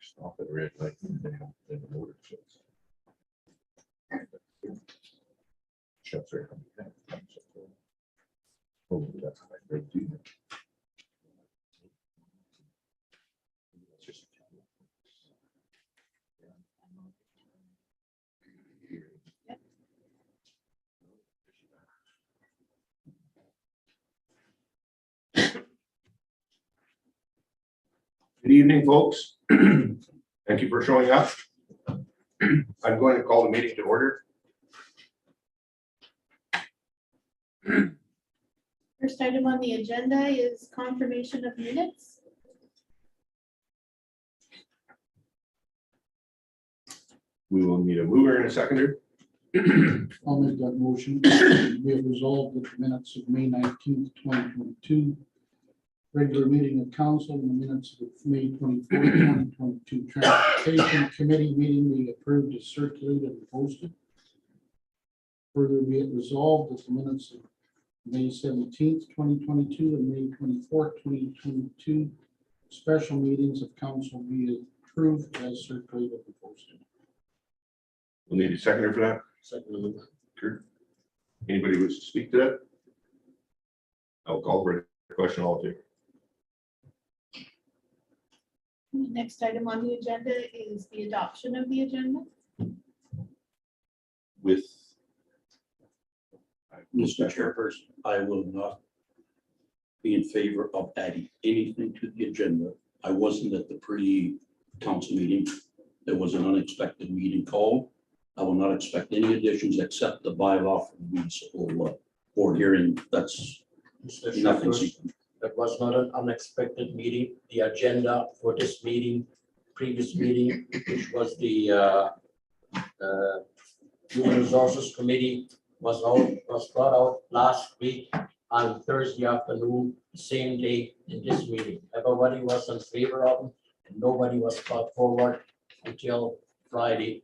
Stop at red light and then the motor shuts. Shuts right on the back. Oh, that's what I heard too. It's just- Good evening, folks. Thank you for showing up. I'm going to call the meeting to order. First item on the agenda is confirmation of minutes. We will need a mover and a seconder. I'll make that motion. We have resolved that the minutes of May 19th, 2022, regular meeting of council, and the minutes of May 24th, 2022, transportation committee meeting be approved as circulated and posted. Further be it resolved that the minutes of May 17th, 2022, and May 24th, 2022, special meetings of council be approved as circulated and posted. We'll need a seconder for that. Second. Kurt. Anybody wish to speak to that? I'll call for a question. All in favor. Next item on the agenda is the adoption of the agenda. With Mr. Chairperson, I will not be in favor of adding anything to the agenda. I wasn't at the pre-council meeting. There was an unexpected meeting called. I will not expect any additions except the bylaw for the municipal board hearing. That's Mr. nothing. Chairperson, that was not an unexpected meeting. The agenda for this meeting, previous meeting, which was the Human Resources Committee, was brought out last week on Thursday afternoon, same day in this meeting. Everybody was in favor of them, and nobody was brought forward until Friday.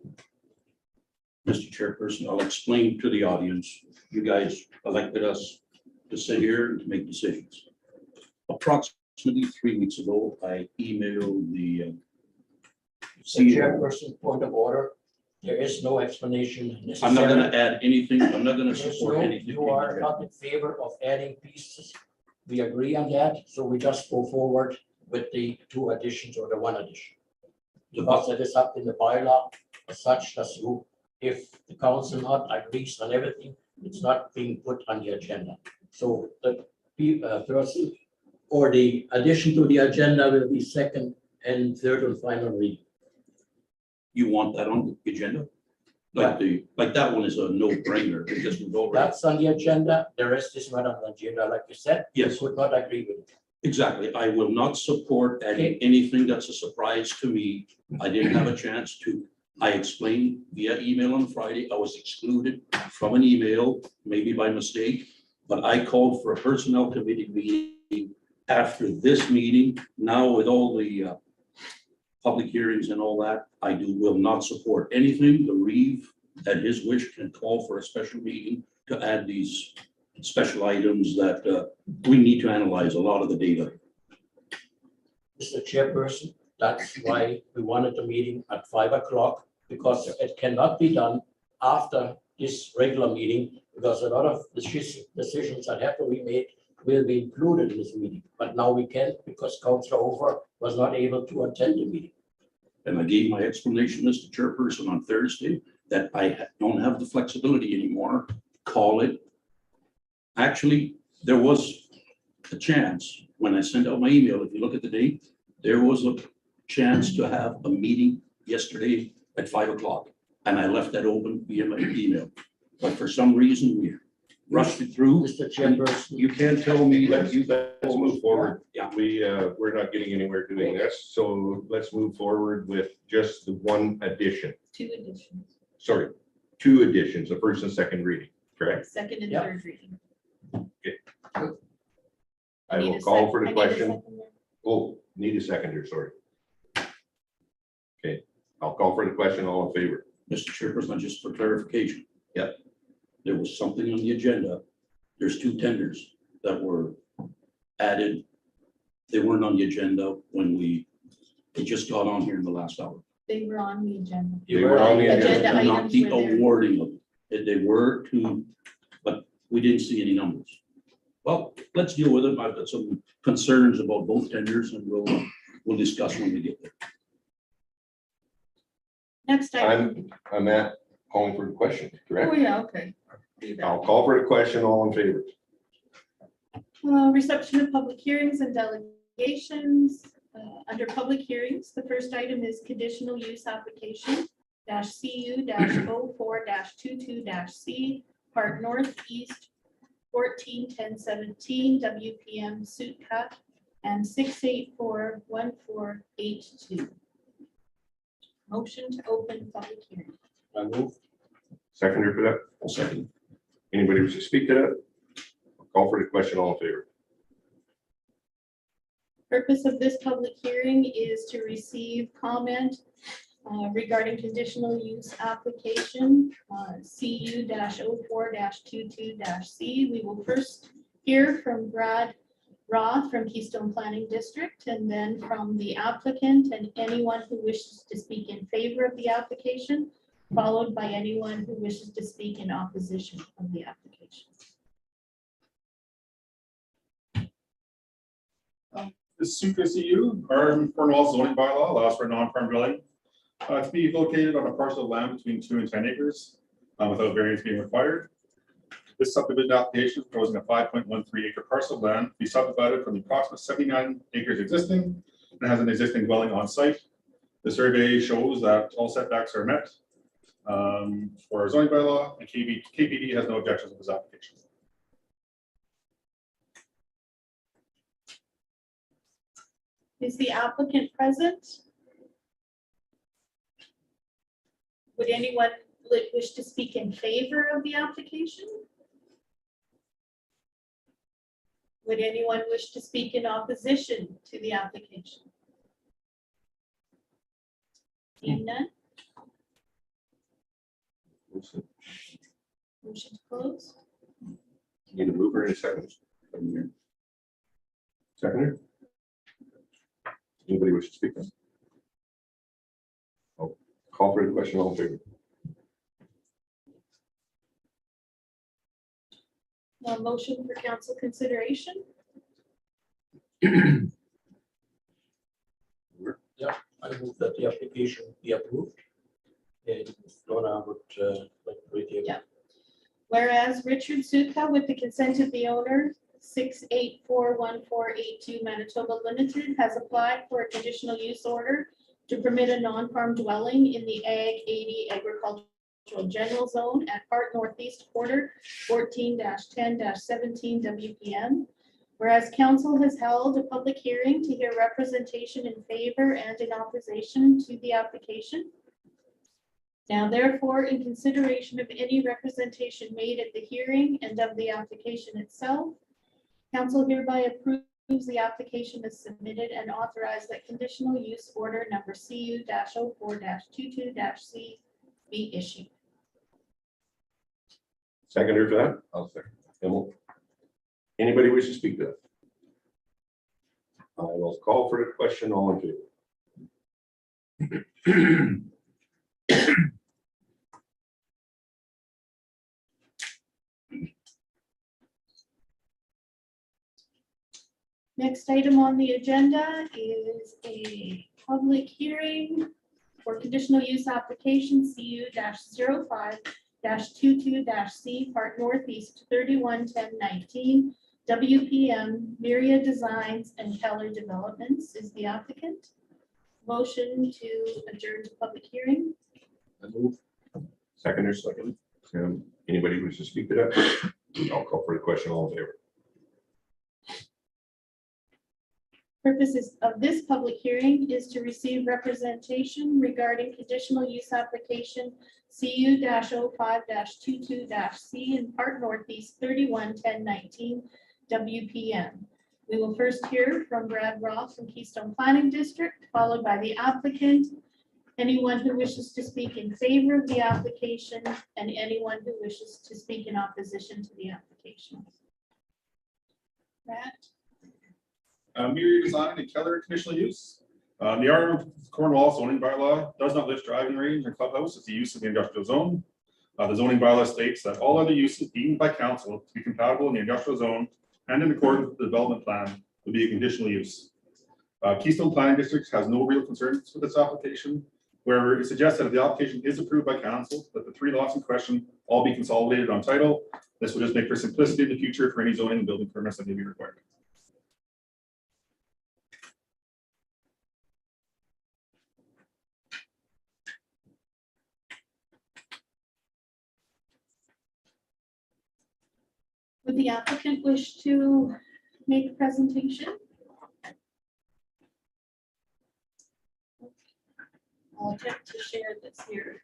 Mr. Chairperson, I'll explain to the audience. You guys elected us to sit here and to make decisions. Approximately 3 weeks ago, I emailed the Mr. Chairperson, point of order. There is no explanation necessary. I'm not going to add anything. I'm not going to There's support no- anything. You are not in favor of adding pieces. We agree on that, so we just go forward with the 2 additions or the 1 addition. Because it is up in the bylaw as such, as you, if the council not agrees on everything, it's not being put on the agenda. So the first, or the addition to the agenda will be second and third and final reading. You want that on the agenda? Like that one is a no-brainer. It just moves over. That's on the agenda, the rest is not on the agenda, like you said. Yes. Would not agree with it. Exactly. I will not support adding anything that's a surprise to me. I didn't have a chance to. I explained via email on Friday. I was excluded from an email, maybe by mistake, but I called for a personnel committee meeting after this meeting. Now with all the public hearings and all that, I will not support anything. The Reeve, at his wish, can call for a special meeting to add these special items that we need to analyze a lot of the data. Mr. Chairperson, that's why we wanted the meeting at 5 o'clock, because it cannot be done after this regular meeting, because a lot of decisions that have to be made will be included in this meeting. But now we can't, because Councilor Over was not able to attend the meeting. And I gave my explanation, Mr. Chairperson, on Thursday, that I don't have the flexibility anymore. Call it. Actually, there was a chance when I sent out my email, if you look at the date, there was a chance to have a meeting yesterday at 5 o'clock. And I left that open via my email. But for some reason, we rushed it through. Mr. Chairperson, You can't tell me that you guys. Let's move forward. Yeah. We're not getting anywhere doing this, so let's move forward with just the 1 addition. 2 additions, Sorry, 2 additions, the first and second reading, correct? second and Yeah. third reading. I Need will a call sec- for I the need a question. seconder. Oh, need a seconder, sorry. Okay, I'll call for the question. All in favor? Mr. Chairperson, just for clarification. Yep. There was something on the agenda. There's 2 tenders that were added. They weren't on the agenda when we It just got on here in the last hour. They were on the agenda. They were on the Agenda Not items the were there. awarding of it. They were to, but we didn't see any numbers. Well, let's deal with it. I've got some concerns about both tenders and we'll discuss when we get there. Next item. I'm at calling for the question, Oh, correct? yeah, okay. Do that. I'll call for the question, all in favor. Reception of public hearings and delegations. Under public hearings, the first item is conditional use application CU 04 22 Park Northeast 141017 WPM Suitka and 6841482. Motion to open public hearing. I move. Seconder for that? I'll second. Anybody wish to speak to that? I'll call for the question, all in favor. Purpose of this public hearing is to receive comment regarding conditional use application CU 04 22 C. We will first hear from Brad Roth from Keystone Planning District, and then from the applicant and anyone who wishes to speak in favor of the application, followed by anyone who wishes to speak in opposition of the application. The Suitka CU, our Cornwall zoning bylaw allows for a non-farm dwelling to be located on a parcel of land between 2 and 10 acres without variance being required. This subdivision application is proposing a 5.13 acre parcel of land to be subdivided from the approximate 79 acres existing and has an existing dwelling on site. The survey shows that all setbacks are met for our zoning bylaw, and KPD has no objections to this application. Is the applicant present? Would anyone wish to speak in favor of the application? Would anyone wish to speak in opposition to the application? Seeing none, motion to close. Need a mover in a second. Seconder? Anybody wish to speak? I'll call for the question, all in favor. Motion for council consideration. I move that the application be approved. And Donna would like to read it. Yeah. Whereas Richard Sutka, with the consent of the owner, 6841482 Manitoba Limited, has applied for a conditional use order to permit a non-farm dwelling in the Ag 80 Agricultural General Zone at Park Northeast Quarter 14-10-17 WPM. Whereas council has held a public hearing to hear representation in favor and in opposition to the application. Now therefore, in consideration of any representation made at the hearing and of the application itself, council hereby approves the application as submitted and authorize that conditional use order number CU 04 22 C be issued. Seconder for that? I'll second. Anybody wish to speak to that? I will call for the question, all in favor. Next item on the agenda is a public hearing for conditional use application CU 05 22 C Park Northeast 311019 WPM Myriad Designs and Keller Developments is the applicant. Motion to adjourn to public hearing. I move. Seconder, second. Anybody wish to speak to that? I'll call for the question, all in favor. Purposes of this public hearing is to receive representation regarding conditional use application CU 05 22 C in Park Northeast 311019 WPM. We will first hear from Brad Roth from Keystone Planning District, followed by the applicant, anyone who wishes to speak in favor of the application, and anyone who wishes to speak in opposition to the application. Brad? Myriad Design and Keller conditional use. The R Cornwall zoning bylaw does not list driving range and clubhouse as the use of the industrial zone. The zoning bylaw states that all other uses deemed by council to be compatible in the industrial zone and in accordance with the development plan will be a conditional use. Keystone Planning District has no real concerns with this application, where it suggests that if the application is approved by council, that the 3 lots in question all be consolidated on title. This will just make for simplicity in the future for any zoning and building permits that may be required. Would the applicant wish to make a presentation? I'll attempt to share this here.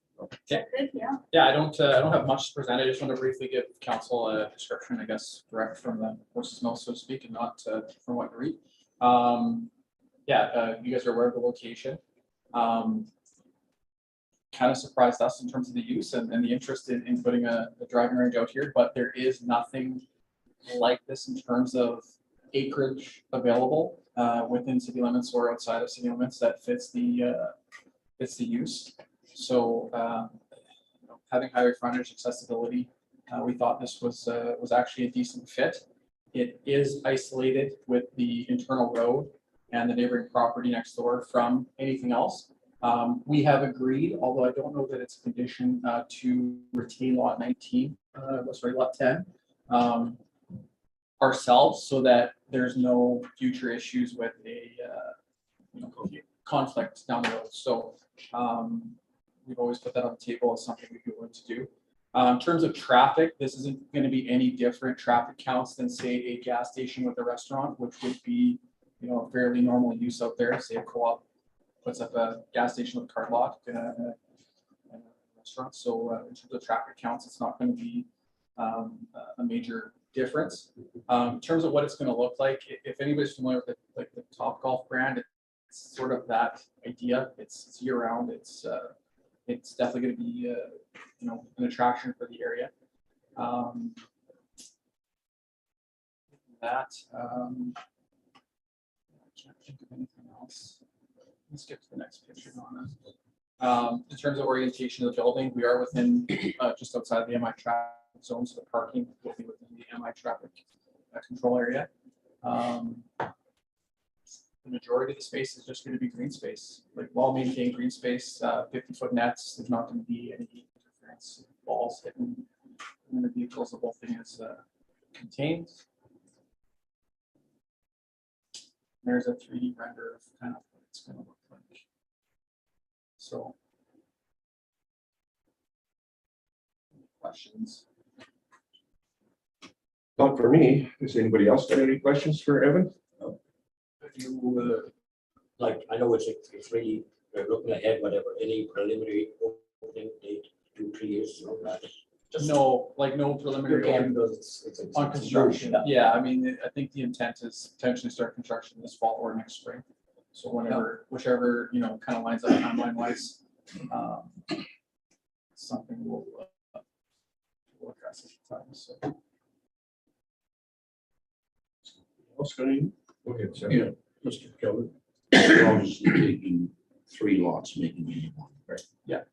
Okay. Good, yeah. Yeah, I don't have much to present. I just want to briefly give council a description, I guess, direct from the horse's mouth, so to speak, and not from what you read. You guys are aware of the location. Kind of surprised us in terms of the use and the interest in putting a driving range out here, but there is nothing like this in terms of acreage available within city limits or outside of city limits that fits the use. So having highway frontage accessibility, we thought this was actually a decent fit. It is isolated with the internal road and the neighboring property next door from anything else. We have agreed, although I don't know that it's a condition, to retain lot 19, lot 10 ourselves, so that there's no future issues with a conflict down the road. So we've always put that on the table as something we'd be willing to do. In terms of traffic, this isn't going to be any different traffic counts than, say, a gas station with a restaurant, which would be, a fairly normal use out there. Say a co-op puts up a gas station with a card lock and a restaurant. So in terms of traffic counts, it's not going to be a major difference. In terms of what it's going to look like, if anybody's familiar with the Topgolf brand, it's sort of that idea. It's year round. It's definitely going to be an attraction for the area. I can't think of anything else. Let's get to the next picture on it. In terms of orientation of the building, we are within just outside the MI traffic zone, so the parking will be within the MI traffic control area. The majority of the space is just going to be green space, like well-maintained green space, 50-foot nets. There's not going to be any interference, balls hitting the vehicles. The whole thing is contained. There's a 3D render of kind of what it's going to look like. So, questions? Not for me. Does anybody else got any questions for Evan? I know it's really, we're looking ahead, whatever, any preliminary opening date, 2-3 years from that? No preliminary opening It's on construction. Yeah, I mean, I think the intent is potentially start construction this fall or next spring. So whichever, kind of lines up timeline wise, something we'll address at the time. So. Else got any? Okay, so Yeah, Mr. Kelly. We're obviously taking 3 lots, making it one, right? Yeah.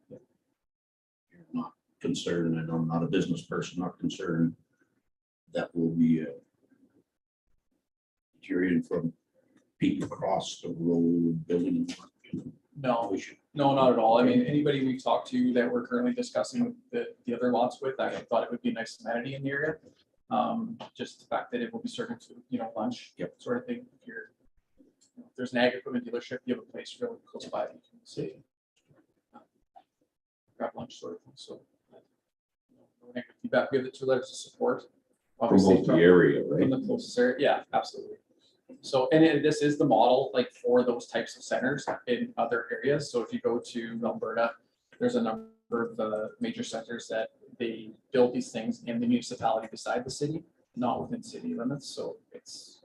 You're not concerned, and I'm not a business person, not concerned that will be deteriorating from people across the road building. No, We should. No, not at all. I mean, anybody we've talked to that we're currently discussing the other lots with, I thought it would be a nice amenity in the area. Just the fact that it will be serving to, lunch. Yep. Sort of thing. If you're, if there's an ag equipment dealership, you have a place really close by that you can see. Grab lunch sort of thing, so. No negative feedback. We have the 2 letters of support. Obviously, Promote the area, from right? the closest area, yeah, absolutely. So, and this is the model like for those types of centers in other areas. So if you go to Alberta, there's a number of major centers that they build these things in the municipality beside the city, not within city limits. So it's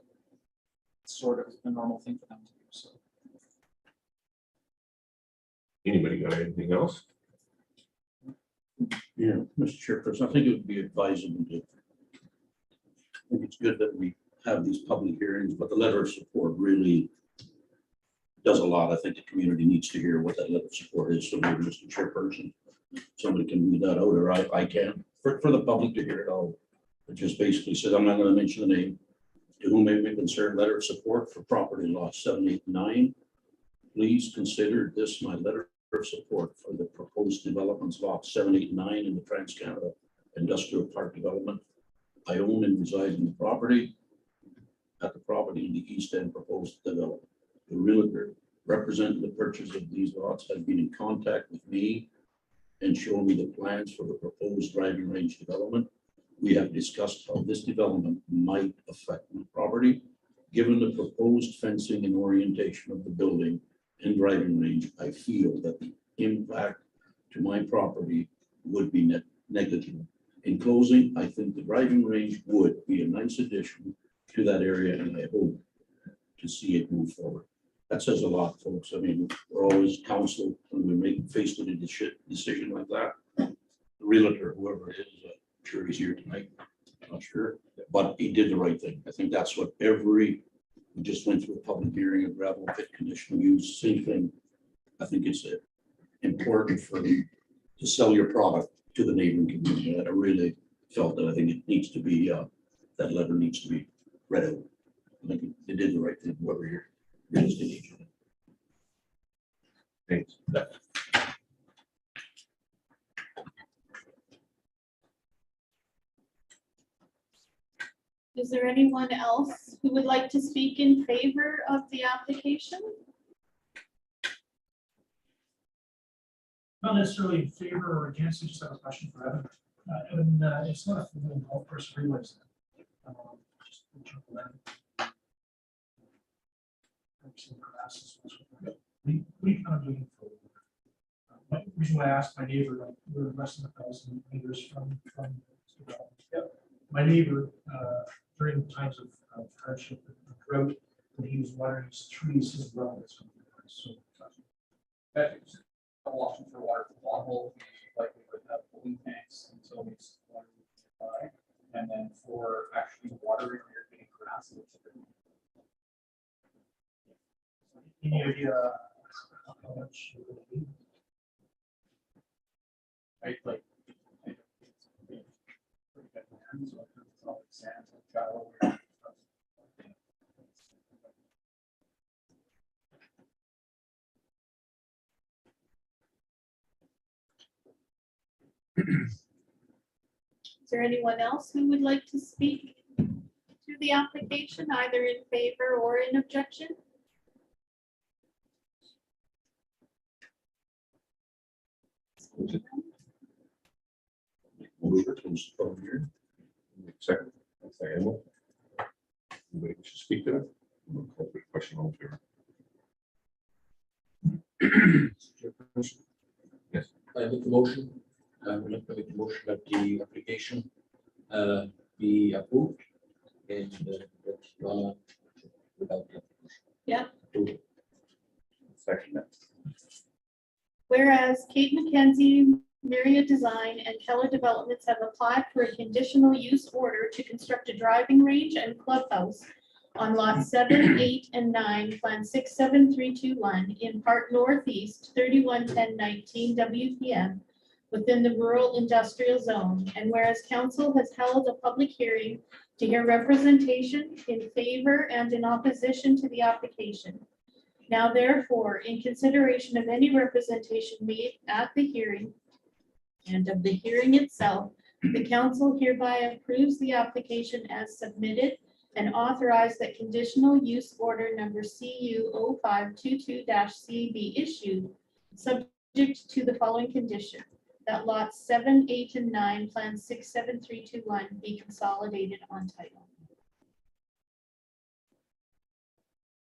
sort of a normal thing for them to do, so. Anybody got anything else? Yeah, Mr. Chairperson, I think it would be advisable to. I think it's good that we have these public hearings, but the letter of support really does a lot. I think the community needs to hear what that letter of support is. So maybe Mr. Chairperson, somebody can read that out, or I can, for the public to hear it all. It just basically says, I'm not going to mention the name, to whom may be concerned, letter of support for property law 789. Please consider this my letter of support for the proposed developments lot 789 in the Trans-Canada Industrial Park Development. I own and reside in the property at the property in the east end proposed development. The realtor representing the purchase of these lots has been in contact with me and shown me the plans for the proposed driving range development. We have discussed how this development might affect my property. Given the proposed fencing and orientation of the building and driving range, I feel that the impact to my property would be negligible. In closing, I think the driving range would be a nice addition to that area, and I hope to see it move forward. That says a lot, folks. I mean, we're always counsel when we make faced with a decision like that. The realtor, whoever it is, I'm sure he's here tonight, not sure, but he did the right thing. I think that's what we just went through a public hearing of gravel pit conditional use, same thing. I think it's important for you to sell your product to the neighboring community. I really felt that I think it needs to be, that letter needs to be read out. I think they did the right thing, whoever your real estate agent. Thanks. Is there anyone else who would like to speak in favor of the application? Not necessarily in favor or against, I just have a question for Evan. Evan, it's not a full golf course, I realize that. Just to jump around. Some grasses, we kind of doing for. The reason why I asked my neighbor, like, we're less than 1,000 meters from. My neighbor, during times of hardship and drought, when he was watering his trees, his well is going to be so. That is a option for water potable, likely would have cooling tanks until it's water nearby. And then for actually watering or irrigating grass, it's Any idea how much? you would need? right, like. It's pretty good land, so it's all sand and gravel. Is there anyone else who would like to speak to the application, either in favor or in objection? Move to close the public hearing. Second. Thanks, Emil. Anybody wish to speak to that? We'll call for the question on the Yes. I make the motion. I would like to make the motion that the application be approved and that Donna without the application. Yeah. Approve. Second. Whereas Kate McKenzie, Myriad Design, and Keller Developments have applied for a conditional use order to construct a driving range and clubhouse on lots 7, 8, and 9, Plan 67321 in Part Northeast, 311019 WPM within the rural industrial zone. And whereas council has held a public hearing to hear representation in favor and in opposition to the application. Now therefore, in consideration of any representation made at the hearing and of the hearing itself, the council hereby approves the application as submitted and authorize that conditional use order number CU 0522-C be issued, subject to the following condition, that lots 7, 8, and 9, Plan 67321 be consolidated on title.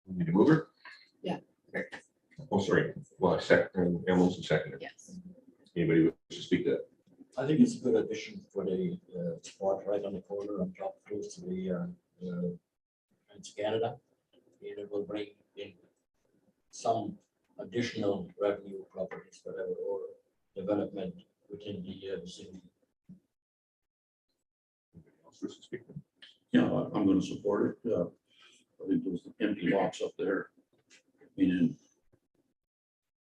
Need a mover? Yeah. Oh, sorry. Well, second, Emil's second. Yes. Anybody wish to speak to that? I think it's a good addition for the spot right on the corner on top close to the Trans Canada. And it will bring in some additional revenue properties, whatever, or development within the vicinity. Anybody else wish to speak to that? Yeah, I'm gonna support it. I think those empty lots up there, meaning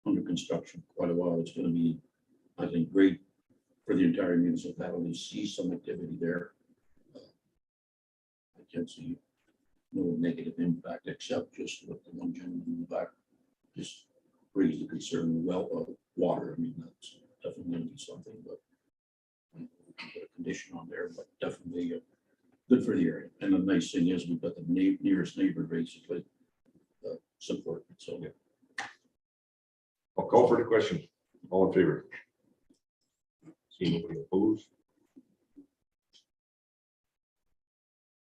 under construction quite a while. It's gonna be, I think, great for the entire municipality, see some activity there. I can't see no negative impact except just what the one gentleman in the back just raised the concern, well, of water. I mean, that's definitely gonna be something, but put a condition on there, but definitely good for the area. And the nice thing is we've got the nearest neighbor basically support. So Yeah. I'll call for the question. All in favor? See nobody opposed?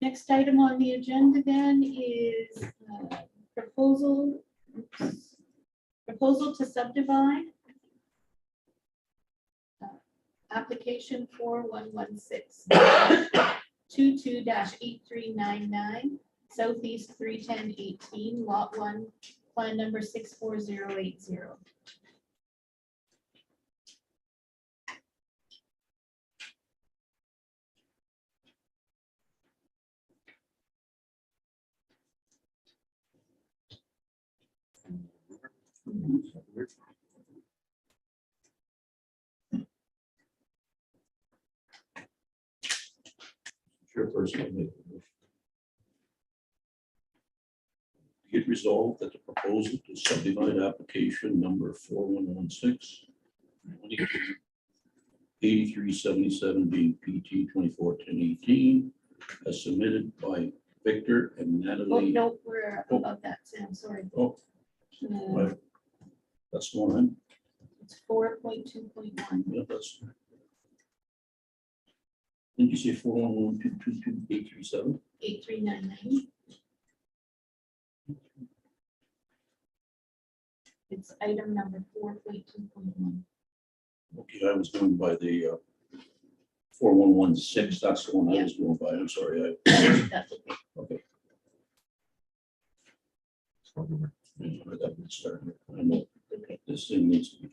Next item on the agenda then is proposal to subdivide application 4116 22-8399 Southeast 31018 Lot 1, Plan number 64080. Chairperson, I make the motion. Be it resolved that the proposal to subdivide application number 4116 8377 being PT 241018 as submitted by Victor and Oh, Natalie. no, we're above that, Sam, sorry. Oh, right. That's the one. It's 4.2.1. Yeah, that's. Didn't you say 411222837? 8399. It's item number 4.2.1. Okay, I was going by the 4116. That's the one I was going by. I'm sorry. That's okay. Okay. I got it started. I know Okay. this thing needs to be.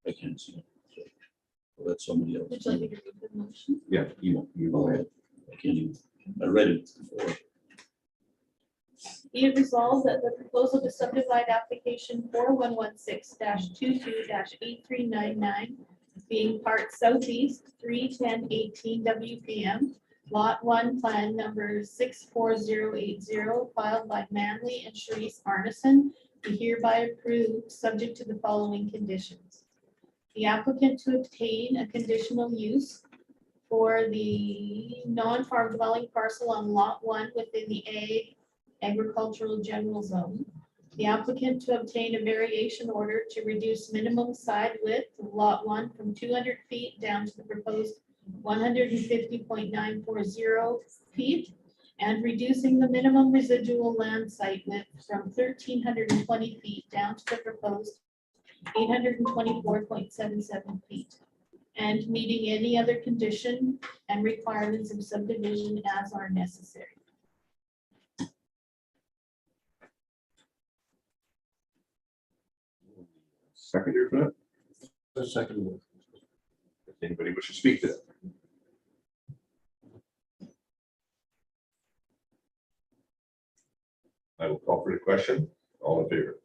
I can't see it. So I'll let somebody else. Would you like me to read the motion? Yeah, you go ahead. I can't even, I read it before. Be it resolved that the proposal to subdivide application 4116-22-8399 being part southeast 31018 WPM, Lot 1, Plan number 64080, filed by Manley and Sharice Arneson, be hereby approved, subject to the following conditions. The applicant to obtain a conditional use for the non-farm dwelling parcel on Lot 1 within the agricultural general zone. The applicant to obtain a variation order to reduce minimum side width of Lot 1 from 200 feet down to the proposed 150.940 feet, and reducing the minimum residual land site width from 1,320 feet down to the proposed 824.77 feet, and meeting any other condition and requirements of subdivision as are necessary. Seconder for that? The second one. If anybody wishes to speak to that? I will call for the question. All in favor?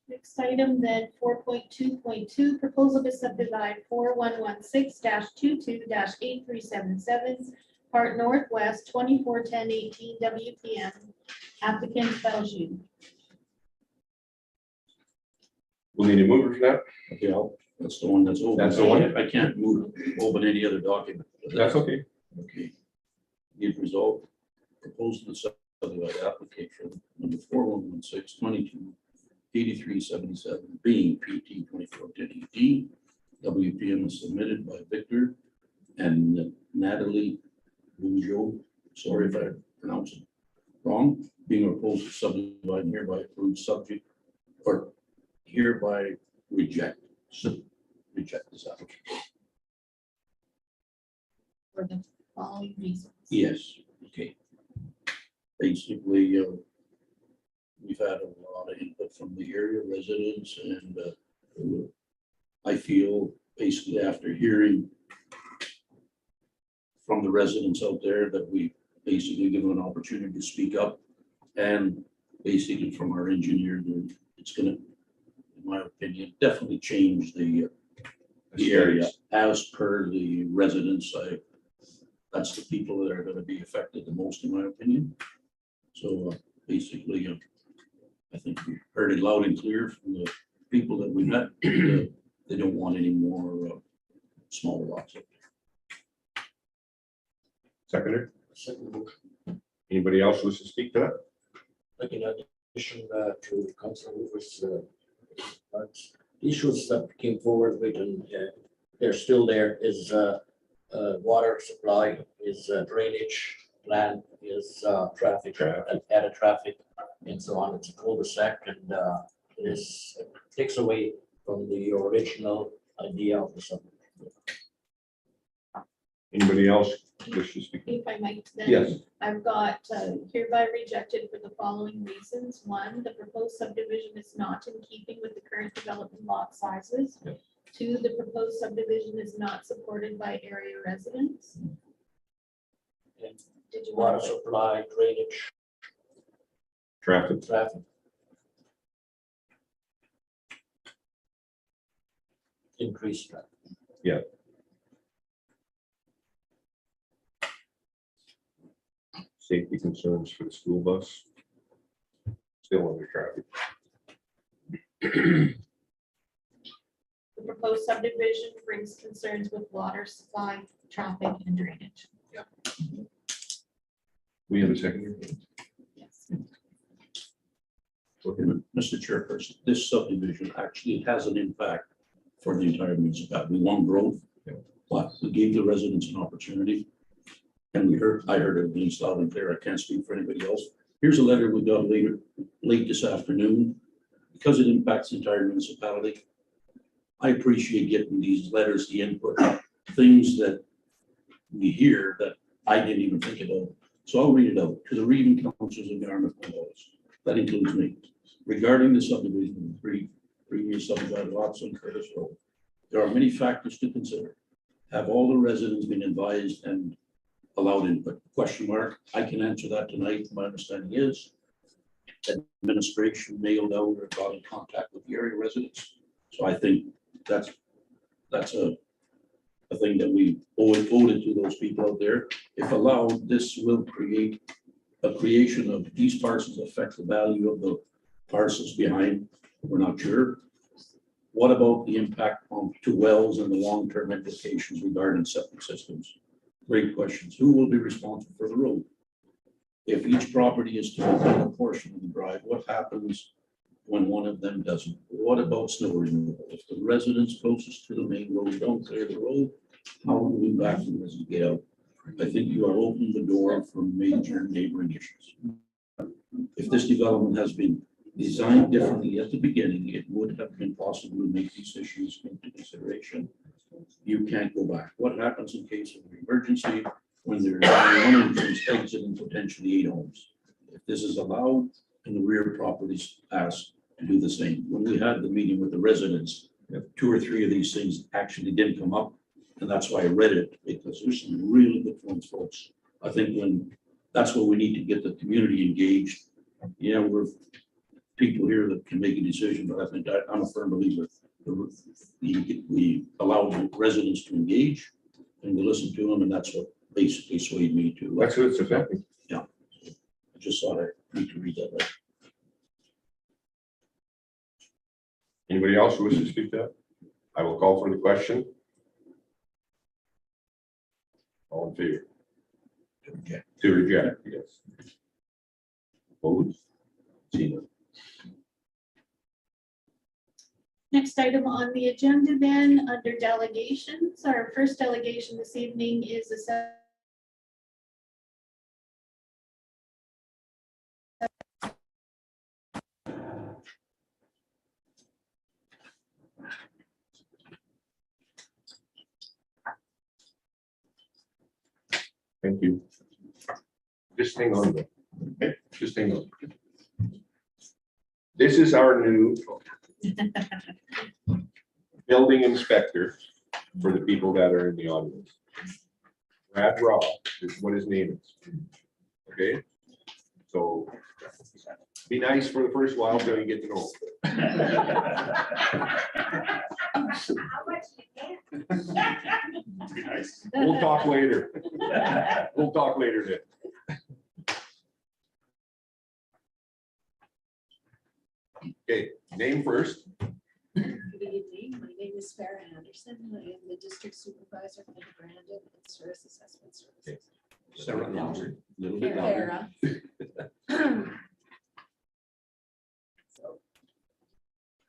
Next next item then 4.2.2, proposal to subdivide 4116-22-8377, part northwest, 241018 WPM, applicant Belgium. We'll need a mover for that. Okay, that's the one that's open. That's the one? I can't open any other document. That's okay. Okay. Need resolved, proposal to subdivide application number 4116-22-8377, being PT 241018. WPM is submitted by Victor and Natalie Bujo. Sorry if I pronounce it wrong. Being opposed to subdivide and hereby approved subject or hereby reject this application. For the following reasons. Yes, okay. Basically, we've had a lot of input from the area residents and I feel basically after hearing from the residents out there that we basically give them an opportunity to speak up, and basically from our engineer, it's gonna, in my opinion, definitely change the area as per the residents. That's the people that are gonna be affected the most, in my opinion. So basically, I think we heard it loud and clear from the people that we met. They don't want any more smaller lots. Seconder, Second motion. anybody else wish to speak to that? Like in addition to Councilor Hoover's issues that came forward with, and they're still there, is water supply, is drainage plan, is traffic, added traffic, and so on. It's a cul-de-sac, and it takes away from the original idea of the subdivision. Anybody else wish to speak? If I might then. Yes. I've got hereby rejected for the following reasons. One, the proposed subdivision is not in keeping with the current development lot sizes. Yep. Two, the proposed subdivision is not supported by area residents. And Did you water want to? supply, drainage, Traffic, traffic. Increased traffic. safety concerns for the school bus. Still under traffic. The proposed subdivision brings concerns with water supply, traffic, and drainage. We have a second. Yes. Okay, Mr. Chairperson, this subdivision actually has an impact for the entire municipality. We want growth, but we gave the residents an opportunity. And I heard it at least loud and clear. I can't speak for anybody else. Here's a letter we got late this afternoon. Because it impacts the entire municipality, I appreciate getting these letters, the input, things that we hear that I didn't even think about. So I'll read it out to the Reading Councils and Yarmouth Laws. That includes me. Regarding the subdivision of 3 previous subdivided lots on Curtis Road, there are many factors to consider. Have all the residents been advised and allowed input? Question mark. I can answer that tonight. My understanding is administration mailed out or got in contact with the area residents. So I think that's a thing that we owe it to those people out there. If allowed, this will create a creation of these parcels affect the value of the parcels behind. We're not sure. What about the impact on to wells and the long-term implications regarding septic systems? Great questions. Who will be responsible for the road? If each property is to maintain a portion of the drive, what happens when one of them doesn't? What about snow removal? If the residents closest to the main road don't clear the road, how do we back the residents get out? I think you are opening the door for major neighboring issues. If this development has been designed differently at the beginning, it would have been possible to make these issues into consideration. You can't go back. What happens in case of an emergency when there's one entrance, exit, and potentially 8 homes? If this is allowed and the rear properties asked to do the same. When we had the meeting with the residents, 2 or 3 of these things actually didn't come up. And that's why I read it, because there's some really good ones, folks. I think that's what we need to get the community engaged. Yeah, we're people here that can make a decision, but I think I'm a firm believer. We allow the residents to engage and we listen to them, and that's what basically swayed me to. That's what it's affecting. I just thought I need to read that right. Anybody else who wishes to speak to that? I will call for the question. All in favor? To reject, yes. Opposed? See none. Next item on the agenda then, under delegations, our first delegation this evening is a Thank you. Just hang on. Okay, just hang on. This is our new building inspector for the people that are in the audience. Brad Raw is what his name is. Okay? So be nice for the first while till you get to know him. Be nice. We'll talk later. We'll talk later then. Okay, name first. Good evening. My name is Farah Anderson. I am the district supervisor for the Brandon and Service Assessment Services. Sarah, louder, a little bit louder. Farah. So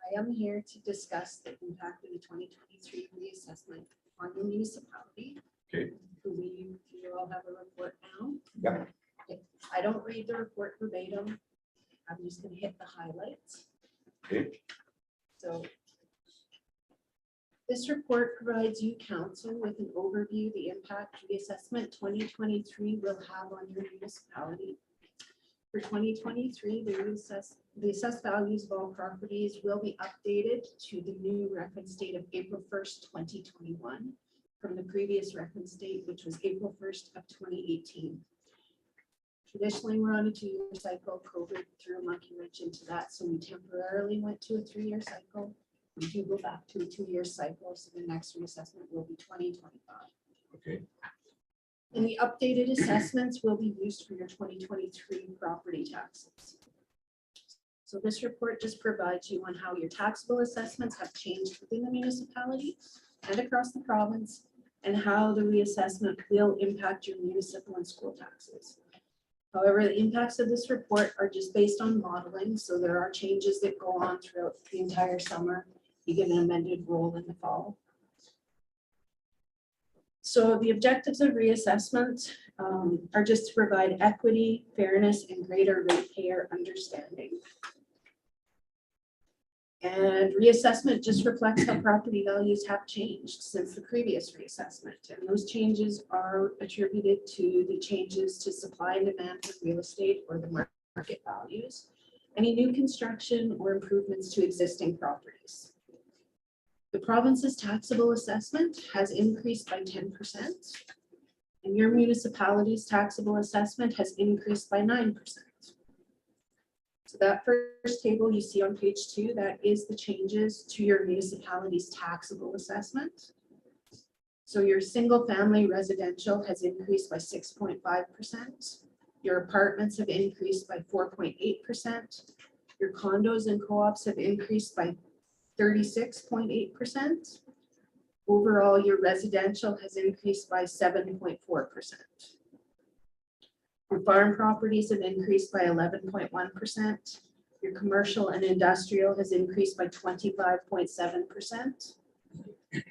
I am here to discuss the impact of the 2023 reassessment on the municipality. Okay. Do you all have a report now? Yeah. Okay. I don't read the report verbatim. I'm just going to hit the highlights. Okay. So this report provides you council with an overview of the impact reassessment 2023 will have on your municipality. For 2023, the assessed values of all properties will be updated to the new reference date of April 1st, 2021 from the previous reference date, which was April 1st of 2018. Traditionally, we're on a 2-year cycle. COVID threw a monkey wrench into that, so we temporarily went to a 3-year cycle. We do go back to a 2-year cycle, so the next reassessment will be 2025. Okay. And the updated assessments will be used for your 2023 property taxes. So this report just provides you on how your taxable assessments have changed within the municipality and across the province, and how the reassessment will impact your municipal and school taxes. However, the impacts of this report are just based on modeling, so there are changes that go on throughout the entire summer. You get an amended roll in the fall. So the objectives of reassessment are just to provide equity, fairness, and greater ratepayer understanding. And reassessment just reflects how property values have changed since the previous reassessment. And those changes are attributed to the changes to supply and demand for real estate or the market values, any new construction or improvements to existing properties. The province's taxable assessment has increased by 10%, and your municipality's taxable assessment has increased by 9%. So that first table you see on page 2, that is the changes to your municipality's taxable assessment. So your single family residential has increased by 6.5%. Your apartments have increased by 4.8%. Your condos and co-ops have increased by 36.8%. Overall, your residential has increased by 7.4%. Your farm properties have increased by 11.1%. Your commercial and industrial has increased by 25.7%.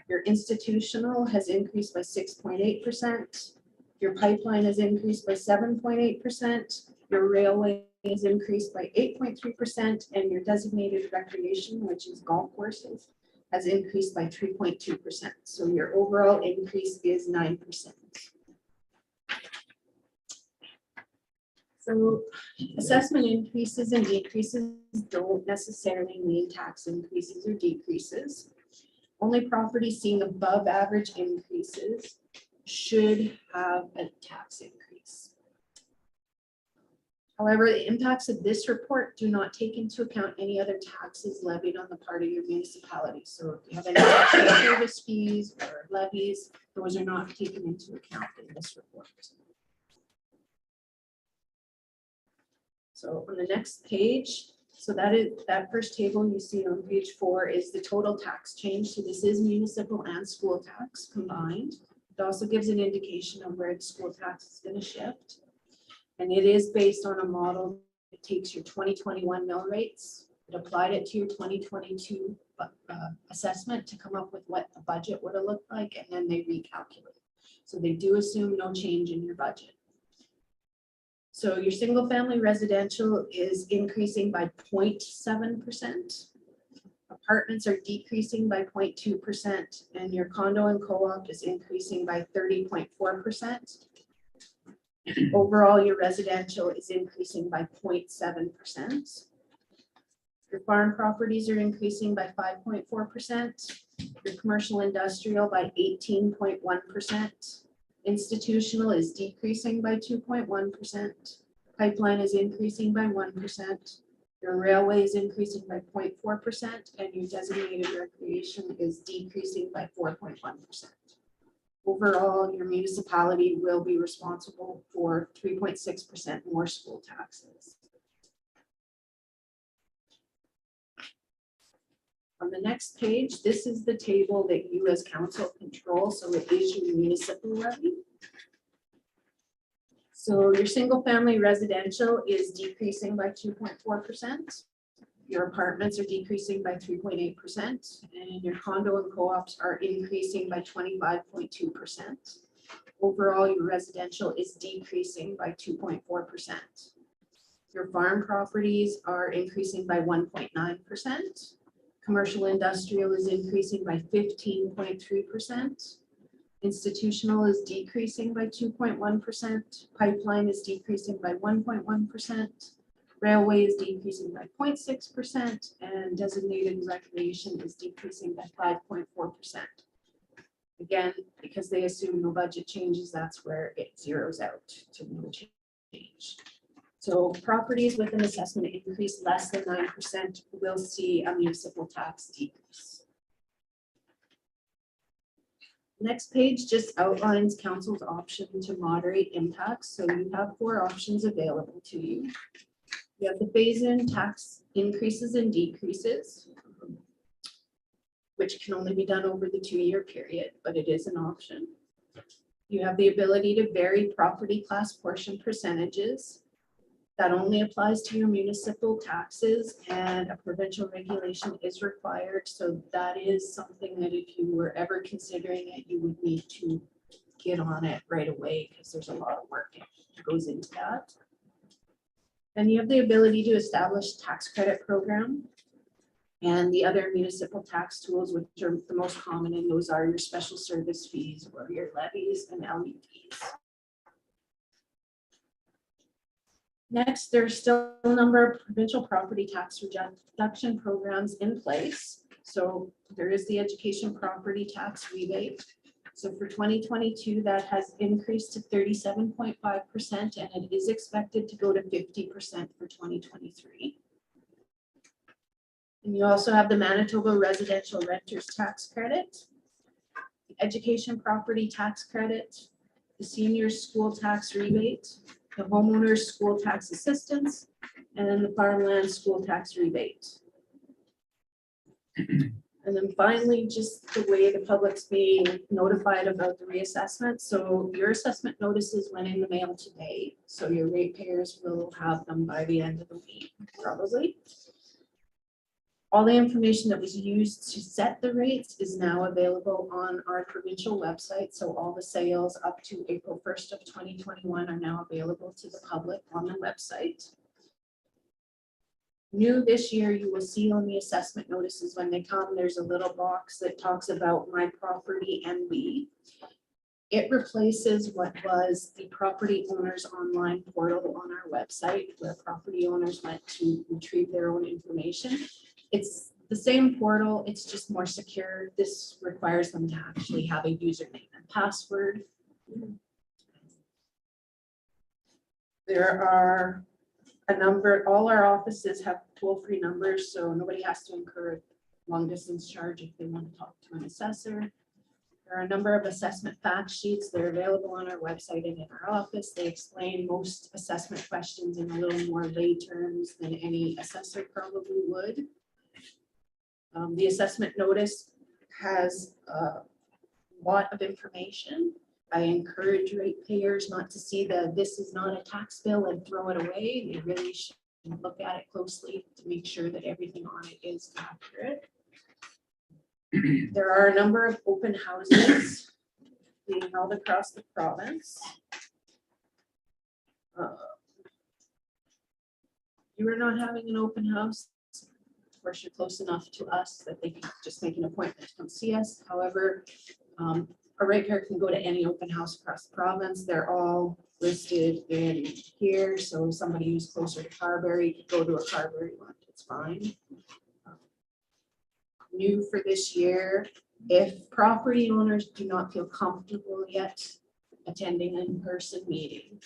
Your institutional has increased by 6.8%. Your pipeline has increased by 7.8%. Your railway has increased by 8.3%, and your designated recreation, which is golf courses, has increased by 3.2%. So your overall increase is 9%. So assessment increases and decreases don't necessarily mean tax increases or decreases. Only properties seeing above average increases should have a tax increase. However, the impacts of this report do not take into account any other taxes levied on the part of your municipality. So if you have any extra service fees or levies, those are not taken into account in this report. So on the next page, so that first table you see on page 4 is the total tax change. So this is municipal and school tax combined. It also gives an indication of where the school tax is going to shift. And it is based on a model that takes your 2021 mill rates, it applied it to your 2022 assessment to come up with what the budget would have looked like, and then they recalculate. So they do assume no change in your budget. So your single family residential is increasing by 0.7%. Apartments are decreasing by 0.2%, and your condo and co-op is increasing by 30.4%. Overall, your residential is increasing by 0.7%. Your farm properties are increasing by 5.4%. Your commercial industrial by 18.1%. Institutional is decreasing by 2.1%. Pipeline is increasing by 1%. Your railway is increasing by 0.4%, and your designated recreation is decreasing by 4.1%. Overall, your municipality will be responsible for 3.6% more school taxes. On the next page, this is the table that you as council control, so it is your municipal levy. So your single family residential is decreasing by 2.4%. Your apartments are decreasing by 3.8%, and your condo and co-ops are increasing by 25.2%. Overall, your residential is decreasing by 2.4%. Your farm properties are increasing by 1.9%. Commercial industrial is increasing by 15.3%. Institutional is decreasing by 2.1%. Pipeline is decreasing by 1.1%. Railway is decreasing by 0.6%, and designated recreation is decreasing by 5.4%. Again, because they assume no budget changes, that's where it zeroes out to no change. So properties with an assessment increase less than 9% will see a municipal tax decrease. Next page just outlines council's option to moderate impacts. So you have 4 options available to you. You have the phase-in tax increases and decreases, which can only be done over the 2-year period, but it is an option. You have the ability to vary property class portion percentages. That only applies to your municipal taxes, and a provincial regulation is required. So that is something that if you were ever considering it, you would need to get on it right away, because there's a lot of work that goes into that. And you have the ability to establish tax credit program and the other municipal tax tools, which are the most common, and those are your special service fees or your levies and LUPs. Next, there's still a number of provincial property tax reduction programs in place. So there is the education property tax rebate. So for 2022, that has increased to 37.5%, and it is expected to go to 50% for 2023. And you also have the Manitoba Residential Renters Tax Credit, the Education Property Tax Credit, the Seniors School Tax Rebate, the Homeowners School Tax Assistance, and then the Farmland School Tax Rebate. And then finally, just the way the public's being notified about the reassessment. So your assessment notices went in the mail today. So your ratepayers will have them by the end of the week, probably. All the information that was used to set the rates is now available on our provincial website. So all the sales up to April 1st of 2021 are now available to the public on the website. New this year, you will see on the assessment notices when they come, there's a little box that talks about my property and we. It replaces what was the property owners online portal on our website, where property owners went to retrieve their own information. It's the same portal, it's just more secure. This requires them to actually have a username and password. There are a number, all our offices have toll-free numbers, so nobody has to incur a long-distance charge if they want to talk to an assessor. There are a number of assessment fact sheets. They're available on our website and in our office. They explain most assessment questions in a little more lay terms than any assessor probably would. The assessment notice has a lot of information. I encourage ratepayers not to see this is not a tax bill and throw it away. They really should look at it closely to make sure that everything on it is accurate. There are a number of open houses being held across the province. You are not having an open house. Of course, you're close enough to us that they can just make an appointment to come see us. However, a ratepayer can go to any open house across the province. They're all listed in here. So if somebody who's closer to Carberry could go to a Carberry one, it's fine. New for this year, if property owners do not feel comfortable yet attending an in-person meeting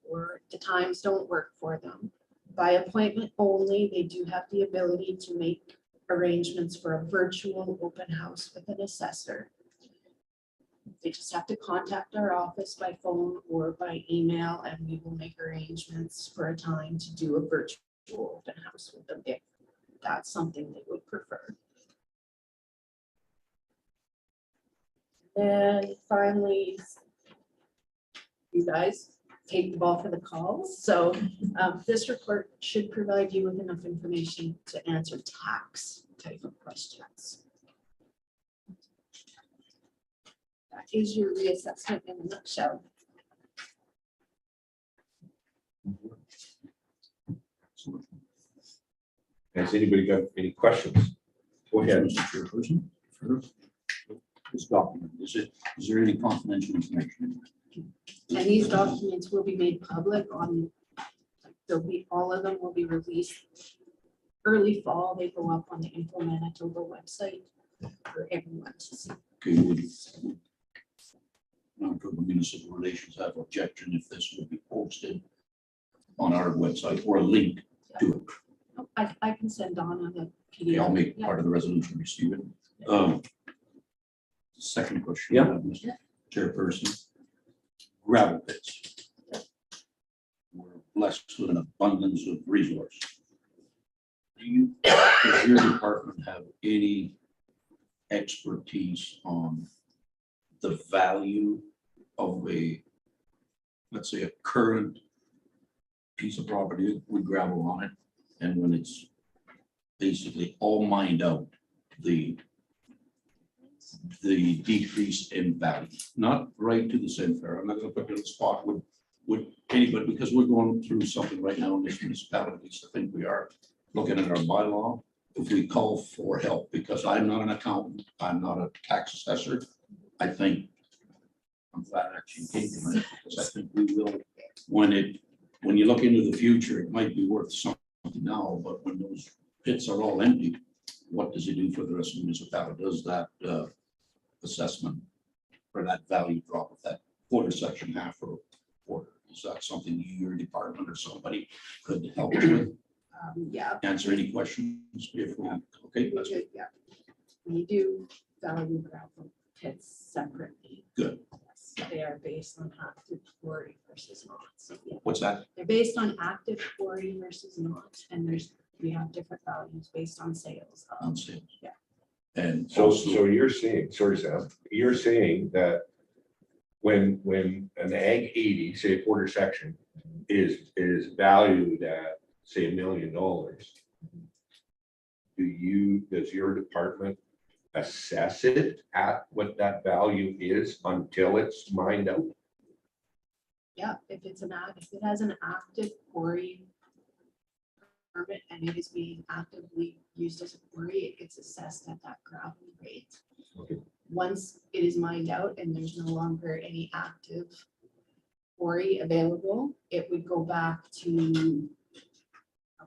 or the times don't work for them, by appointment only, they do have the ability to make arrangements for a virtual open house with an assessor. They just have to contact our office by phone or by email, and we will make arrangements for a time to do a virtual open house with them if that's something they would prefer. And finally, you guys take the ball for the calls. So this report should provide you with enough information to answer tax type of questions. That is your reassessment in a nutshell. Has anybody got any questions? Go ahead. Mr. Chairperson, for this document, is there any confidential information in it? And these documents will be made public on, all of them will be released early fall. They go up on the Info Manitoba website for everyone to see. Okay, would Manitoba Municipal Relations have objection if this would be posted on our website or a link to it? I can send Donna the Okay, I'll PDF. make Yeah. part of the resolution receive it. Second question. Yeah. Mr. Chairperson. Gravel pits. We're blessed with an abundance of resource. Does your department have any expertise on the value of let's say a current piece of property with gravel on it, and when it's basically all mined out, the decrease in value, not right to the cent fair. I'm not gonna put it in the spot with anybody, because we're going through something right now in this municipality. At least I think we are looking at our bylaw. If we call for help, because I'm not an accountant, I'm not a tax assessor, I think I'm glad actually came tonight, because I think we will, when you look into the future, it might be worth something now, but when those pits are all empty, what does it do for the rest of the municipality? Does that assessment or that value drop of that quarter section, half or quarter? Is that something your department or somebody could help us with? Yeah. Answer any questions if we, okay, that's good. Yeah. We do value gravel pits separately. Good. Yes, they are based on active quarry versus not. So yeah, What's that? they're based on active quarry versus not, and we have different values based on sales. On sales? Yeah. And So also, you're saying, sorry, Sam, you're saying that when an ag 80, say a quarter section, is valued at, say, $1 million, does your department assess it at what that value is until it's mined out? Yeah, if it has an active quarry permit and it is being actively used as a quarry, it gets assessed at that gravel rate. Okay. Once it is mined out and there's no longer any active quarry available, it would go back to a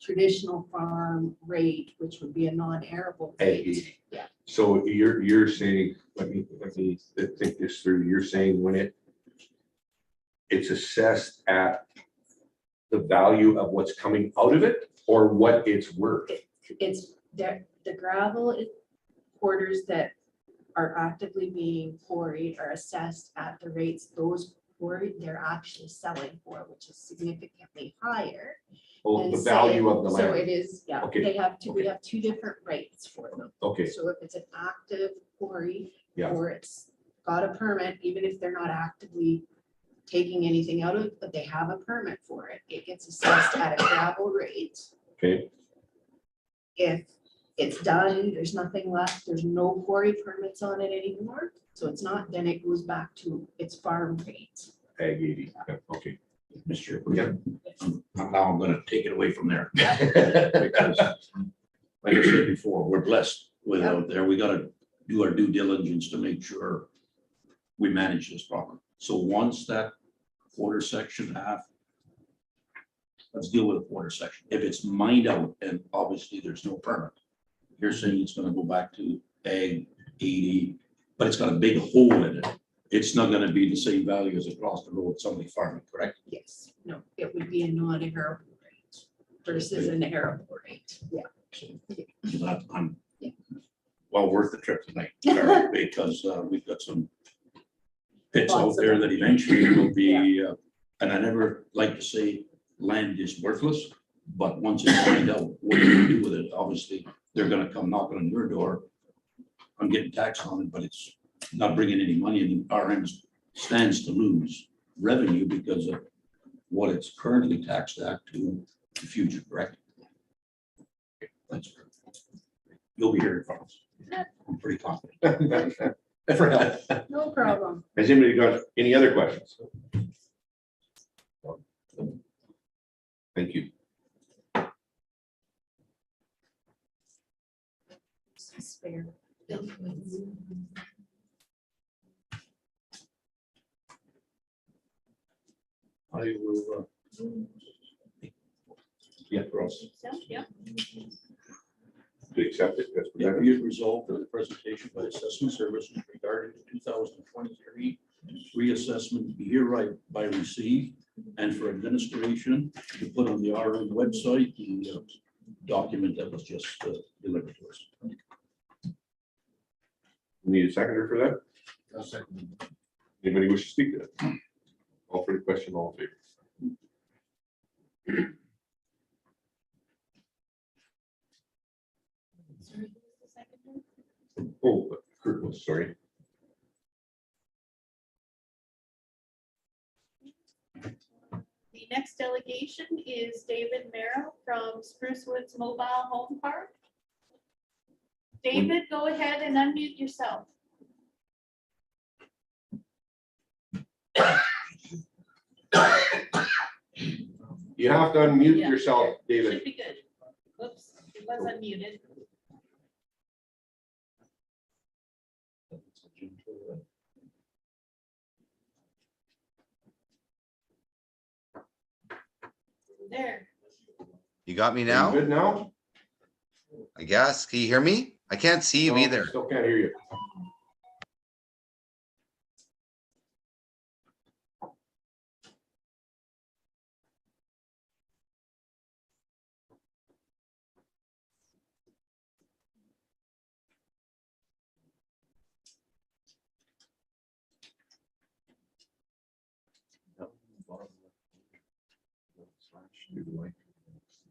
traditional farm rate, which would be a non-arable rate. Ag. Yeah, So you're saying, let me think this through. You're saying when it's assessed at the value of what's coming out of it or what it's worth? It's there, the gravel quarters that are actively being quarried are assessed at the rates those quarried, they're actually selling for, which is significantly higher. Oh, And the so- value of the So land. it is, yeah, Okay, they have two, we okay. have two different rates for them. Okay, So if it's an active quarry, Yeah. or it's got a permit, even if they're not actively taking anything out of it, but they have a permit for it, it gets assessed at a gravel rate. okay, If it's done, there's nothing left, there's no quarry permits on it anymore, so it's not, then it goes back to its farm rate. ag 80, yeah, okay. Mr. Yeah. Now I'm gonna take it away from there. Because, like I said before, we're blessed with out there. We gotta do our due diligence to make sure we manage this properly. So once that quarter section half, let's deal with the quarter section. If it's mined out and obviously there's no permit, you're saying it's gonna go back to ag 80, but it's got a big hole in it. It's not gonna be the same value as across the road, somebody farming, correct? Yes, no, it would be a non-arable rate versus an arable rate, yeah. So I'm Yeah. well worth the trip tonight, Carol, because we've got some pits out Lots of there them. that eventually will be, and I never like to say land is worthless, but once it's mined out, what do you do with it? Obviously, they're gonna come knocking on your door. I'm getting taxed on it, but it's not bringing any money, and RM stands to lose revenue because of what it's currently taxed at to the future, correct? Okay, thanks. You'll be hearing from us. I'm pretty confident. For help. No problem. Has anybody got any other questions? Thank you. Spare. I will, yeah, Ross. So, yeah. To accept it, that's Yeah, what be it resolved that the presentation by assessment services regarding the 2023 reassessment be hereby received and for administration to put on the RM website, the document that was just delivered to us. Need a seconder for that? Anybody wish to speak to that? All for the question, all in favor? Sorry, who was the seconder? Oh, Kurt was, sorry. The next delegation is David Merrill from Spruce Woods Mobile Home Park. David, go ahead and unmute yourself. You have to unmute Yeah. yourself, David. Should be good. Whoops, it was unmuted. There. You got me Are you now? good now? I guess. Can you hear me? I can't see you No, either. Still can't hear you.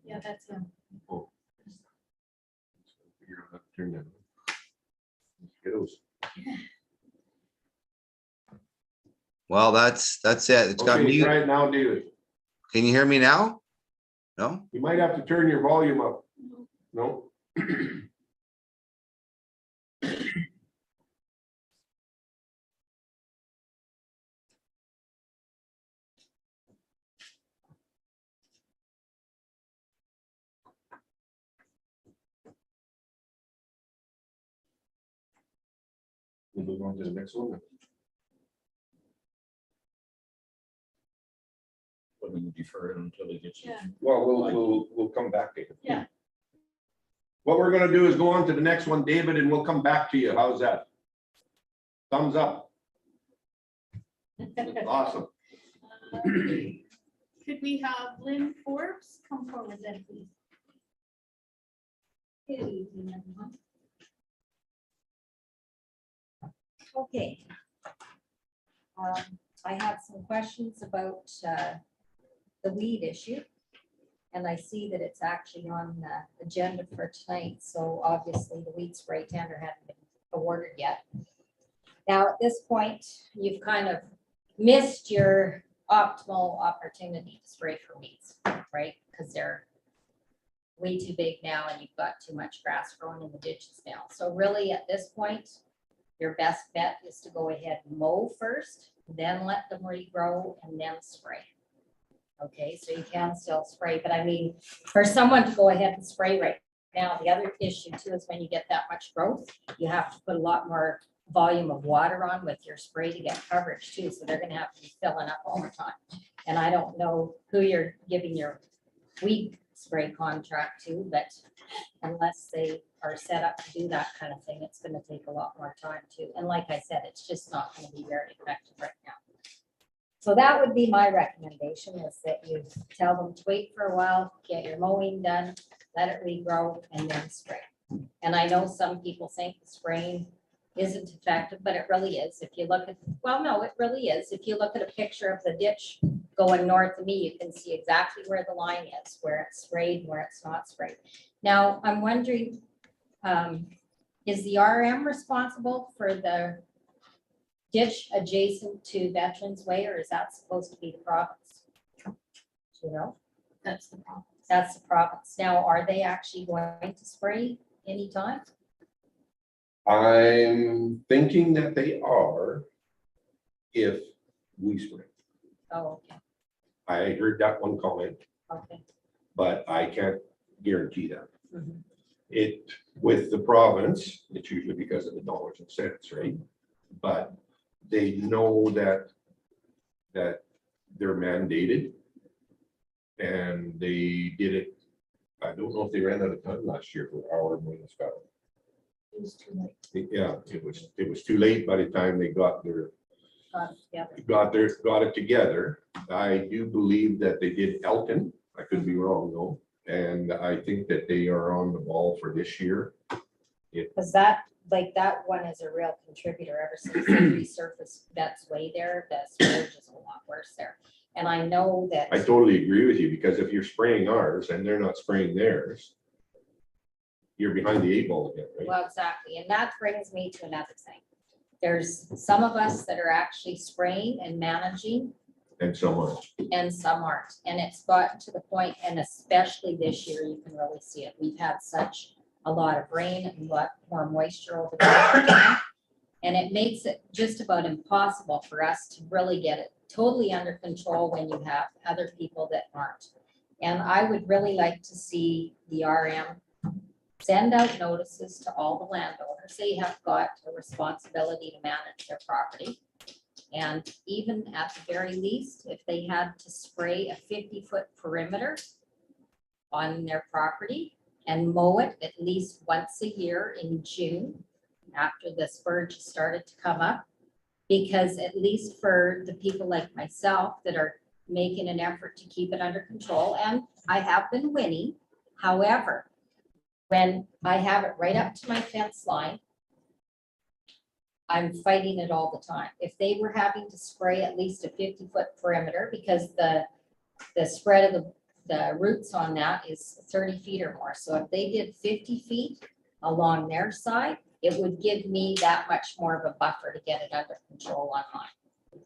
Yeah, that's him. Oh. Figure out how to turn that on. Skittles. Well, that's it. It's got Okay, me. try it now, David. Can you hear me now? No? You might have to turn your volume up. No? We'll move on to the next one. But we will defer it until it gets. Yeah. Well, we'll come back to it. Yeah. What we're gonna do is go on to the next one, David, and we'll come back to you. How's that? Thumbs up. Awesome. Could we have Lynn Forbes come forward then, please? Good evening, everyone. Okay. I have some questions about the weed issue. And I see that it's actually on the agenda for tonight, so obviously the weed spray tender hasn't been awarded yet. Now, at this point, you've kind of missed your optimal opportunity to spray for weeds, right? Because they're way too big now and you've got too much grass growing in the ditches now. So really, at this point, your best bet is to go ahead and mow first, then let them regrow and then spray. Okay, so you can still spray, but I mean, for someone to go ahead and spray right now, the other issue too is when you get that much growth, you have to put a lot more volume of water on with your spray to get coverage too. So they're gonna have to be filling up all the time. And I don't know who you're giving your weed spray contract to, but unless they are set up to do that kind of thing, it's gonna take a lot more time too. And like I said, it's just not gonna be very effective right now. So that would be my recommendation, is that you tell them to wait for a while, get your mowing done, let it regrow, and then spray. And I know some people think the spraying isn't effective, but it really is. If you look at, well, no, it really is. If you look at a picture of the ditch going north of me, you can see exactly where the line is, where it's sprayed and where it's not sprayed. Now, I'm wondering, is the RM responsible for the ditch adjacent to Veterans Way, or is that supposed to be the province? You know, That's the problem. that's the province. Now, are they actually going to spray anytime? I'm thinking that they are if we spray. Oh, okay, I heard that one comment, okay. but I can't guarantee that. Mhm. It, with the province, it's usually because of the dollars and cents, right? But they know that they're mandated. And they did it, I don't know if they ran out of time last year for our municipality. It was too late. Yeah, it was too late by the time they got their Together. got it together. I do believe that they did Elton. I could be wrong though. And I think that they are on the ball for this year. Because that, like, that one is a real contributor ever since they resurfaced Betts Way there, the spillage is a lot worse there. And I know that. I totally agree with you, because if you're spraying ours and they're not spraying theirs, you're behind the eight ball again, right? Well, exactly. And that brings me to another thing. There's some of us that are actually spraying and managing, And so much. and some aren't. And it's gotten to the point, and especially this year, you can really see it. We've had such a lot of rain and a lot more moisture over the and it makes it just about impossible for us to really get it totally under control when you have other people that aren't. And I would really like to see the RM send out notices to all the landowners. They have got a responsibility to manage their property. And even at the very least, if they had to spray a 50-foot perimeter on their property and mow it at least once a year in June, after the spurge started to come up, because at least for the people like myself that are making an effort to keep it under control, and I have been winning. However, when I have it right up to my fence line, I'm fighting it all the time. If they were having to spray at least a 50-foot perimeter, because the spread of the roots on that is 30 feet or more. So if they did 50 feet along their side, it would give me that much more of a buffer to get it under control on mine.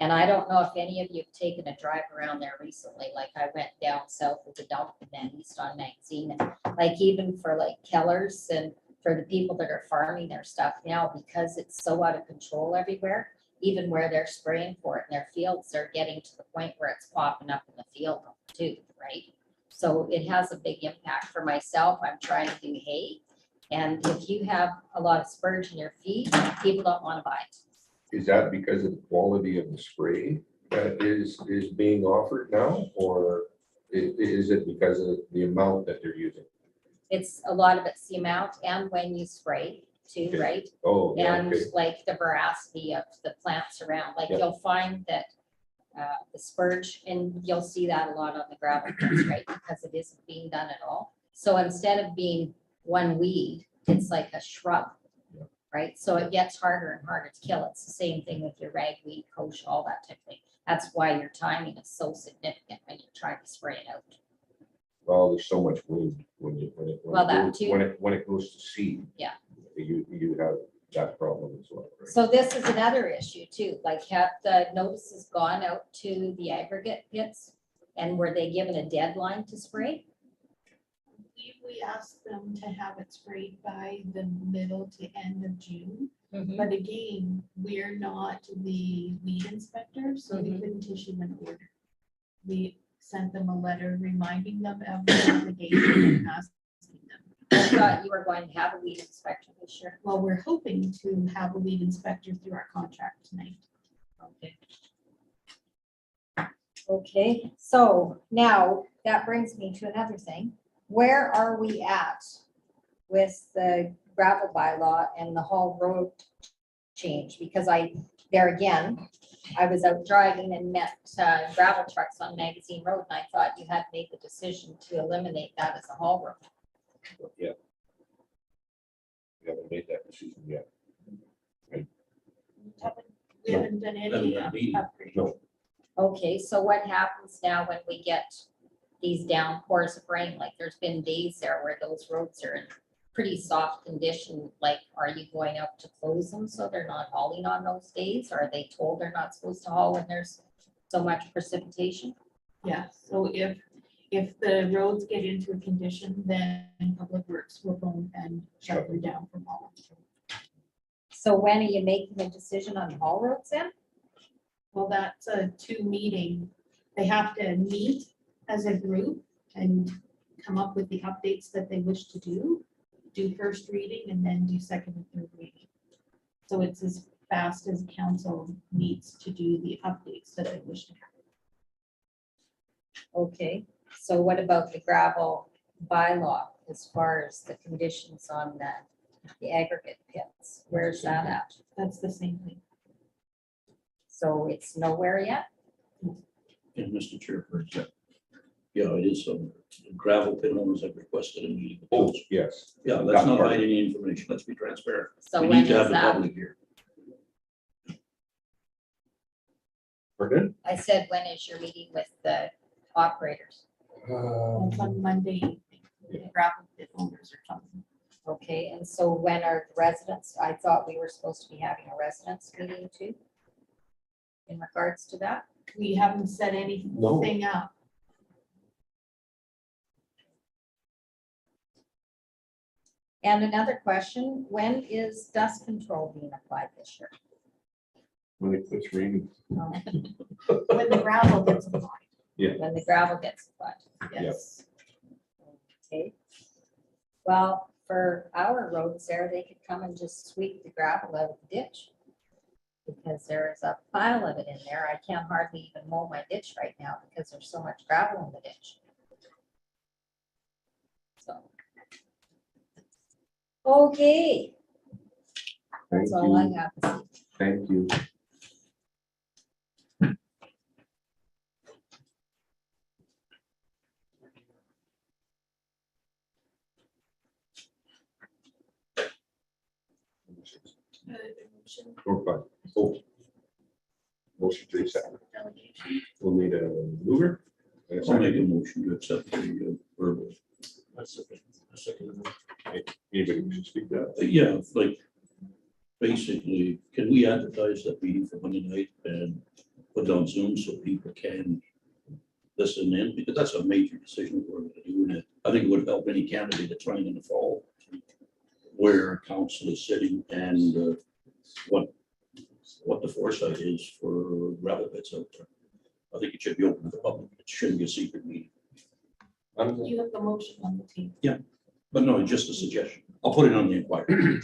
And I don't know if any of you have taken a drive around there recently, like I went down south of the dump and then east on Magazine, and like even for like Keller's and for the people that are farming their stuff now, because it's so out of control everywhere, even where they're spraying for it in their fields, they're getting to the point where it's popping up in the field too, right? So it has a big impact for myself. I'm trying to do hay. And if you have a lot of spurge in your feed, people don't want to buy it. Is that because of the quality of the spray that is being offered now? Or is it because of the amount that they're using? It's a lot of it's the amount and when you spray too, Okay. right? Oh, yeah, And okay. like the veracity of the plants around, like Yeah. you'll find that the spurge, and you'll see that a lot on the gravel pits, right? Because it isn't being done at all. So instead of being one weed, it's like a shrub, right? So it gets harder and harder to kill. It's the same thing with your ragweed, koch, all that type of thing. That's why your timing is so significant when you're trying to spray it out. Well, there's so much wind when Well, that goes- too. when it goes to seed. Yeah. You have that problem as well. right? So this is another issue too, like have the notices gone out to the aggregate pits? And were they given a deadline to spray? We asked them to have it sprayed by the middle to end of June. Mhm. But again, we're not the weed inspector, so we Mhm. couldn't issue an order. We sent them a letter reminding them of the obligation and asking them. I thought you were going to have a weed inspector this year. Well, we're hoping to have a weed inspector through our contract tonight. Okay. Okay, so now that brings me to another thing. Where are we at with the gravel bylaw and the whole road change? Because there again, I was out driving and met gravel trucks on Magazine Road, and I thought you had made the decision to eliminate that as a haul road. Yeah. We haven't made that decision yet. We haven't done any Haven't done upgrade. No. Okay, so what happens now when we get these downpours of rain? Like there's been days there where those roads are in pretty soft condition. Like, are you going up to close them so they're not hauling on those days? Or are they told they're not supposed to haul when there's so much precipitation? Yeah, so if the roads get into a condition, then Public Works will go and shut them down from hauling. So when are you making a decision on haul roads then? Well, that's a 2 meeting. They have to meet as a group and come up with the updates that they wish to do first reading and then do second and third reading. So it's as fast as council needs to do the updates that they wish to have. Okay, so what about the gravel bylaw as far as the conditions on the aggregate pits? Where's that at? That's the same thing. So it's nowhere yet? And Mr. Chairperson, yeah, it is some gravel pit owners have requested a meeting. with Oh, council. yes. Yeah, let's that not part. hide any information. Let's be transparent. So We when need to have is the that? public here. Pardon? I said, when is your meeting with the operators? It's on Monday evening. The gravel pit owners are coming. Okay, and so when are the residents? I thought we were supposed to be having a residents meeting too. In regards to that? We haven't set anything up. And another question, when is dust control being applied this year? When it quits raining. When the gravel gets applied. When the gravel gets applied? Yes. Okay. Well, for our roads there, they could come and just sweep the gravel out of the ditch. Because there's a pile of it in there. I can't hardly even mow my ditch right now because there's so much gravel in the ditch. So. Okay, Thank that's all I you. have to say. Thank you. Or five. Oh. Motion to accept. Delegation. We'll need a mover. and a I'll make a second. motion to accept the verbal. Anybody who should speak to that? Yeah, like, basically, can we advertise that meeting for Monday night and put it on Zoom so people can listen in? Because that's a major decision we're going to do. And I think it would help any candidate that's running in the fall where council is sitting and what the foresight is for gravel pits out there. I think it should be open to the public. It shouldn't be a secret meeting. You have the motion on the table. But no, just a suggestion. I'll put it on the inquiry.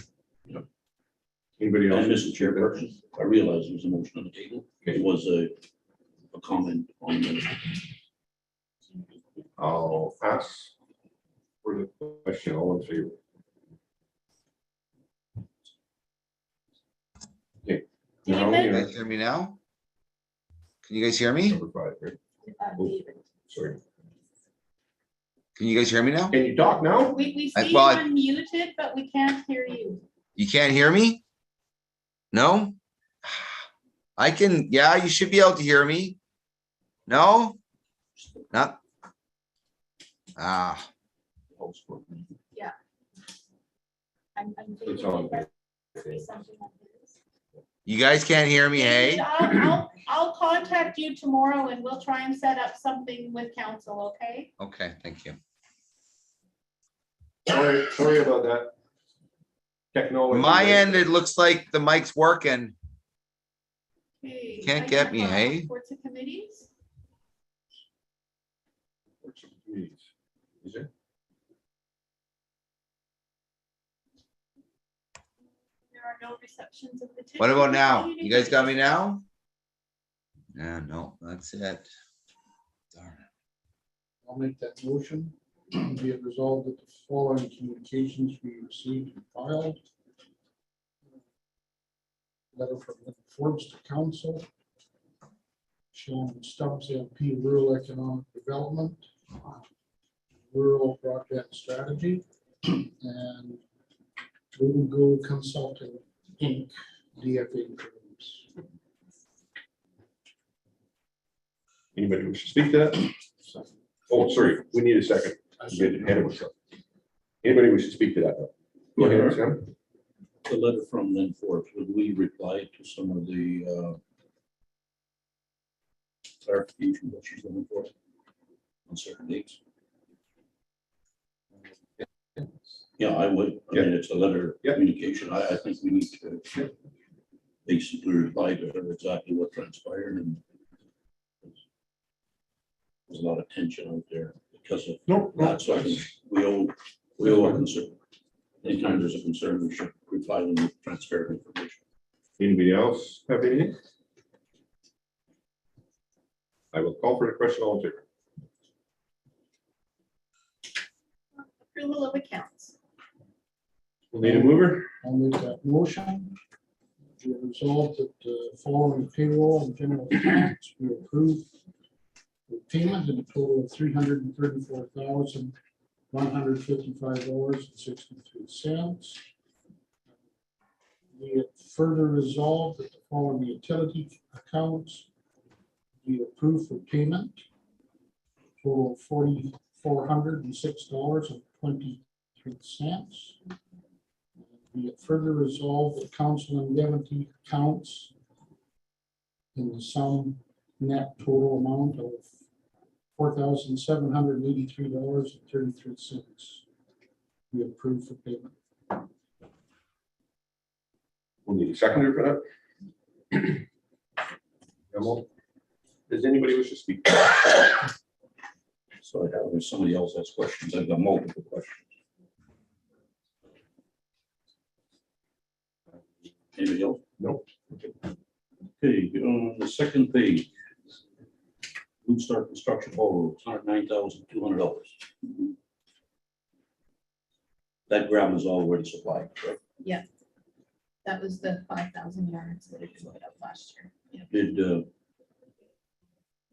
Anybody else? And Mr. Chairperson, I realize there was a motion on the table. It was a comment on the. I'll ask for the question, all in favor. Okay. Now, David? You guys hear me now? Can you guys hear me? Number 5, right? David. Sorry. Can you guys hear me now? Can you talk now? We I see you thought- unmuted, but we can't hear you. You can't hear me? No? I can, yeah, you should be able to hear me. No? Not? Ah, I'm It's thinking on. that must be something like this. you guys can't hear me, David, hey? I'll contact you tomorrow and we'll try and set up something with council, okay? Okay, thank you. Sorry about that. Technology. My right? end, it looks like the mic's working. Okay, Can't I get have, me, hey? Reports of committees. Works of committees. Is it? There are no receptions of petitions. What about now? You guys got me now? Yeah, no, that's it. Darn it. I'll make that motion. Be it resolved that the following communications be received and filed. Letter from Lynn Forbes to council. Sean Stubbs, LP, Rural Economic Development, Rural Broadband Strategy, and Google Consulting, Inc., DFA firms. Anybody wish to speak to that? Oh, sorry, we need a second. Get ahead of ourselves. Anybody wish to speak to that? Go ahead, Sam. The letter from Lynn Forbes, would we reply to some of the clarification that she's looking for on certain dates? Yeah, I would. I mean, it's a letter of Yeah. communication. I think we need to basically reply to her exactly what transpired, and there's a lot of tension out there because of No, that. So I think we owe a concern. Anytime there's a concern, we should reply with transparent information. Anybody else have anything? I will call for the question all in favor. Approval of accounts. We'll need a mover. I'll make that motion. Be it resolved that the following payroll and general accounts be approved with payment in a total of $334,155.63. Be it further resolved that the following utility accounts be approved for payment. Total of $4,406.23. Be it further resolved that council indemnity accounts in the sum net total amount of $4,783.33 be approved for payment. We'll need a seconder for that. Emil, does anybody wish to speak? So I have, if somebody else has questions, I've got multiple questions. Anybody else? No. Okay, on the second page. Blue Star Construction Hall, $109,200. That ground is already supplied, correct? Yeah. That was the 5,000 yards that it put up last year. Yeah. Did,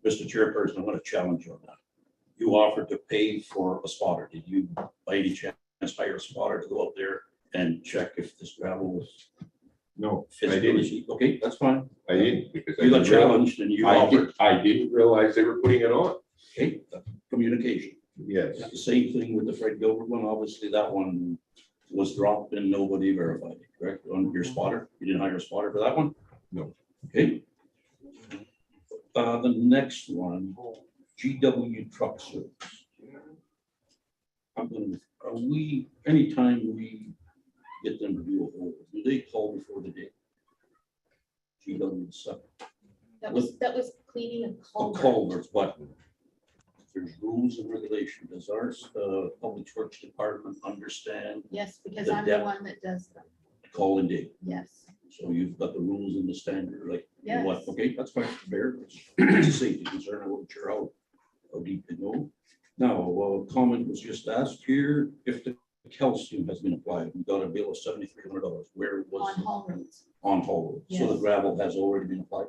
Mr. Chairperson, I want to challenge you on that. You offered to pay for a spotter. Did you by any chance hire a spotter to go up there and check if this gravel was? No, I physically- didn't. Okay, that's fine. I didn't because You got didn't realize- challenged and you offered. I didn't realize they were putting it on. Okay, communication. Yes. The same thing with the Fred Gilbert one. Obviously, that one was dropped and nobody verified it, correct? On your spotter, you didn't hire a spotter for that one? No. Okay. The next one, GW Truck Service. Are we, anytime we get them to do a hold, do they call before the day? GW7. That was cleaning a Of culvert. culverts, but there's rules and regulations. Does our public works department understand Yes, because The I'm the depth. one that does them. call and dig? Yes. So you've got the rules and the standard, like, you know what, Yes. okay, that's fine, fair. It's a safety concern, I wasn't sure how deep to go. Now, a comment was just asked here, if the calcium has been applied, we got a bill of $7,300. Where On was haul roads. on hold? So the Yes. gravel has already been applied?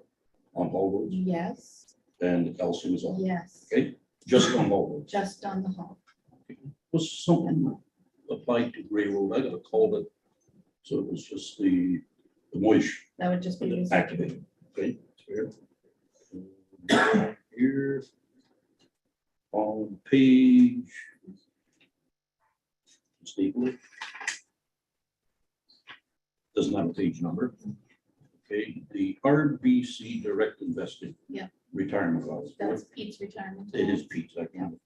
on all roads, Yes, and Elsie was on, yes, okay? Just on all roads. just on the hall. Was something applied to Gray Road, I got a call that, so it was just the moisture That would just be. that recycling. activated, okay? Here. Here. On page. Staple. Doesn't have a page number. Okay, the RBC direct investing. Yeah. Retirement clause. That's Pete's retirement. It is Pete's. I can.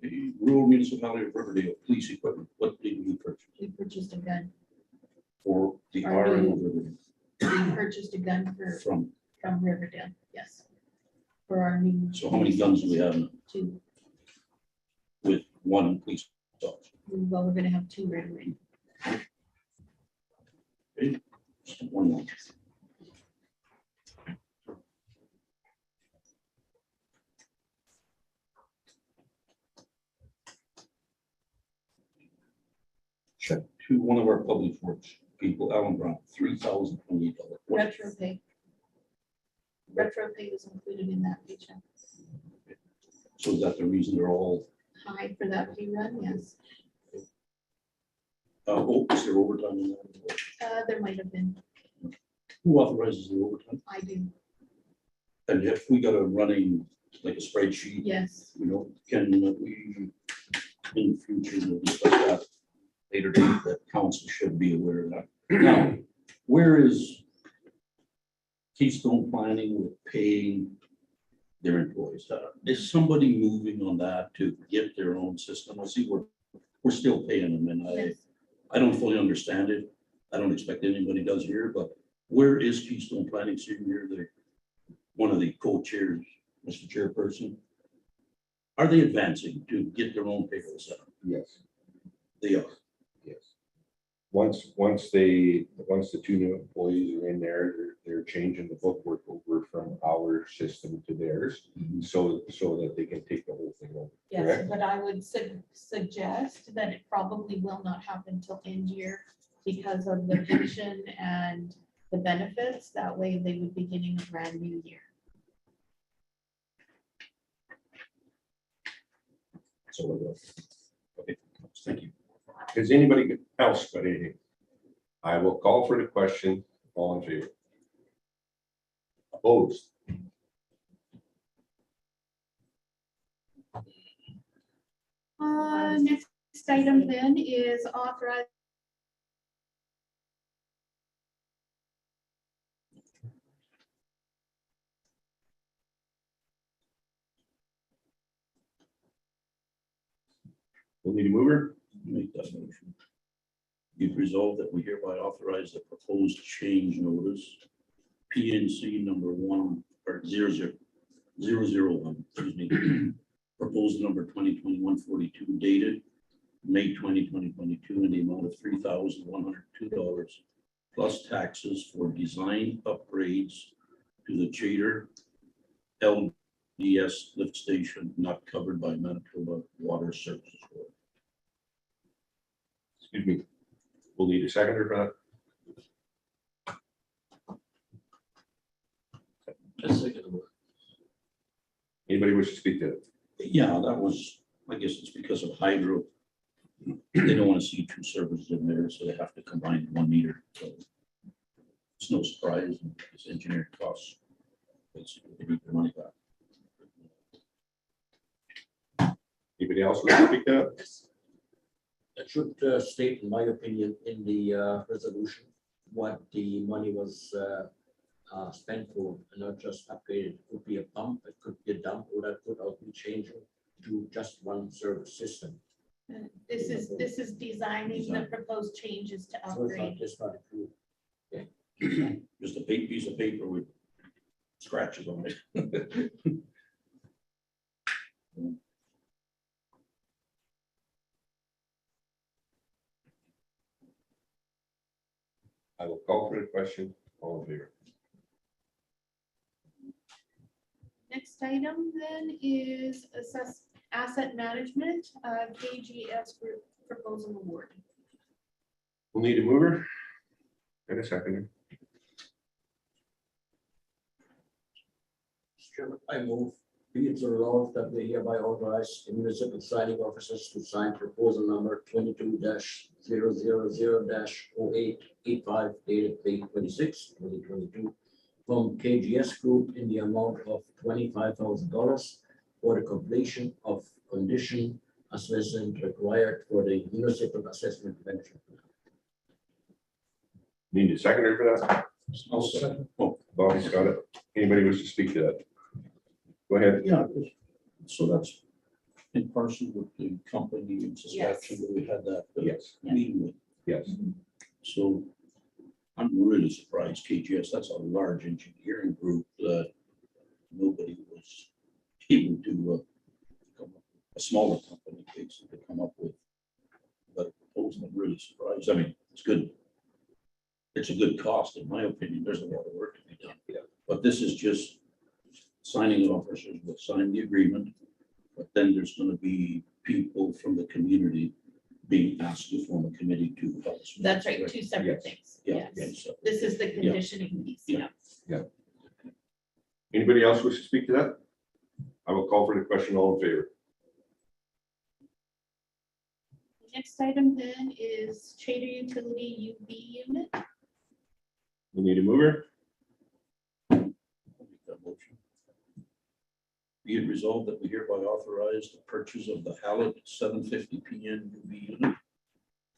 The rural municipality of Riverdale police equipment, what did you purchase We purchased a gun. for the Our RM new- of Riverdale? We purchased a gun From, from Riverdale, yes. For our new. so how many guns do we have now Two. with one police officer? Well, we're gonna have two right away. Okay, just one more. Check to one of our public works people, Alan Brown, $3,028. Retro pay. Retro pay was included in that paycheck. So is that the reason they're all, High for that pay run, yes. is there overtime in that? There might have been, Who authorizes the overtime? I do, And if we got a running, like a spreadsheet, yes. you know, can we, in the future, we'll discuss that later date, that council should be aware of that. Now, where is Keystone planning with paying their employees? Is somebody moving on that to get their own system? I see we're still paying them, and Yes. I don't fully understand it. I don't expect anybody does here, but where is Keystone Planning sitting here? They're one of the co-chairs, Mr. Chairperson. Are they advancing to get their own payroll set up? Yes, They are. yes. Once the two new employees are in there, they're changing the bookwork over from our system to theirs, so that they can take the whole thing over. Yes, Correct. but I would suggest that it probably will not happen till end year because of the pension and the benefits. That way they would be getting a brand new year. So, okay, thank you. Has anybody else got anything? I will call for the question. All in favor? Opposed? Next item then is authorize. We'll need a mover. Make that motion. You've resolved that we hereby authorize the proposed change notice, PNC number 1 or 001, excuse me, proposed number 2021-42 dated May 2022 in the amount of $3,102 plus taxes for design upgrades to the Chater LDS lift station not covered by Manitoba Water Services Board. Excuse me. We'll need a seconder for that. Anybody wish to speak to it? Yeah, that was, I guess it's because of hydro. They don't want to see two servers in there, so they have to combine 1 meter. So it's no surprise, it's engineering costs. Basically, they need their money back. Anybody else wish to speak to it? It should state, in my opinion, in the resolution, what the money was spent for, and not just upgraded. It could be a pump, it could be a dump, or that could also be changed to just one service system. This is designing the proposed changes to So it's not upgrade. just not approved. Just a big piece of paper with scratches on it. I will call for the question. All in favor? Next item then is assess asset management, KGS group proposal award. We'll need a mover and a seconder. Chairman, I move, be it resolved that we hereby authorize the municipal signing officers to sign proposal number 22-000-0885 dated May 26, 2022, from KGS Group in the amount of $25,000 for the completion of condition assessment required for the municipal assessment venture. Need a seconder for that? I'll second. Oh, Bobby's got it. Anybody wish to speak to that? Go ahead. yeah, so that's in person with the company in Saskatchewan that we had that Yes, meeting with. yes. So I'm really surprised, KGS, that's a large engineering group that nobody was able to come up, a smaller company basically come up with a better proposal. I'm really surprised. I mean, it's good. It's a good cost, in my opinion. There's a lot of work to be done. Yeah. But this is just signing officers will sign the agreement, but then there's going to be people from the community being asked to form a committee to help. us. That's right, two separate things. Yeah. Yes. yeah, so- This is the conditioning piece, Yeah. yeah. Anybody else wish to speak to that? I will call for the question. All in favor? Next item then is Trader Utility UV unit. We need a mover. I'll make that motion. Be it resolved that we hereby authorize the purchase of the Hallett 750 PN UV unit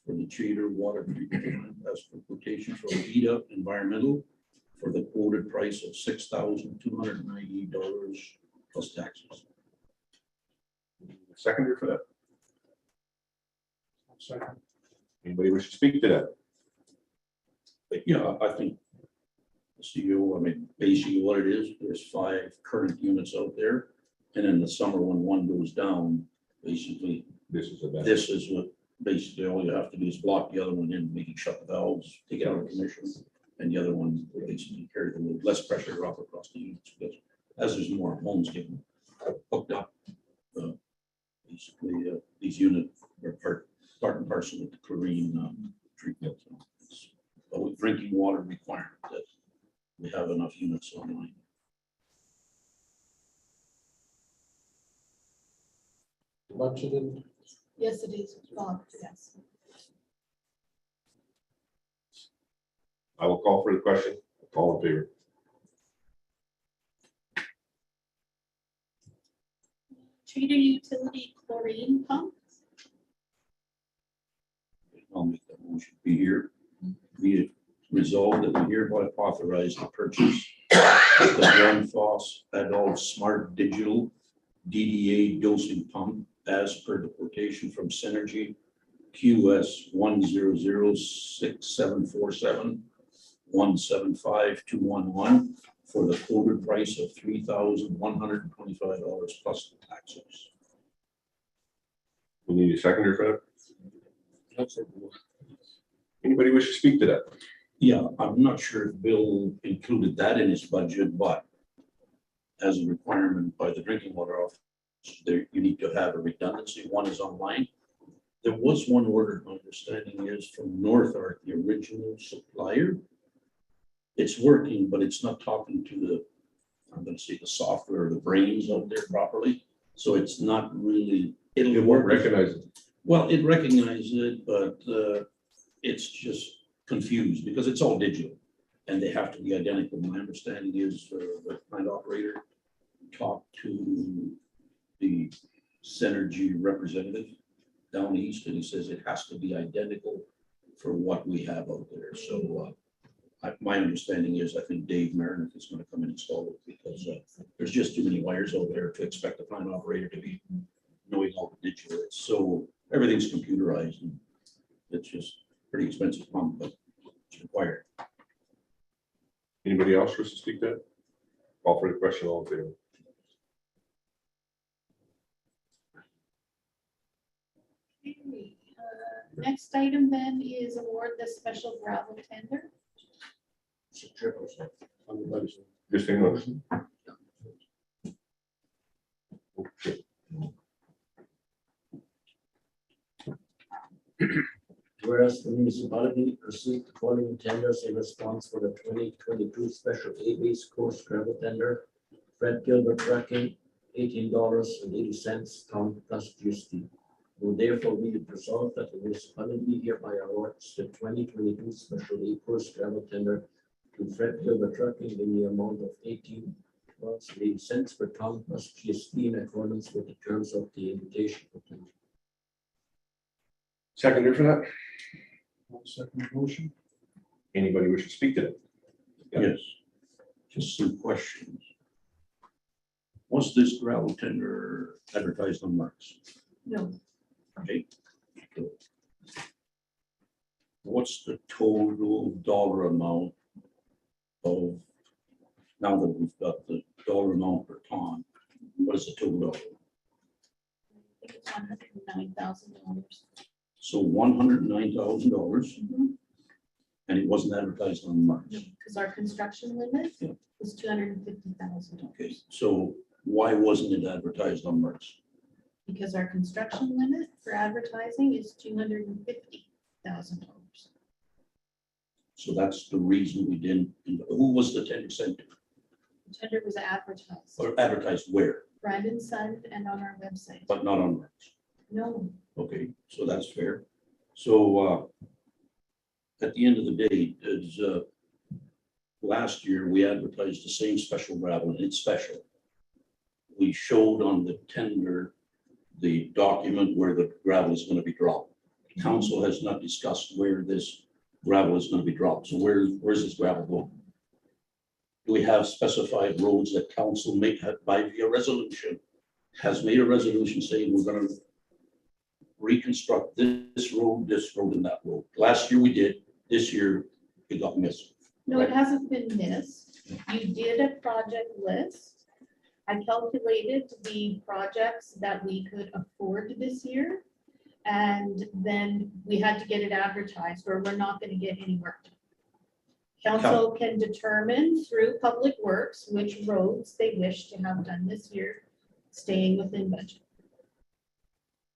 for the Trader water treatment plant as per quotation from VITA Environmental for the quoted price of $6,298 plus taxes. Seconder for that. Second. Anybody wish to speak to that? But yeah, I think the CEO, I mean, basically what it is, there's 5 current units out there. And in the summer, when one goes down, basically, This is a bad. this is what, basically, all you have to do is block the other one in, make it shut the valves, take it out of commission. And the other one will basically carry the load, less pressure off across the units. Because as there's more homes getting hooked up, basically, these units are part and parcel with the chlorine treatment. So it's a drinking water requirement that we have enough units online. Budgeted. Yes, it is, Bob, yes. I will call for the question. All in favor? Trader Utility chlorine pump. I'll make that motion. Be here. Be it resolved that we hereby authorize the purchase of the Grundfos Adult Smart Digital DDA dosing pump as per the quotation from Synergy QS 1006747175211 for the quoted price of $3,125 plus taxes. We need a seconder for that. Anybody wish to speak to that? Yeah, I'm not sure if Bill included that in his budget, but as a requirement by the drinking water office, there, you need to have a redundancy. One is online. There was one order, my understanding is from North Arc, the original supplier. It's working, but it's not talking to the, I'm gonna say the software, or the brains out there properly. So it's not really, It it'll won't work. recognize it. Well, it recognizes it, but it's just confused because it's all digital and they have to be identical. My understanding is the plant operator talked to the Synergy representative down east and he says it has to be identical for what we have out there. So my understanding is I think Dave Marinick is going to come and install it because there's just too many wires out there to expect the plant operator to be knowing all the digital. It's so everything's computerized and it's just pretty expensive pump, but it's required. Anybody else wish to speak to that? Call for the question. All in favor? Okay, next item then is award the special gravel tender. Just hang on. Okay. Whereas the municipality received the following tenders in response for the 2022 special A-base course gravel tender Fred Gilbert Trucking, $18.80, town plus GST. Will therefore be it resolved that the municipality hereby awards the 2022 special A-Course gravel tender to Fred Gilbert Trucking in the amount of $18.80 per ton plus GST in accordance with the terms of the invitation. Seconder for that? I'll second the motion. Anybody wish to speak to that? Yes, just some questions. Was this gravel tender advertised on Marks? No, Okay. What's the total dollar amount of, now that we've got the dollar amount per ton, what is the total dollar? I think it's $109,000. So $109,000, and it wasn't advertised on Marks. Because our construction limit Yeah. is $250,000. Okay, so why wasn't it advertised on Marks? Because our construction limit for advertising is $250,000. So that's the reason we didn't, who was the 10%? The tender was advertised, Or advertised where, Brandon Sun and on our website. but not on Marks? No, Okay, so that's fair. So at the end of the day, is last year, we advertised the same special gravel, and it's special. We showed on the tender the document where the gravel is going to be dropped. Council has not discussed where this gravel is going to be dropped. So where's this gravel going? Do we have specified roads that council may have by via resolution, has made a resolution saying we're going to reconstruct this road, and that road? Last year we did, this year it got missed. no, it hasn't been missed. You did a project list. I calculated the projects that we could afford this year. And then we had to get it advertised or we're not going to get any work done. Council can determine through Public Works which roads they wish to have done this year, staying within budget.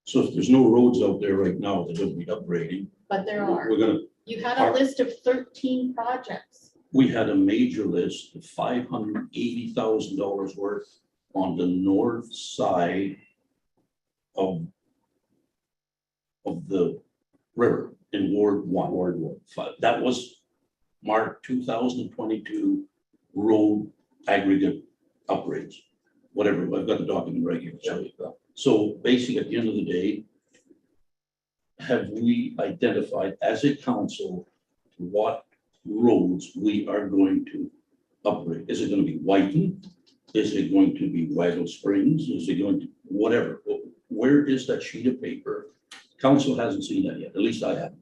So if there's no roads out there right now that don't need upgrading, But there are. we're gonna, You had a list of 13 projects. we had a major list of $580,000 worth on the north side of the river in Ward 1. Ward 1. That was marked 2022 road aggregate upgrades, whatever. I've got the document right here. So basically, at the end of the day, have we identified as a council what roads we are going to upgrade? Is it going to be Whiten? Is it going to be Waggle Springs? Is it going to, whatever? Where is that sheet of paper? Council hasn't seen that yet, at least I haven't.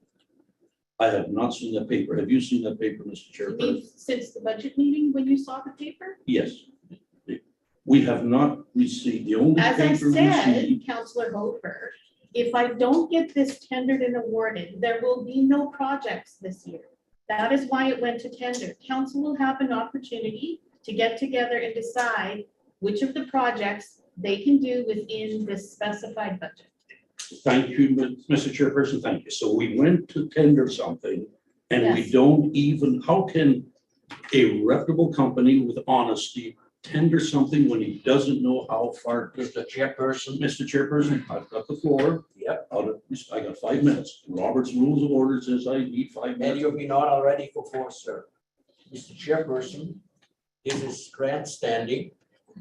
I have not seen that paper. Have you seen that paper, Mr. You mean Chairperson? since the budget meeting when you saw the paper? Yes. We have not received, the only As I paper we said, received. Councillor Hofer, if I don't get this tendered and awarded, there will be no projects this year. That is why it went to tender. Council will have an opportunity to get together and decide which of the projects they can do within the specified budget. Thank you, Mr. Chairperson, thank you. So we went to tender something and we Yes. don't even, how can a reputable company with honesty tender something when he doesn't know how far? Mr. Chairperson, Mr. Chairperson, I've got the floor. Yep. I got 5 minutes. Robert's Rules of Order says I need 5 and minutes. you'll be not already for 4, sir. Mr. Chairperson, this is grandstanding.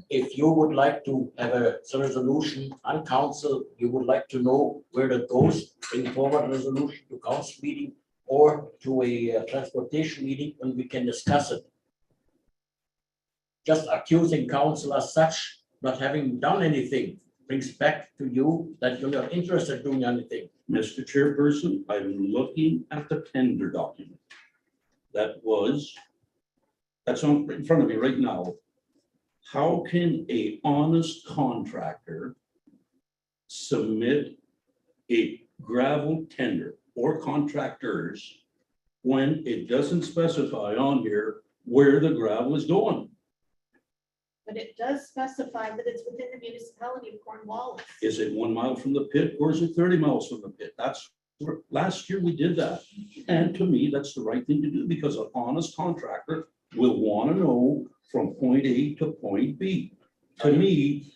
If you would like to have a resolution on council, you would like to know where it goes, bring forward a resolution to council meeting or to a transportation meeting, and we can discuss it. Just accusing council as such, not having done anything, brings back to you that you're not interested in doing anything. Mr. Chairperson, I'm looking at the tender document. That's on in front of me right now. How can a honest contractor submit a gravel tender or contractors when it doesn't specify on here where the gravel is going? But it does specify that it's within the municipality of Cornwallis. Is it 1 mile from the pit or is it 30 miles from the pit? Last year we did that. And to me, that's the right thing to do because an honest contractor will want to know from point A to point B. To me,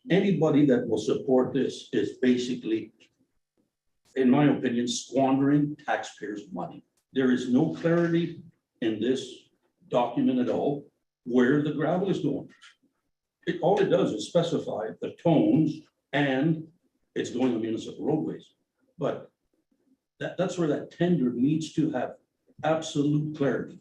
anybody that will support this is basically, in my opinion, squandering taxpayers' money. There is no clarity in this document at all where the gravel is going. All it does is specify the tones and it's going on municipal roadways. But that's where that tender needs to have absolute clarity.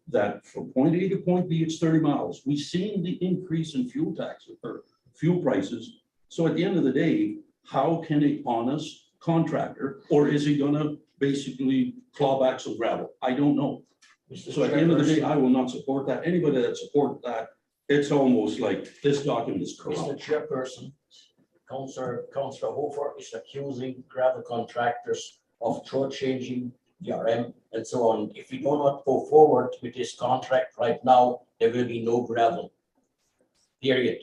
That from point A to point B, it's 30 miles. We've seen the increase in fuel taxes or fuel prices. So at the end of the day, how can an honest contractor, or is he gonna basically claw back some gravel? I don't know. So at the end of the day, I will not support that. Anybody that supports that, it's almost like this document is Mr. corrupt. Chairperson, Councillor Hofer is accusing gravel contractors of shortchanging DRM and so on. If we do not go forward with this contract right now, there will be no gravel. Period.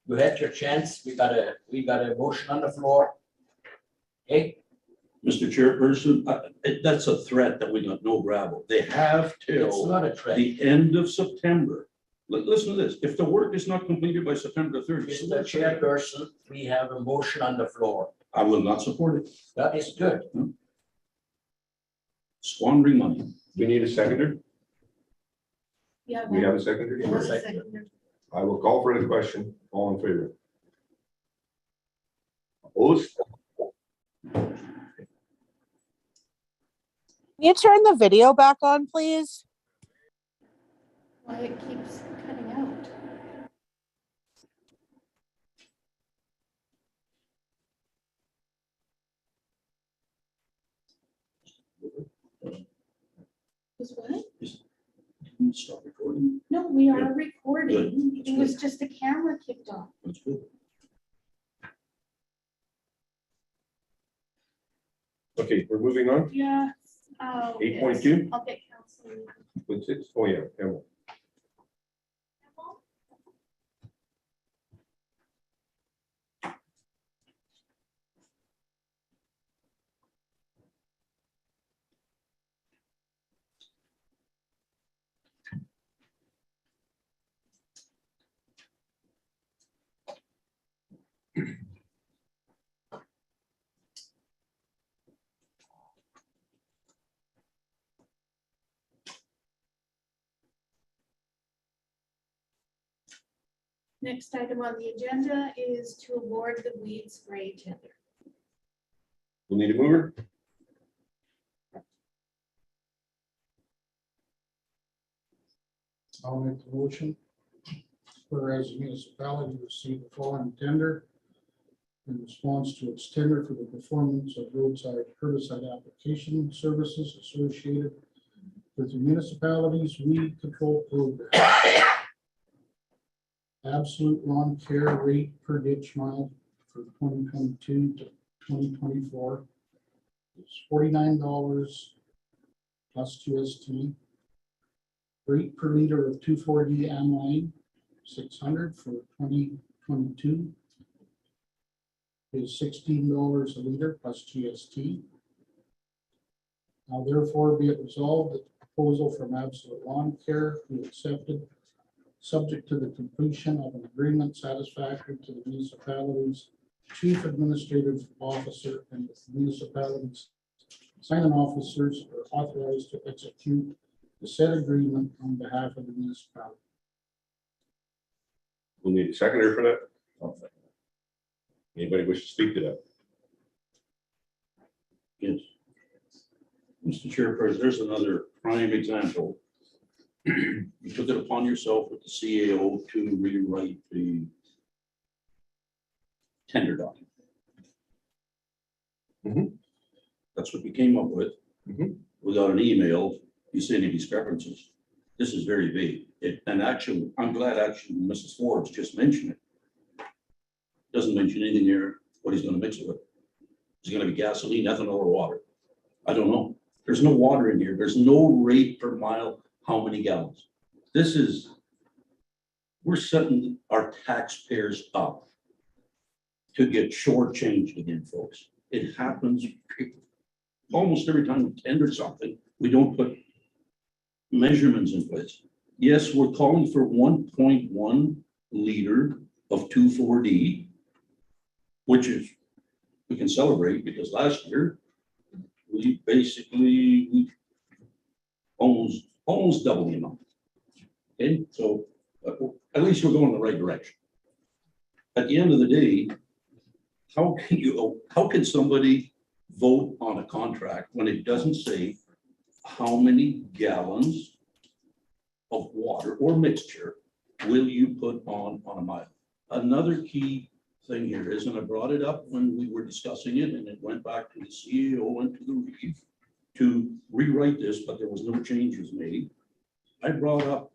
You had your chance. We got a motion on the floor. Okay, Mr. Chairperson, that's a threat that we got no gravel. They have it's till not a threat. the end of September. Listen to this, if the work is not completed by September 30th. Mr. Chairperson, we have a motion on the floor. I will not support it. That is good. Squandering money. We need a seconder. Yeah. We have a seconder. One second. I will call for the question. All in favor? Opposed? Can you turn the video back on, please? Why it keeps cutting out. Is what? Stop recording. No, we are Yeah. recording. Good. It was just the camera kicked off. That's good. Okay, we're moving on. Yeah. Oh, 8.2? yes. I'll get counseling. What's it? Oh, yeah. Emma. Next item on the agenda is to award the weed spray tender. We'll need a mover. I'll make the motion. Whereas the municipality received the following tender in response to its tender for the performance of roadside herbicide application services associated with the municipality's weed control program. Absolute lawn care rate per ditch mile for 2022 to 2024 is $49 plus GST. Rate per liter of 2,4-D amine, 600 for 2022 is $16 a liter plus GST. Now therefore be it resolved that the proposal from Absolute Lawn Care be accepted, subject to the completion of an agreement satisfactory to the municipality's chief administrative officer and the municipality's signing officers are authorized to execute the said agreement on behalf of the municipality. We'll need a seconder for that. Anybody wish to speak to that? Yes. Mr. Chairperson, there's another prime example. You took it upon yourself with the CAO to rewrite the tender document. Mhm. That's what we came up with. Mhm. We got an email, you see any discrepancies. This is very vague. And actually, I'm glad actually Mrs. Forbes just mentioned it. Doesn't mention anything here, what he's gonna mix it with. Is it gonna be gasoline, ethanol, or water? I don't know. There's no water in here. There's no rate per mile, how many gallons. This is, we're setting our taxpayers up to get shortchanged again, folks. It happens almost every time we tender something, we don't put measurements in place. Yes, we're calling for 1.1 liter of 2,4-D, which is, we can celebrate because last year we basically almost double the amount. Okay, so at least we're going the right direction. At the end of the day, how can somebody vote on a contract when it doesn't say how many gallons of water or mixture will you put on a mile? Another key thing here is, and I brought it up when we were discussing it, and it went back to the CEO and to the reef to rewrite this, but there was no changes made. I brought up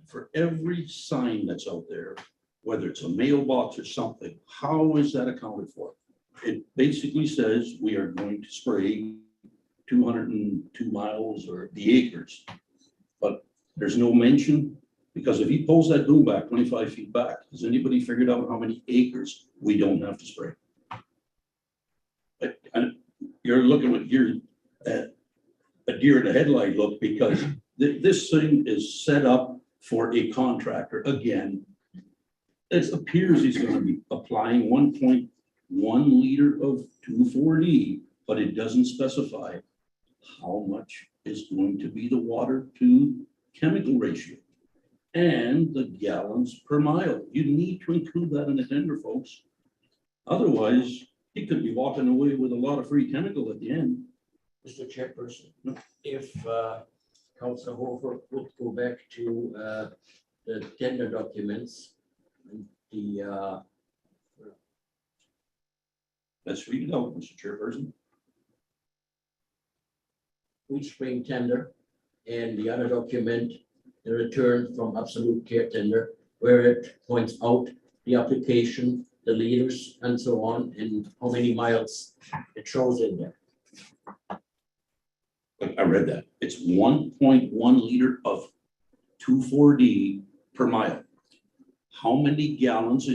for every sign that's out there, whether it's a mailbox or something, how is that accounted for? It basically says we are going to spray 202 miles or the acres, but there's no mention, because if he pulls that boom back 25 feet back, has anybody figured out how many acres we don't have to spray? And you're looking with a deer in the headlight look, because this thing is set up for a contractor. Again, it appears he's going to be applying 1.1 liter of 2,4-D, but it doesn't specify how much is going to be the water to chemical ratio and the gallons per mile. You need to include that in the tender, folks. Otherwise, he could be walking away with a lot of free chemical at the end. Mr. Chairperson, if Councilor Hofer would go back to the tender documents, the Let's read it out, Mr. Chairperson. Wheat Spring tender and the other document, the return from Absolute Care tender, where it points out the application, the liters and so on, and how many miles it shows in there. I read that. It's 1.1 liter of 2,4-D per mile. How many gallons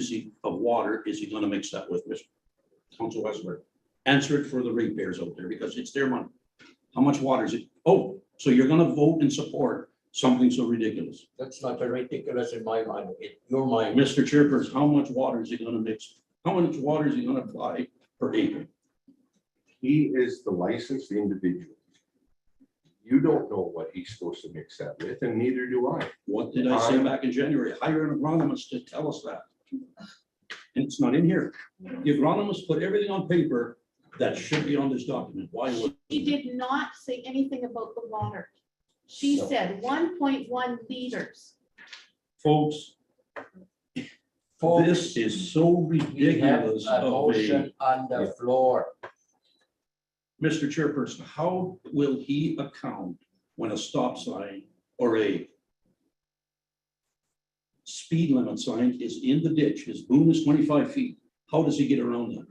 of water is he going to mix that with, Mr. Council Westberg? Answer it for the ratepayers out there, because it's their money. How much water is it? Oh, so you're going to vote and support something so ridiculous? That's not very ridiculous in my mind, in your mind. Mr. Chairperson, how much water is he going to mix? How much water is he going to apply per acre? He is the licensed individual. You don't know what he's supposed to mix that with, and neither do I. What did I say back in January? Hire an agronomist to tell us that. And it's not in here. The agronomist put everything on paper that should be on this document. Why would? She did not say anything about the water. She So- said 1.1 liters. Folks, Folks, this is so we have ridiculous a of a, motion on the floor. Mr. Chairperson, how will he account when a stop sign or a speed limit sign is in the ditch, his boom is 25 feet? How does he get around that?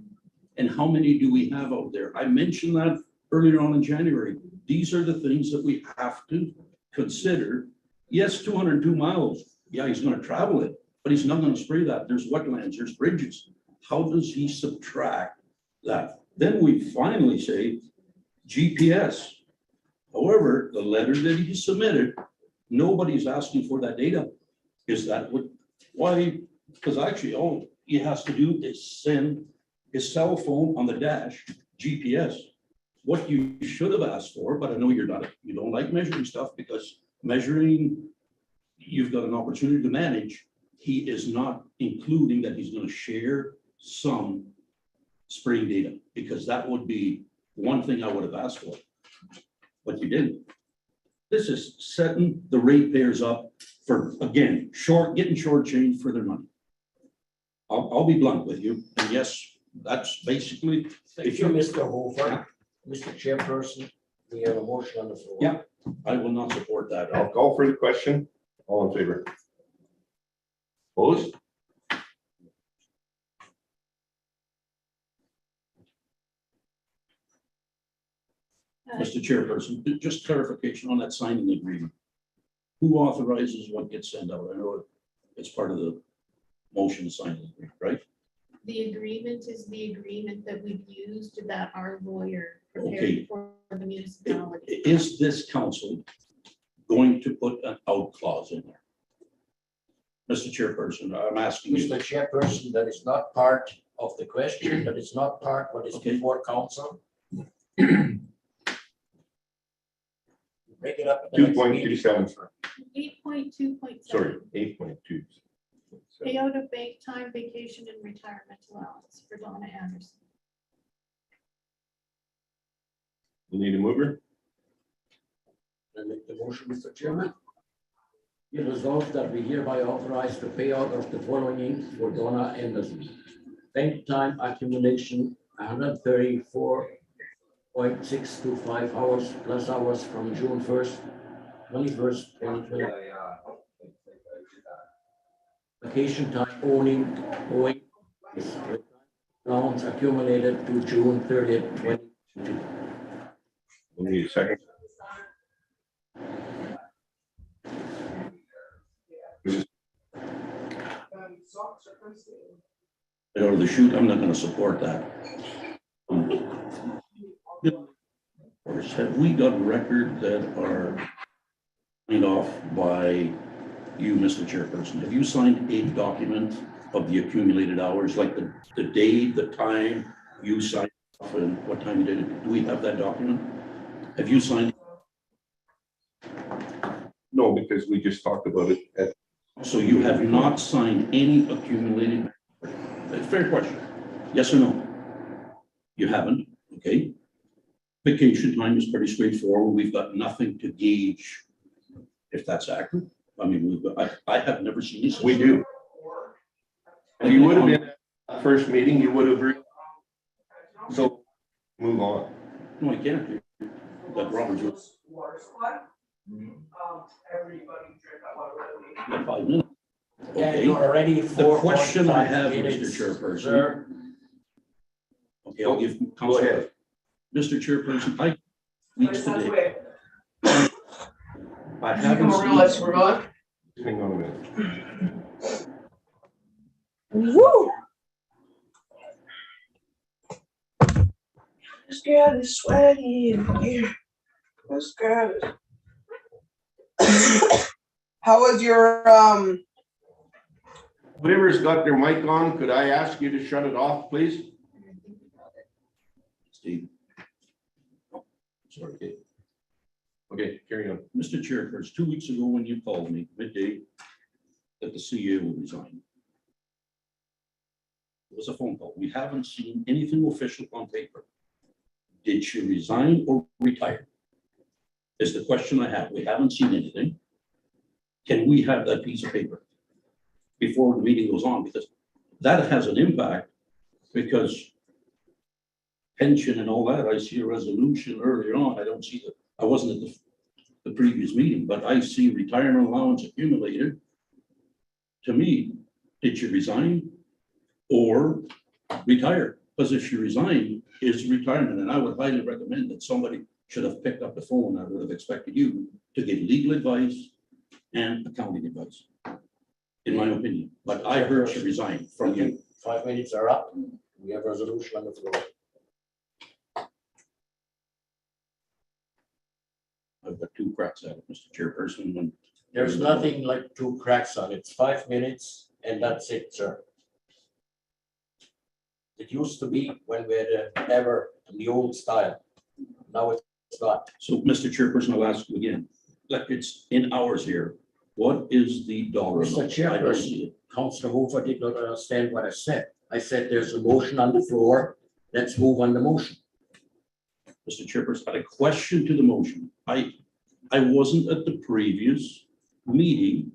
And how many do we have out there? I mentioned that earlier on in January. These are the things that we have to consider. Yes, 202 miles. Yeah, he's going to travel it, but he's not going to spray that. There's wetlands, there's bridges. How does he subtract that? Then we finally say GPS. However, the letter that he submitted, nobody's asking for that data. Is that what, why? Because actually, all he has to do is send his cell phone on the dash GPS. What you should have asked for, but I know you don't like measuring stuff, because measuring, you've got an opportunity to manage. He is not including that he's going to share some spraying data, because that would be one thing I would have asked for, but you didn't. This is setting the ratepayers up for, again, getting shortchanged for their money. I'll be blunt with you, and yes, that's basically, Thank you, Mr. Hofer. Mr. Chairperson, we have a motion on the floor. Yeah. I will not support that. I'll call for the question. All in favor? Opposed? Mr. Chairperson, just clarification on that signing agreement. Who authorizes what gets sent out? I know it's part of the motion signing agreement, right? The agreement is the agreement that we've used, that our lawyer Okay. prepared for the municipality. Is this council going to put an out clause in there? Mr. Chairperson, I'm asking you. Mr. Chairperson, that is not part of the question, that is not part what is Okay. before council. Break it up. at the next meeting. 2.27, 8.2.7. sorry, 8.2. Payout of bank time, vacation, and retirement allowance for Donna Anderson. You need a mover? I make the motion, Mr. Chairman. It resolved that we hereby authorize the payout of the following for Donna Anderson. Bank time accumulation, 134.625 hours plus hours from June 1st, 21st, 2020. Vacation time owing allowance accumulated to June 30th, 2022. We need a second. Out of the chute, I'm not gonna support that. Have we got record that are signed off by you, Mr. Chairperson? Have you signed a document of the accumulated hours, like the day, the time you signed off and what time you did it? Do we have that document? Have you signed? No, because we just talked about it at. So you have not signed any accumulated? Fair question. Yes or no? You haven't, okay? Vacation time is pretty straightforward. We've got nothing to gauge if that's accurate. I mean, I have never seen this. We do. If you would have been at the first meeting, you would have. So move on. No, I can't. That Robert rules. Got 5 minutes. And Okay. you're already The question I 4.5 have, minutes, Mr. Chairperson. sir. Okay, I'll give. Go ahead. Mr. Chairperson, I, weeks today. I haven't seen. Hang on a minute. Woo! This girl is sweaty in here. This girl is. How was your Whoever's got their mic on, could I ask you to shut it off, please? Steve. Sorry. Okay. Okay, carry on. Mr. Chairperson, 2 weeks ago when you called me midday that the CEO will resign. It was a phone call. We haven't seen anything official on paper. Did she resign or retire? Is the question I have. We haven't seen anything. Can we have that piece of paper before the meeting goes on? Because that has an impact, because pension and all that, I see a resolution earlier on. I don't see I wasn't at the previous meeting, but I see retirement allowance accumulated. To me, did she resign or retire? Because if she resigned, it's retirement, and I would highly recommend that somebody should have picked up the phone. I would have expected you to give legal advice and accounting advice, in my opinion. But I heard she resigned from you. 5 minutes are up. We have resolution on the floor. I've got 2 cracks at it, Mr. Chairperson. When There's nothing like 2 cracks on it. It's 5 minutes and that's it, sir. It used to be when we had ever in the old style. Now it's not. So, Mr. Chairperson, I'll ask you again, like it's in hours here. What is the dollar Mr. amount? I don't see Chairperson, it. Councillor Hoover did not understand what I said. I said there's a motion on the floor. Let's move on the motion. Mr. Chairperson, I had a question to the motion. I wasn't at the previous meeting,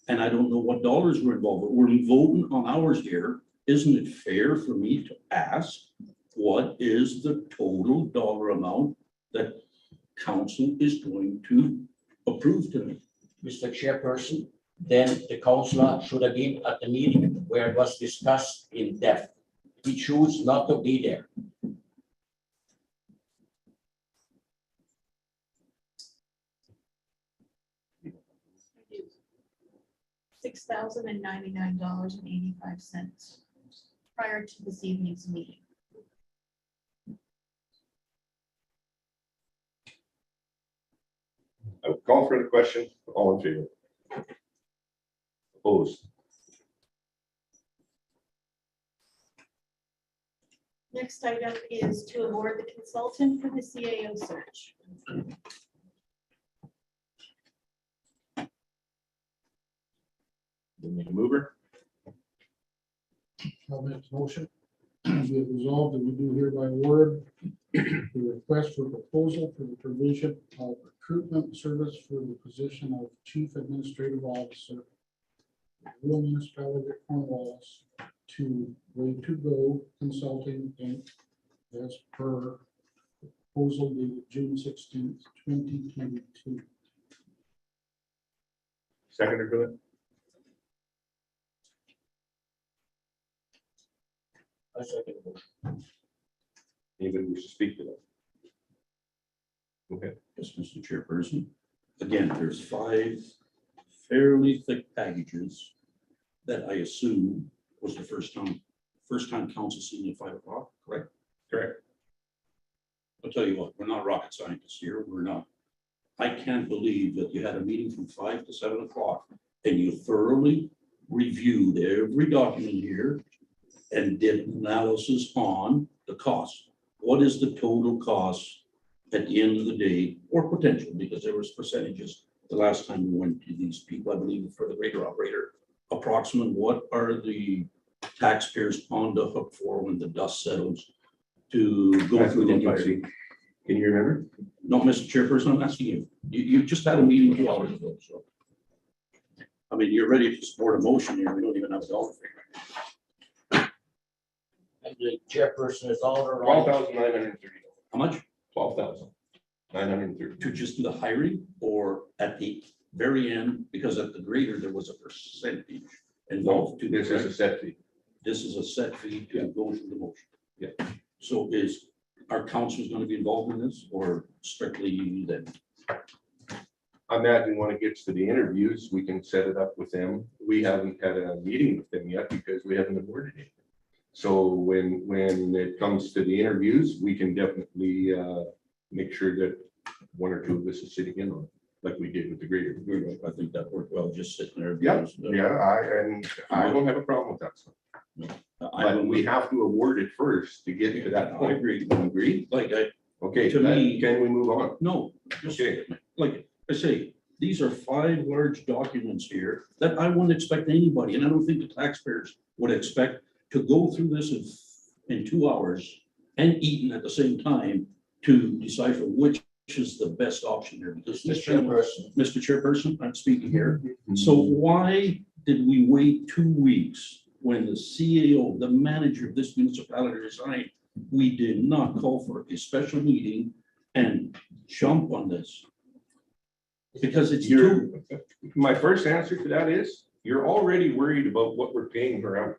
and I don't know what dollars were involved, but we're voting on hours here. Isn't it fair for me to ask, what is the total dollar amount that council is going to approve tonight? Mr. Chairperson, then the councillor should have been at the meeting where it was discussed in depth. He chose not to be there. $6,099.85 prior to this evening's meeting. I will call for the question. All in favor? Opposed? Next item is to award the consultant for the CAO search. We need a mover. I'll make the motion. Be it resolved that we do hereby award the request for proposal for the provision of recruitment service for the position of Chief Administrative Officer, Rural Municipality of Cornwallis, to Way to Go Consulting Inc. as per proposal dated June 16th, 2022. Seconder for that? I second the motion. Anybody wish to speak to that? Okay, Yes, Mr. Chairperson. Again, there's 5 fairly thick packages that I assume was the first time council seen at 5 o'clock, correct? correct. I'll tell you what, we're not rocket scientists here. We're not. I can't believe that you had a meeting from 5 to 7 o'clock and you thoroughly reviewed every document here and did analysis on the cost. What is the total cost at the end of the day, or potential, because there was percentages the last time we went to these people, I believe, for the grader operator. Approximate, what are the taxpayers on the hook for when the dust settles to go That's through the what you entire? see. Can you remember? No, Mr. Chairperson, I'm asking you. You just had a meeting 2 hours ago, so. I mean, you're ready to support a motion here. We don't even have a dollar figure. And the chairperson is Alder. Ryan. $12,930. How much? $12,930. To just do the hiring, or at the very end, because at the grader, there was a percentage involved to This is a set fee. This is a set fee to go through the motion. Yeah. So is our councilors going to be involved in this, or strictly then? I imagine when it gets to the interviews, we can set it up with them. We haven't had a meeting with them yet because we haven't awarded it. So when it comes to the interviews, we can definitely make sure that 1 or 2 of us is sitting in on it, like we did with the grader. I think that worked well, just sitting there. Yeah, because, I don't have a problem with that stuff. But we have to award it first to get to that I point. agree. Agree? Like, Okay, To me- can we move on? no, just, Okay. like I say, these are 5 large documents here that I wouldn't expect anybody, and I don't think the taxpayers would expect to go through this in 2 hours and eating at the same time to decipher which is the best option here, because Mr. this gentleman, Chairperson, Mr. Chairperson, I'm speaking here. Mm-hmm. So why did we wait 2 weeks when the CAO, the manager of this municipality resigned? We did not call for a special meeting and jump on this. Because it's too, My first answer to that is, you're already worried about what we're paying her out.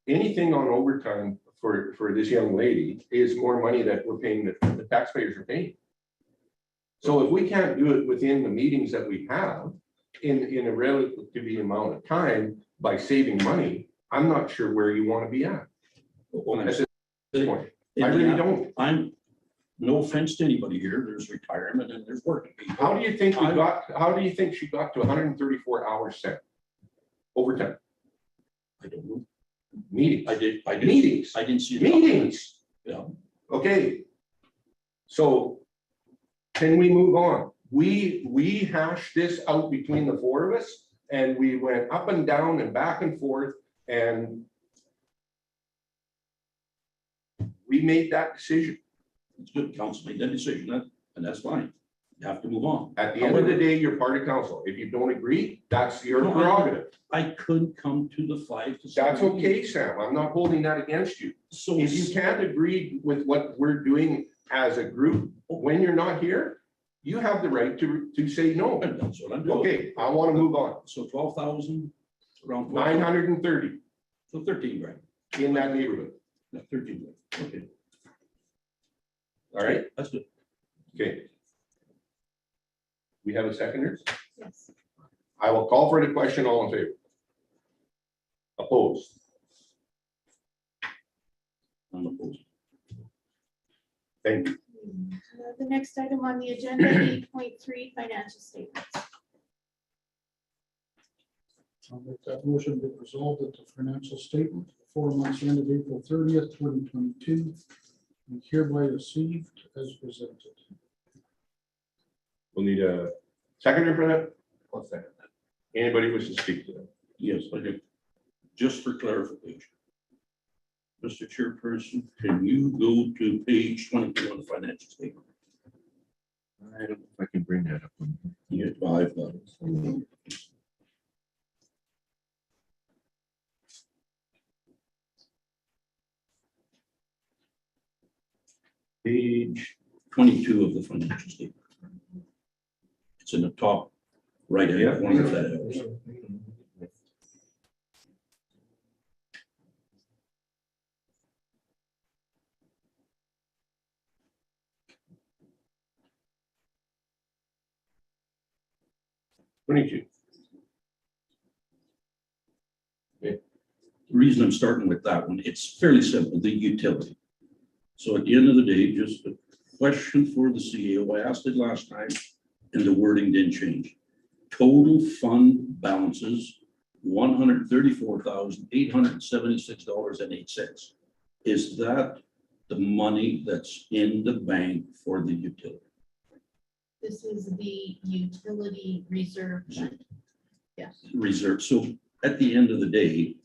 Anything on overtime for this young lady is more money that we're paying, that the taxpayers are paying. So if we can't do it within the meetings that we have in a relatively amount of time by saving money, I'm not sure where you want to be at. when At I'm this point. I really don't. I'm, no offense to anybody here, there's retirement and there's working people. How do you think she got to 134 hours set? Overtime, I don't know. meetings, I didn't meetings, see it. meetings. Yeah, Okay. So can we move on? We hashed this out between the 4 of us and we went up and down and back and forth and we made that decision. it's good, council made that decision, and that's fine. You have to move on. At the end of the day, you're part of council. If you don't agree, that's your prerogative. I couldn't come to the 5 to 7. That's okay, Sam. I'm not holding that against you. So If you can't agree with what we're doing as a group, when you're not here, you have the right to say no. that's what I'm doing. Okay, I want to move on. So 12,000, around 930 so 13 grand, in that neighborhood. Yeah, 13 grand, okay, All right, that's good. okay. We have a seconder. Yes. I will call for the question. All in favor? Opposed? I'm opposed. Thank you. The next item on the agenda, 8.3, financial statements. I'll make that motion to resolve that the financial statement 4 months ended April 30th, 2022. And hereby received as presented. We'll need a seconder for that. I'll second that. Anybody wish to speak to that? Yes, I do. Just for clarification. Mr. Chairperson, can you go to page 22 on the financial statement? I don't know if I can bring that up. Yeah, I've got it. Page 22 of the financial statement. It's in the top right hand corner of that. arrow. Twenty-two. The reason I'm starting with that one, it's fairly simple, the utility. So at the end of the day, just a question for the CEO. I asked it last time and the wording didn't change. Total fund balances, $134,876.08. Is that the money that's in the bank for the utility? This is the utility reserve fund. Yes. Reserve. So at the end of the day,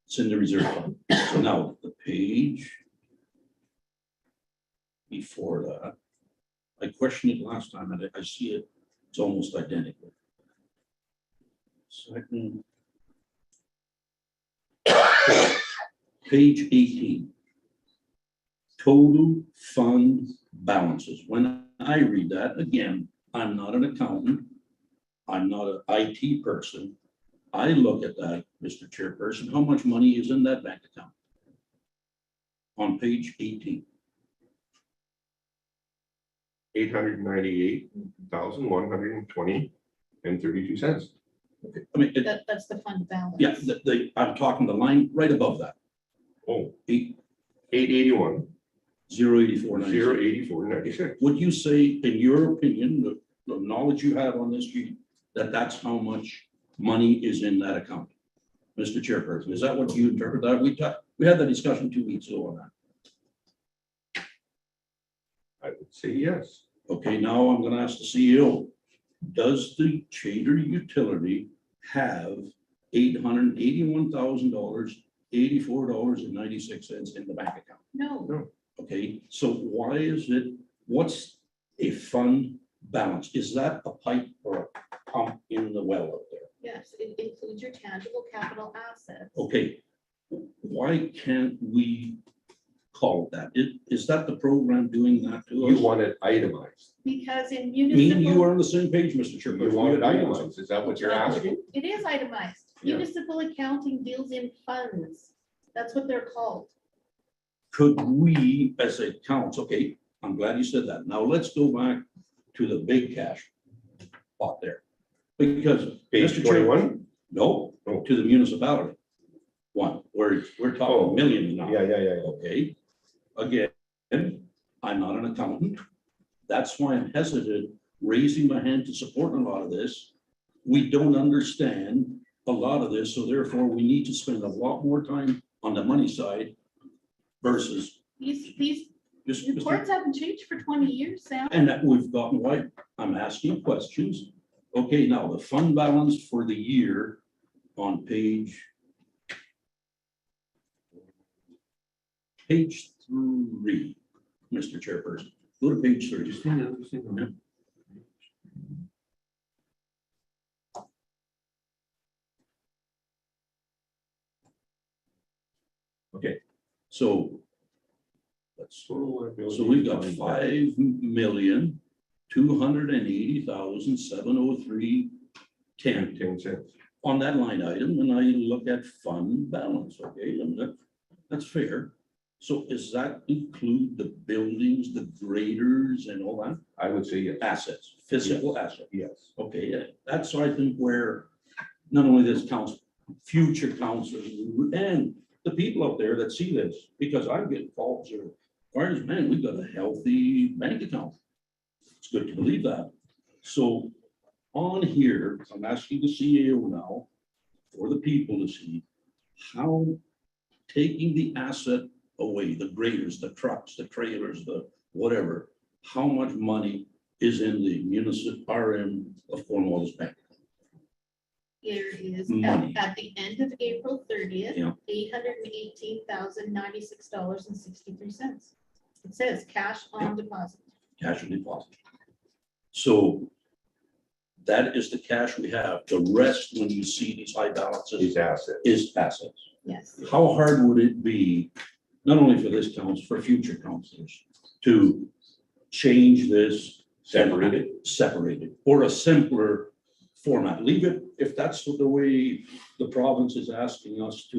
it's in the reserve fund. So now the page before that, I questioned it last time and I see it, it's almost identical. Second. Page 18. Total fund balances. When I read that, again, I'm not an accountant. I'm not an IT person. I look at that, Mr. Chairperson, how much money is in that bank account? On page 18. $898,120.32. Okay, I mean, That's the fund balance. yeah, I'm talking the line right above that. Oh, 881, 084, 084, 96. Would you say, in your opinion, the knowledge you have on this, that that's how much money is in that account? Mr. Chairperson, is that what you interpret that? We had that discussion 2 weeks ago on that. I would say yes. Okay, now I'm gonna ask the CEO, does the Chater utility have $881,084.96 in the bank account? No, Okay, so why is it, what's a fund balance? Is that a pipe or a pump in the well up there? yes, it includes your tangible capital assets. Okay, why can't we call it that? Is that the program doing that to us? You want it itemized. Because in Me and you municipal, are on the same page, Mr. Chairman. You want it itemized. Is that what you're asking? it is itemized. Yeah. Municipal accounting deals in funds. That's what they're called. Could we, as a council, okay, I'm glad you said that. Now let's go back to the big cash pot there. Because Page Mr. Chair, 21? no, Oh. to the municipality. One, we're Oh. talking millions now. Yeah. Okay, again, I'm not an accountant. That's why I'm hesitant raising my hand to support a lot of this. We don't understand a lot of this, so therefore we need to spend a lot more time on the money side versus These just. reports haven't changed for 20 years, Sam. And that we've gotten why I'm asking questions. Okay, now the fund balance for the year on page 3, Mr. Chairperson. Go to page 3. Yeah. Okay, so so we've got 5,280,703.10 10 cents. on that line item, and I look at fund balance, okay, and that's fair. So does that include the buildings, the graders and all that? I would say yes. Assets, physical assets? Yes. Okay, yeah, that's, I think, where not only this council, future councils and the people out there that see this, because I'm getting calls or fires, man, we've got a healthy bank account. It's good to believe that. So on here, I'm asking the CEO now for the people to see how taking the asset away, the graders, the trucks, the trailers, the whatever, how much money is in the municipal RM of Cornwall's bank? There is, Money. at the end of April 30th, Yeah. $818,096.63. It says cash on deposit. Cash and deposit. So that is the cash we have. The rest, when you see these high balances, These assets. is assets. Yes. How hard would it be, not only for this council, for future councilors, to change this? Separate it. Separate it, or a simpler format. Leave it, if that's the way the province is asking us to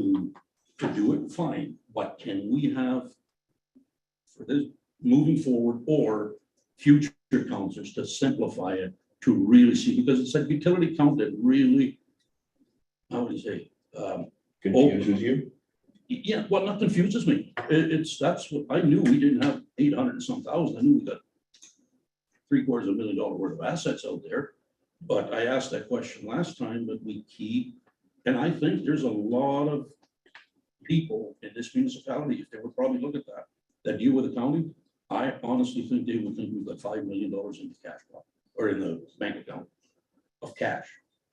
do it, fine. But can we have, for this, moving forward, or future councils to simplify it, to really see, because it's a utility count that really, how would you say? Confuses you? Yeah, well, that confuses me. That's what, I knew we didn't have 800 and some thousand. I knew we got $750,000 worth of assets out there. But I asked that question last time, but we keep, and I think there's a lot of people in this municipality, if they would probably look at that deal with the county, I honestly think they would think we've got $5 million in the cash box, or in the bank account of cash.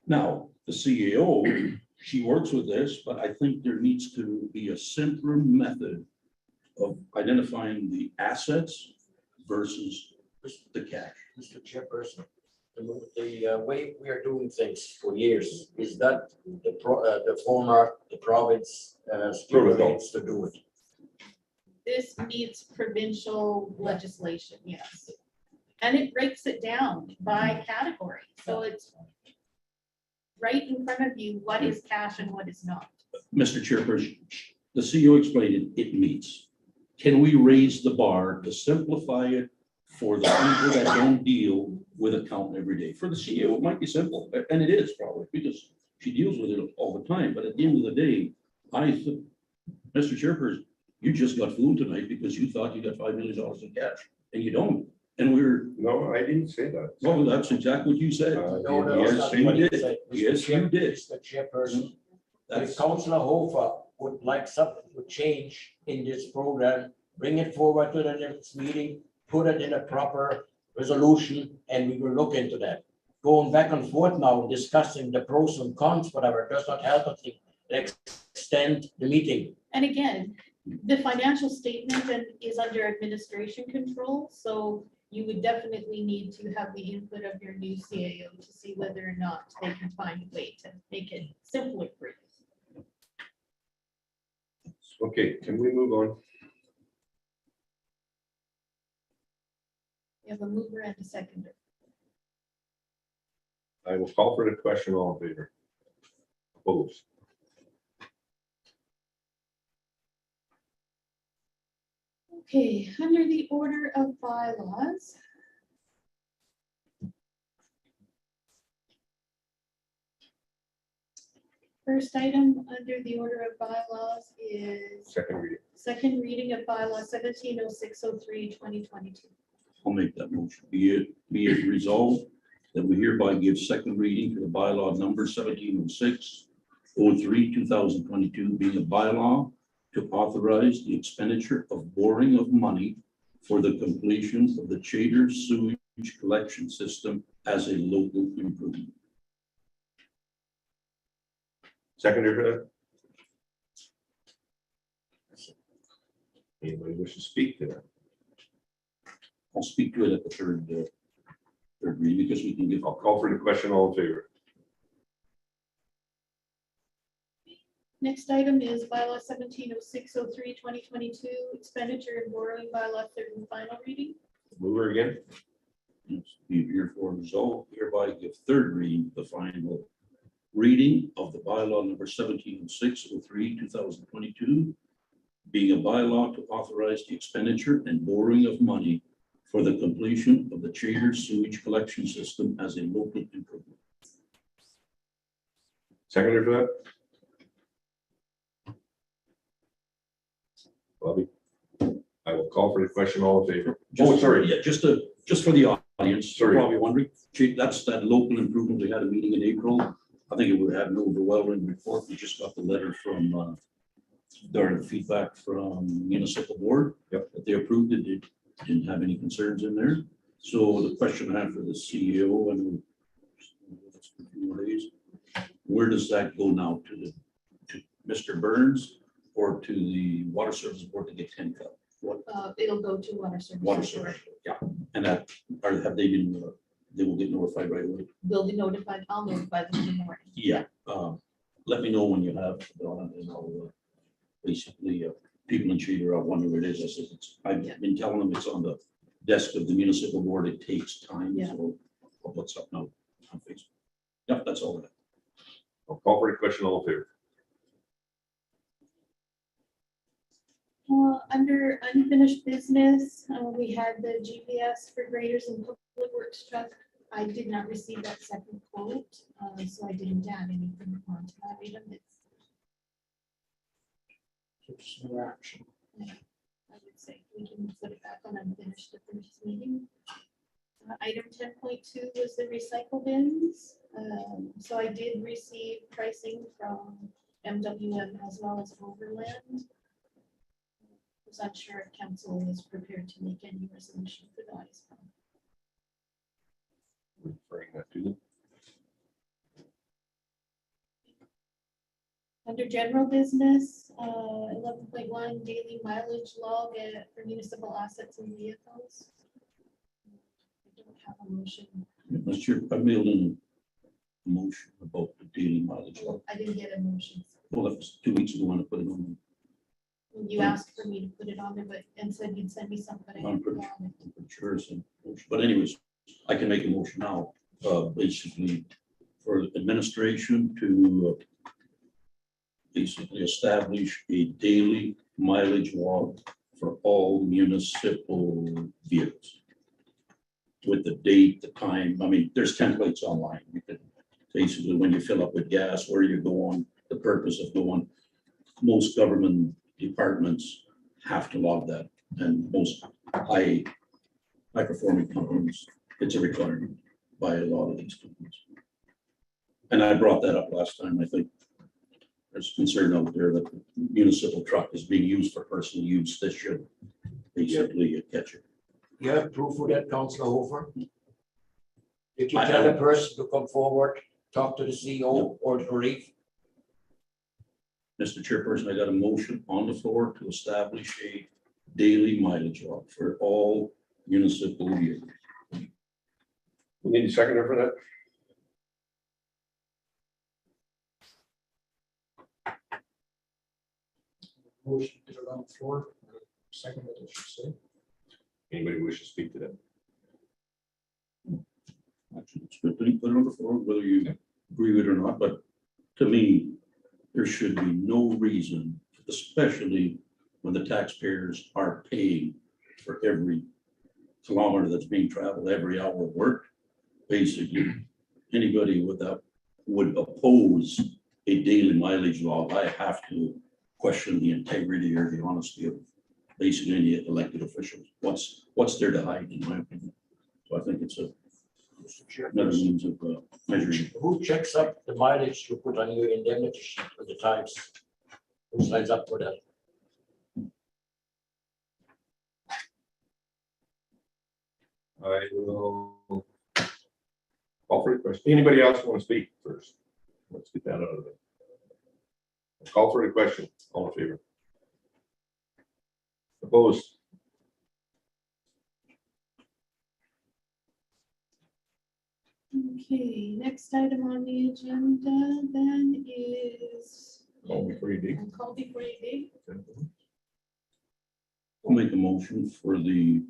Now, the CAO, she works with this, but I think there needs to be a simpler method of identifying the assets versus the cash. Mr. Chairperson, the way we are doing things for years, is that the province stipulates to do it? This meets provincial legislation, yes. And it breaks it down by category. So it's right in front of you, what is cash and what is not. Mr. Chairperson, the CEO explained it meets. Can we raise the bar to simplify it for the people that don't deal with accounting every day? For the CEO, it might be simple, and it is probably, because she deals with it all the time. But at the end of the day, I think, Mr. Chairperson, you just got fooled tonight because you thought you got $5 million in cash, and you don't. And No, I didn't say that. well, that's exactly what you said. No, that's Yes, not you what he did. said. Yes, you did. Mr. Chairperson, That's, if Councillor Hofer would like something to change in this program, bring it forward to the next meeting, put it in a proper resolution, and we will look into that. Going back and forth now, discussing the pros and cons, whatever, does not help us to extend the meeting. And again, the financial statement is under administration control, so you would definitely need to have the input of your new CAO to see whether or not they can find a way to make it simpler for you. Okay, can we move on? You have a mover and a seconder. I will call for the question, all in favor. Opposed? Okay, under the order of bylaws. First item under the order of bylaws is Second reading. second reading of bylaw 170603/2022. I'll make that motion. Be it resolved that we hereby give second reading to the bylaw number 1706/03/2022, being a bylaw to authorize the expenditure of borrowing of money for the completion of the Chater sewage collection system as a local improvement. Seconder for that? Anybody wish to speak to that? I'll speak to it at the third reading because we can give. I'll call for the question, all in favor. Next item is bylaw 170603/2022, expenditure and borrowing bylaw, third and final reading. Mover again? Yes, be it herefore resolved, hereby give third reading the final reading of the bylaw number 1706/03/2022, being a bylaw to authorize the expenditure and borrowing of money for the completion of the Chater sewage collection system as a local improvement. Seconder for that? Bobby? I will call for the question, all in favor. Oh, sorry. Yeah, just for the audience, you're Sorry. probably wondering, that's that local improvement. We had a meeting in April. I think it would have an overwhelming report. We just got the letter from There are feedback from municipal board. Yep. That they approved it, they didn't have any concerns in there. So the question I have for the CEO and where does that go now to Mr. Burns or to the water service board to get 10 cut? What It'll go to water service. water service? Yeah, and that, have they been, they will get notified right away? They'll be notified, I'll notify them in the morning. Yeah, let me know when you have, and I'll basically, people in Cheater are wondering where it is. I said, I've been telling them it's on the desk of the municipal board. It takes time, Yeah. so I'll put something out on Facebook. Yep, that's all. I'll call for a question, all in favor. Under unfinished business, we had the GPS for graders and public works truck. I did not receive that second quote, so I didn't add anything onto that item. It's no action. I would say we can put it back on unfinished at the next meeting. Item 10.2 was the recycle bins. So I did receive pricing from MWM as well as Overland. Was unsure if council was prepared to make any resolution for the ice pump. Referring that to them. Under general business, 11.1 daily mileage log for municipal assets and vehicles. I don't have a motion. Mr. Chair, I mailed in a motion about the daily mileage. I didn't get a motion. Well, that was 2 weeks ago when I put it on. You asked for me to put it on there, but and said you'd send me something. I I'm didn't pretty get on it. I'm pretty sure it's a motion. But anyways, I can make a motion now, basically for administration to basically establish a daily mileage log for all municipal vehicles. With the date, the time, I mean, there's templates online. You can basically, when you fill up with gas, where you're going, the purpose of going. Most government departments have to log that, and most high performing companies, it's a requirement by a lot of these companies. And I brought that up last time. I think there's concern out there that the municipal truck is being used for personal use. This should basically catch it. You have proof of that, Councilor Hofer? Did you I tell the have. person to come forward, talk to the CEO or the relief? Mr. Chairperson, I got a motion on the floor to establish a daily mileage log for all municipal vehicles. We need a seconder for that. Motion to get it on the floor. Second, I should say. Anybody wish to speak to that? Actually, it's good that you put it on the floor, whether you agree with it or not, but to me, there should be no reason, especially when the taxpayers are paying for every kilometer that's being traveled, every hour of work. Basically, anybody with that would oppose a daily mileage log. I have to question the integrity or the honesty of basically any elected officials. What's there to hide, in my opinion? So I think it's another means of measuring. Who checks up the mileage you put on your indemnity sheet with the times? Who signs up for that? I will call for a question. Anybody else want to speak first? Let's get that out of there. Call for a question. All in favor? Opposed? Okay, next item on the agenda then is. Call before you dig. Call before you dig. I'll make a motion for the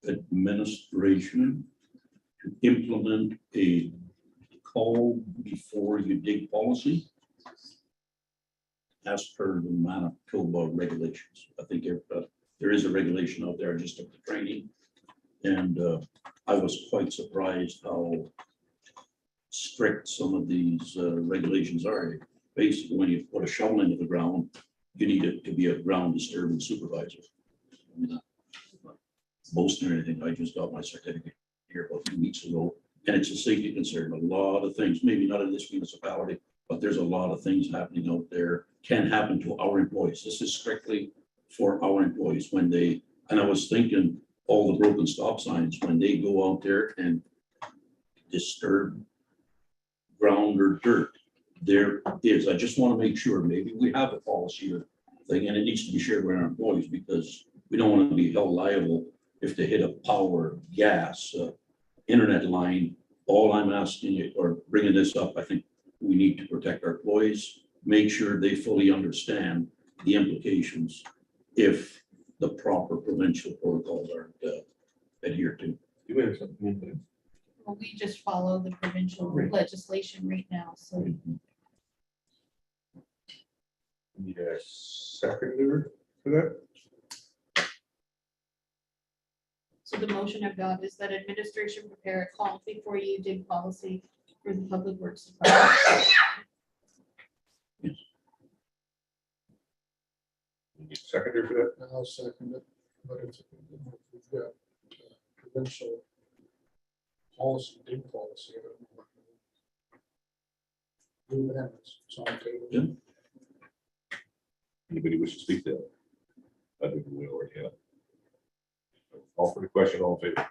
administration to implement a call before you dig policy as per the Manitoba regulations. I think there is a regulation out there, just took the training. And I was quite surprised how strict some of these regulations are. Basically, when you put a shovel into the ground, you need it to be a ground disturbance supervisor. I mean, not boasting or anything. I just got my certificate here about 2 weeks ago, and it's a safety concern. A lot of things, maybe not in this municipality, but there's a lot of things happening out there, can happen to our employees. This is strictly for our employees when they, and I was thinking, all the broken stop signs, when they go out there and disturb ground or dirt, there is, I just want to make sure, maybe we have a policy or thing, and it needs to be shared with our employees, because we don't want to be held liable if they hit a power, gas, internet line. All I'm asking you, or bringing this up, I think we need to protect our employees, make sure they fully understand the implications if the proper provincial protocols aren't adhered to. You have something? Well, we just follow the provincial Right. legislation right now, so. Need a seconder for that? So the motion I've got is that administration prepare a call before you dig policy for the public works department. You need a seconder for that? And I'll second it, but it's, we've got provincial policy, big policy. I don't know what to do. It's on the table. Yeah. Anybody wish to speak to that? I think we already have. Call for the question, all in favor?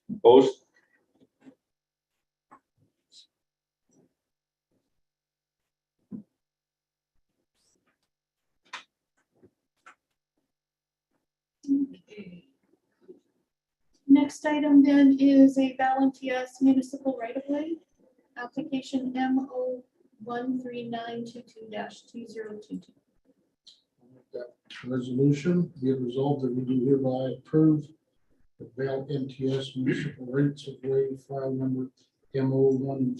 Opposed? Okay. Next item then is a Valentia municipal right of way. Application MO 13922-2022. That resolution, be it resolved that we do hereby approve the Val MTS municipal rights of way file number MO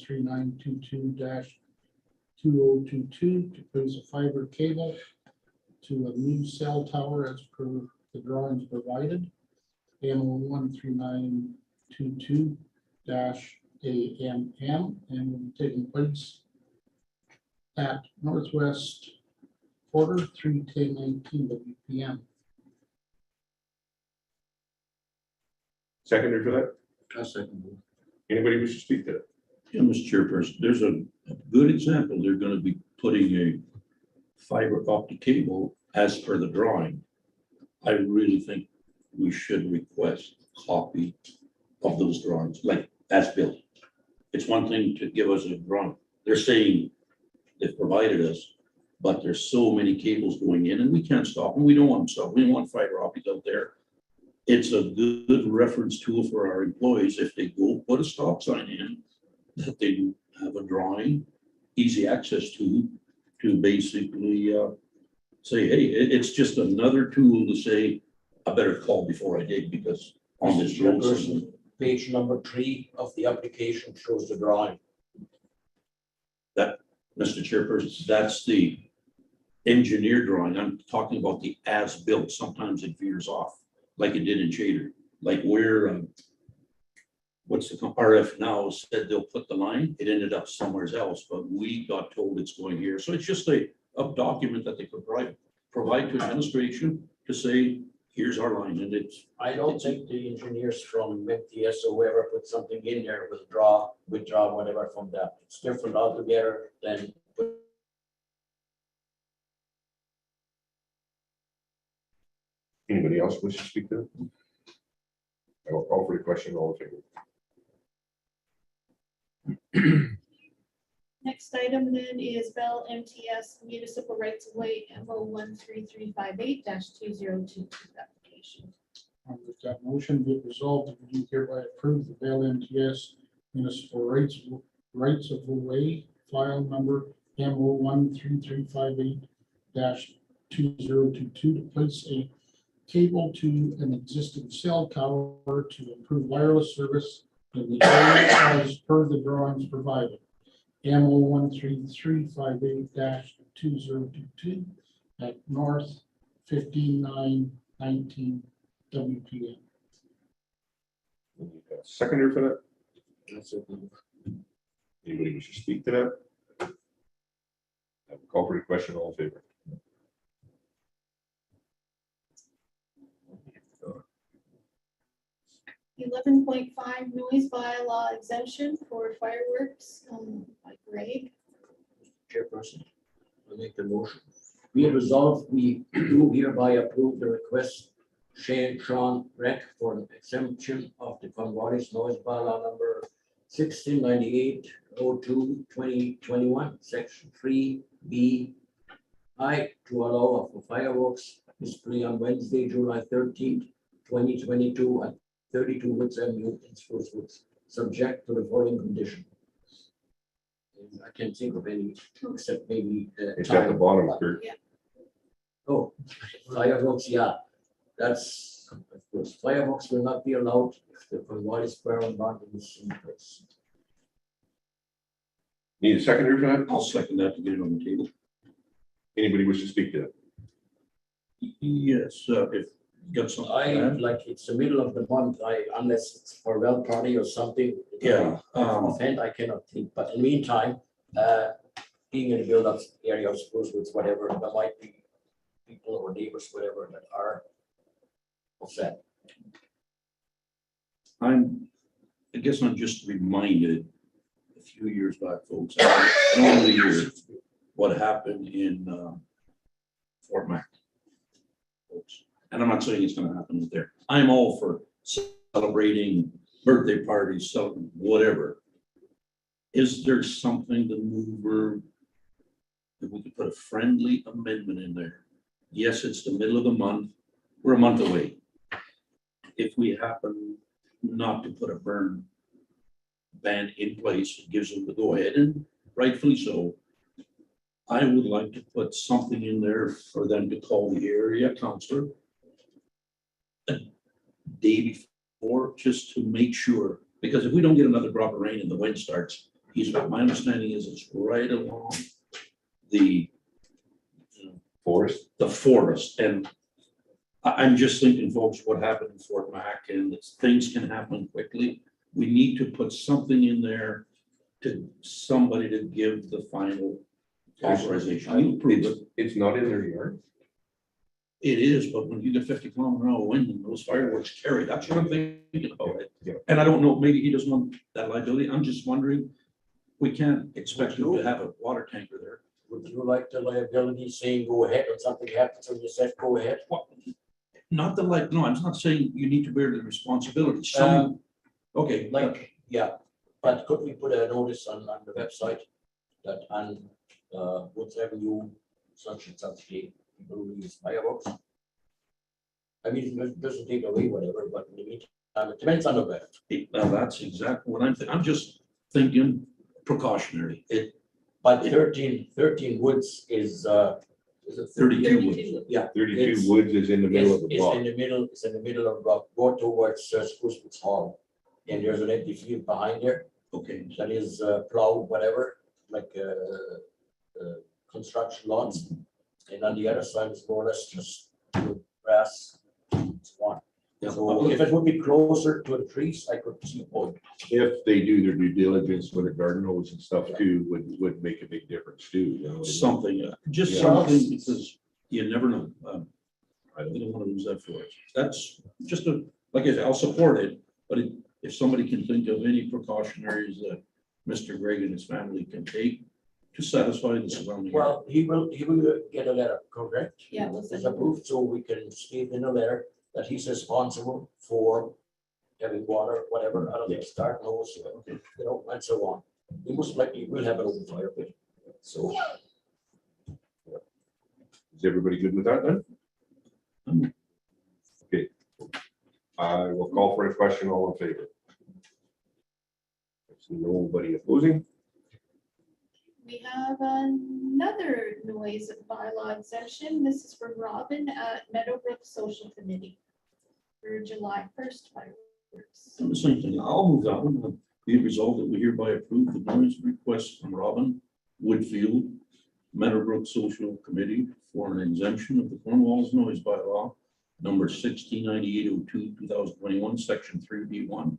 13922-2022 to place a fiber cable to a new cell tower as per the drawings provided. MO 13922-AMM and will be taking place at Northwest Quarter 31019 WPM. Seconder for that? Second. Anybody wish to speak to that? Yeah, Mr. Chairperson, there's a good example. They're gonna be putting a fiber optic cable as per the drawing. I really think we should request a copy of those drawings, like as built. It's one thing to give us a drawing. They're saying they've provided us, but there's so many cables going in and we can't stop them. We don't want them stopped. We don't want fiber optics out there. It's a good reference tool for our employees if they go put a stop sign in, that they have a drawing, easy access to basically say, hey, it's just another tool to say, I better call before I dig because on this road system. Page number 3 of the application shows the drawing. That, Mr. Chairperson, that's the engineer drawing. I'm talking about the as-built. Sometimes it veers off, like it did in Chater. Like where, what's the, RF now said they'll put the line, it ended up somewhere else, but we got told it's going here. So it's just a document that they could provide to administration to say, here's our line, and it's. I don't think the engineers from MTS or whoever put something in there, withdraw, whatever from that. It's different altogether than. Anybody else wish to speak to it? I will call for the question, all in favor. Next item then is Bell MTS Municipal Rights of Way MO 13358-2022 application. With that motion, be it resolved that we do hereby approve the Vail MTS municipal rights of way file number MO 13358-2022 to place a cable to an existing cell tower to improve wireless service in the area as per the drawings provided. MO 13358-2022 at North 15919 WPM. Seconder for that? Anybody wish to speak to that? I will call for the question, all in favor. 11.5 noise bylaw exemption for fireworks, by Greg. Chairperson, I make the motion. Be it resolved, we do hereby approve the request Sean Rec for an exemption of the Cornwallis noise bylaw number 1698-02-2021, section 3B I, to allow for fireworks display on Wednesday, July 13th, 2022 at 32 Woods Avenue in Spruce Woods, subject to the following condition. And I can't think of any, except maybe. It's at the bottom, Kurt. Oh, fireworks, yeah, that's, of course, fireworks will not be allowed if the Cornwallis Square and Mountain is in place. Need a seconder for that? I'll second that to get it on the table. Anybody wish to speak to that? Yes, if you got something. to I, add. like, it's the middle of the month, unless it's for a party or something. Yeah, Offhand, I cannot think, but in the meantime, being in the build-up area of Spruce Woods, whatever, there might be people or neighbors, whatever, that are upset. I guess I'm just reminded a few years back, folks, I don't know the year, what happened in Fort Mac. Folks, and I'm not saying it's gonna happen there. I'm all for celebrating birthday parties, so whatever. Is there something to move or that we could put a friendly amendment in there? Yes, it's the middle of the month. We're a month away. If we happen not to put a burn ban in place, it gives them the go ahead, and rightfully so. I would like to put something in there for them to call the area counselor a day before, just to make sure, because if we don't get another drop of rain and the wind starts, my understanding is it's right along the Forest? the forest, and I'm just thinking, folks, what happened in Fort Mac, and things can happen quickly. We need to put something in there to somebody to give the final authorization. You approve it. It's not in their yard. It is, but when you get 50-mile-an-hour wind and those fireworks carry, that's what I'm thinking about it. Yeah. And I don't know, maybe he doesn't want that liability. I'm just wondering, we can't expect you to have a water tanker there. Would you like the liability saying go ahead when something happens when you said go ahead? Well, not the like, no, I'm not saying you need to bear the responsibility. Some, okay, Like, yeah, but could we put a notice on the website that on Woods Avenue, such and such date, people will use fireworks? I mean, it doesn't take away whatever, but in the meantime, it depends on the weather. now that's exactly what I'm thinking. I'm just thinking precautionary. But 13 Woods is it 32 Woods. Yeah. 32 Woods is in the middle of the It's block. in the middle, it's in the middle of block, go towards Spruce Woods Hall. And there's an empty field behind there Okay, that is plowed, whatever, like construction lots. And on the other side is more or less just grass. It's one. yeah, So if it would be closer to the trees, I could see wood. If they do their due diligence with the garden hose and stuff too, would make a big difference too, you know? something, just Yeah. something, because you never know. I don't want to lose that for us. That's just like I said, I'll support it, but if somebody can think of any precautionaries that Mr. Gregg and his family can take to satisfy the surrounding. area. Well, he will get a letter, correct? Yeah, we'll It's send it. approved, so we can state in the letter that he's responsible for having water, whatever, out of the start hose, you know, and so on. He most likely will have an open fire pit. So, Is everybody good with that then? Okay. I will call for a question, all in favor. There's nobody opposing. We have another noise bylaw exemption. This is from Robin at Meadowbrook Social Committee for July 1st fireworks. The same thing. I'll move that one. Be it resolved that we hereby approve the noise request from Robin Woodfield, Meadowbrook Social Committee for an exemption of the Cornwallis noise bylaw number 169802/2021, section 3B1,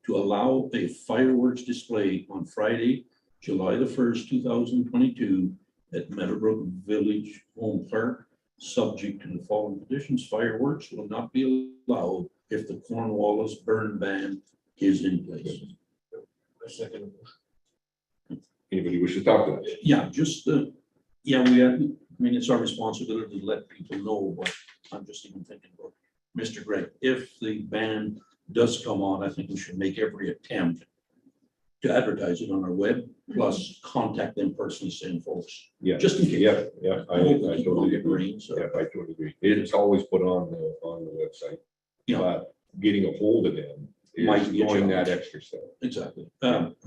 to allow a fireworks display on Friday, July the 1st, 2022 at Meadowbrook Village Home Park, subject to the following conditions, fireworks will not be allowed if the Cornwallis burn ban is in place. A second. Anybody wish to talk to that? Yeah, just, yeah, we have, I mean, it's our responsibility to let people know, but I'm just even thinking about Mr. Gregg, if the ban does come on, I think we should make every attempt to advertise it on our web, plus contact them personally saying, folks, Yeah. just in case. Yeah, yeah, I totally agree. So, Yeah, I totally agree. It's always put on the website. Yeah. But getting a hold of them Might is be a going that challenge. extra step. exactly.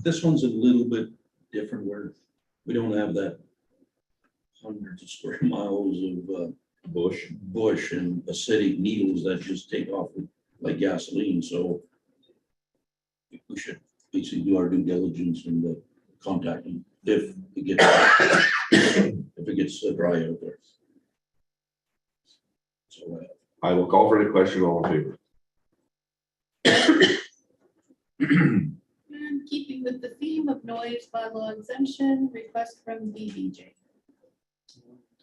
This one's a little bit different where we don't have that hundreds of square miles of bush and acidic needles that just take off like gasoline, so we should basically do our due diligence and contact them if it gets dry out there. So I will call for the question, all in favor. And keeping with the theme of noise bylaw exemption, request from BBJ.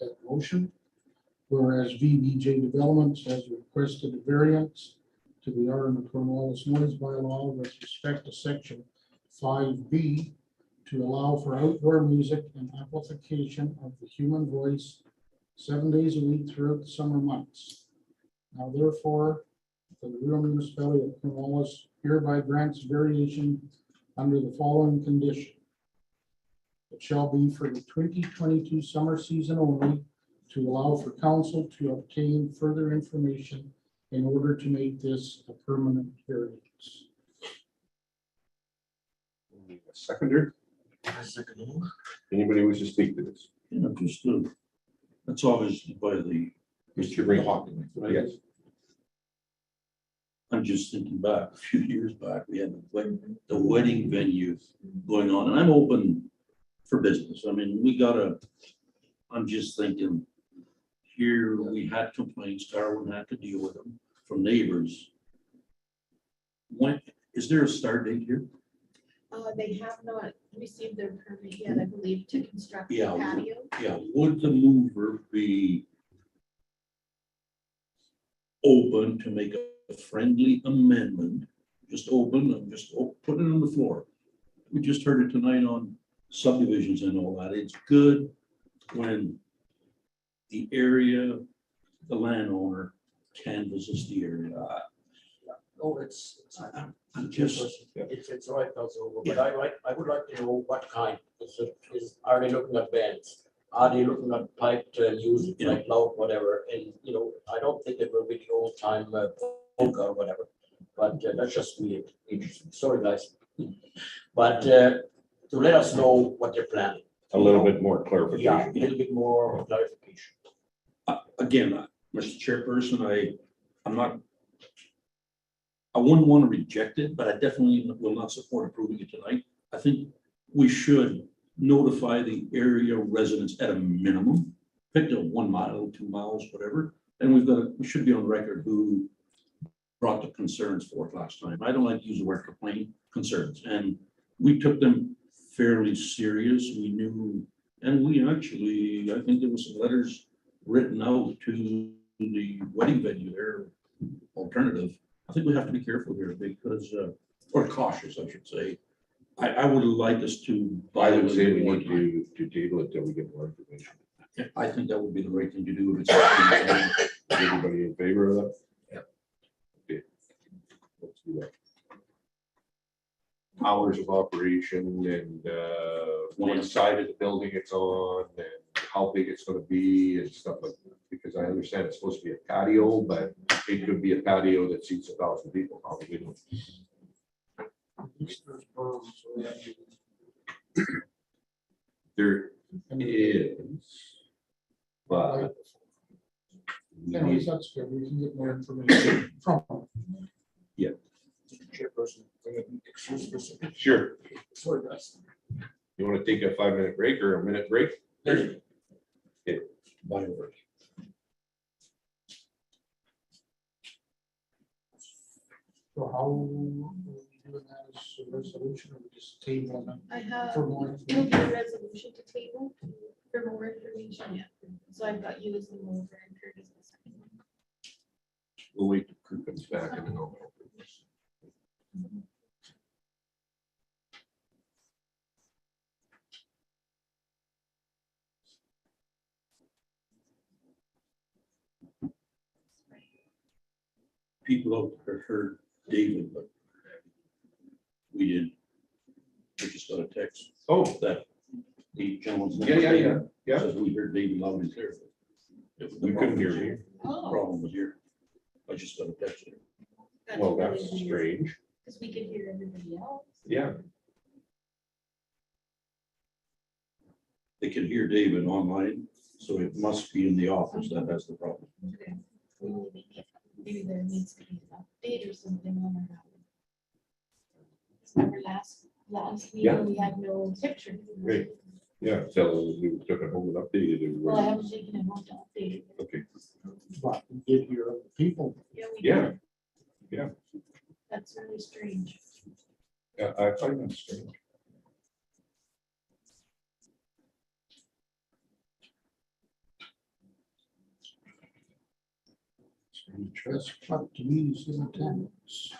That motion, whereas VBJ Developments has requested a variance to the Arden Cornwallis noise bylaw with respect to section 5B to allow for outdoor music and amplification of the human voice 7 days a week throughout the summer months. Now therefore, the Rural Municipality of Cornwallis hereby grants variation under the following condition. It shall be for the 2022 summer season only, to allow for council to obtain further information in order to make this a permanent variance. Seconder, anybody wish to speak to this? you know, just that's obviously by the Mr. Green. document, right? Yes. I'm just thinking back, a few years back, we had the wedding venue going on, and I'm open for business. I mean, I'm just thinking, here we had complaints, Darwin had to deal with them from neighbors. When, is there a start date here? They have not received their permit yet, I believe, to construct the Yeah. patio. Yeah, would the mover be open to make a friendly amendment? Just open, and just put it on the floor. We just heard it tonight on subdivisions and all that. It's good when the area, the landowner canvasses the area. No, it's, I'm just, it's right, Councilor, but I would like to know what kind, are they looking at bands? Are they looking at piped music, like loud, whatever, and, you know, I don't think it will be the old time polka or whatever, but that's just me, interesting, sorry, guys. But to let us know what they're planning. A little bit more Yeah, clarification. a little bit more clarification. again, Mr. Chairperson, I wouldn't want to reject it, but I definitely will not support approving it tonight. I think we should notify the area residents at a minimum, pick a 1 mile, 2 miles, whatever. And we should be on record who brought the concerns forth last time. I don't like to use the word complaint, concerns. And we took them fairly serious. We knew, and we actually, I think there was some letters written out to the wedding venue there, alternative. I think we have to be careful here because, or cautious, I should say. I would like us to. I would say we need to table it till we get more information. I think that would be the right thing to do. If it's Is everybody in favor of that? Yeah. Okay. Let's do that. Hours of operation and what side of the building it's on and how big it's gonna be and stuff like that. Because I understand it's supposed to be a patio, but it could be a patio that seats 1,000 people, probably. There is, but we Anyways, need- that's good, we can get more information from them. Chairperson, excuse me. Sure. Sorry, guys. You want to take a 5-minute break or a minute break? By word. So how will we do that as a resolution or we just table them I have, for more it'll be information? a resolution to table for more information, yeah. So I've got you as the mover and Kurt We'll wait till Kirk comes back and then I'll. People out there heard David, but we didn't. We just got a text Oh, that the gentleman's. name yeah, was yeah, David. yeah, yeah. Says we heard David loud and clear. If the You couldn't hear problem me. was- the Problem was here. I just got a text. Well, that's strange. Because we could hear everybody else. Yeah, They can hear David online, so it must be in the office that has the problem. Maybe there needs to be an update or something on our. Remember last Yeah. meeting, we had no picture. Right. yeah, so we took it home and updated it. Well, I haven't taken it home to update it. Okay, But we did hear other people. Yeah, we yeah, did. yeah, That's really strange. yeah, I find that strange. That's up to me, is in attendance.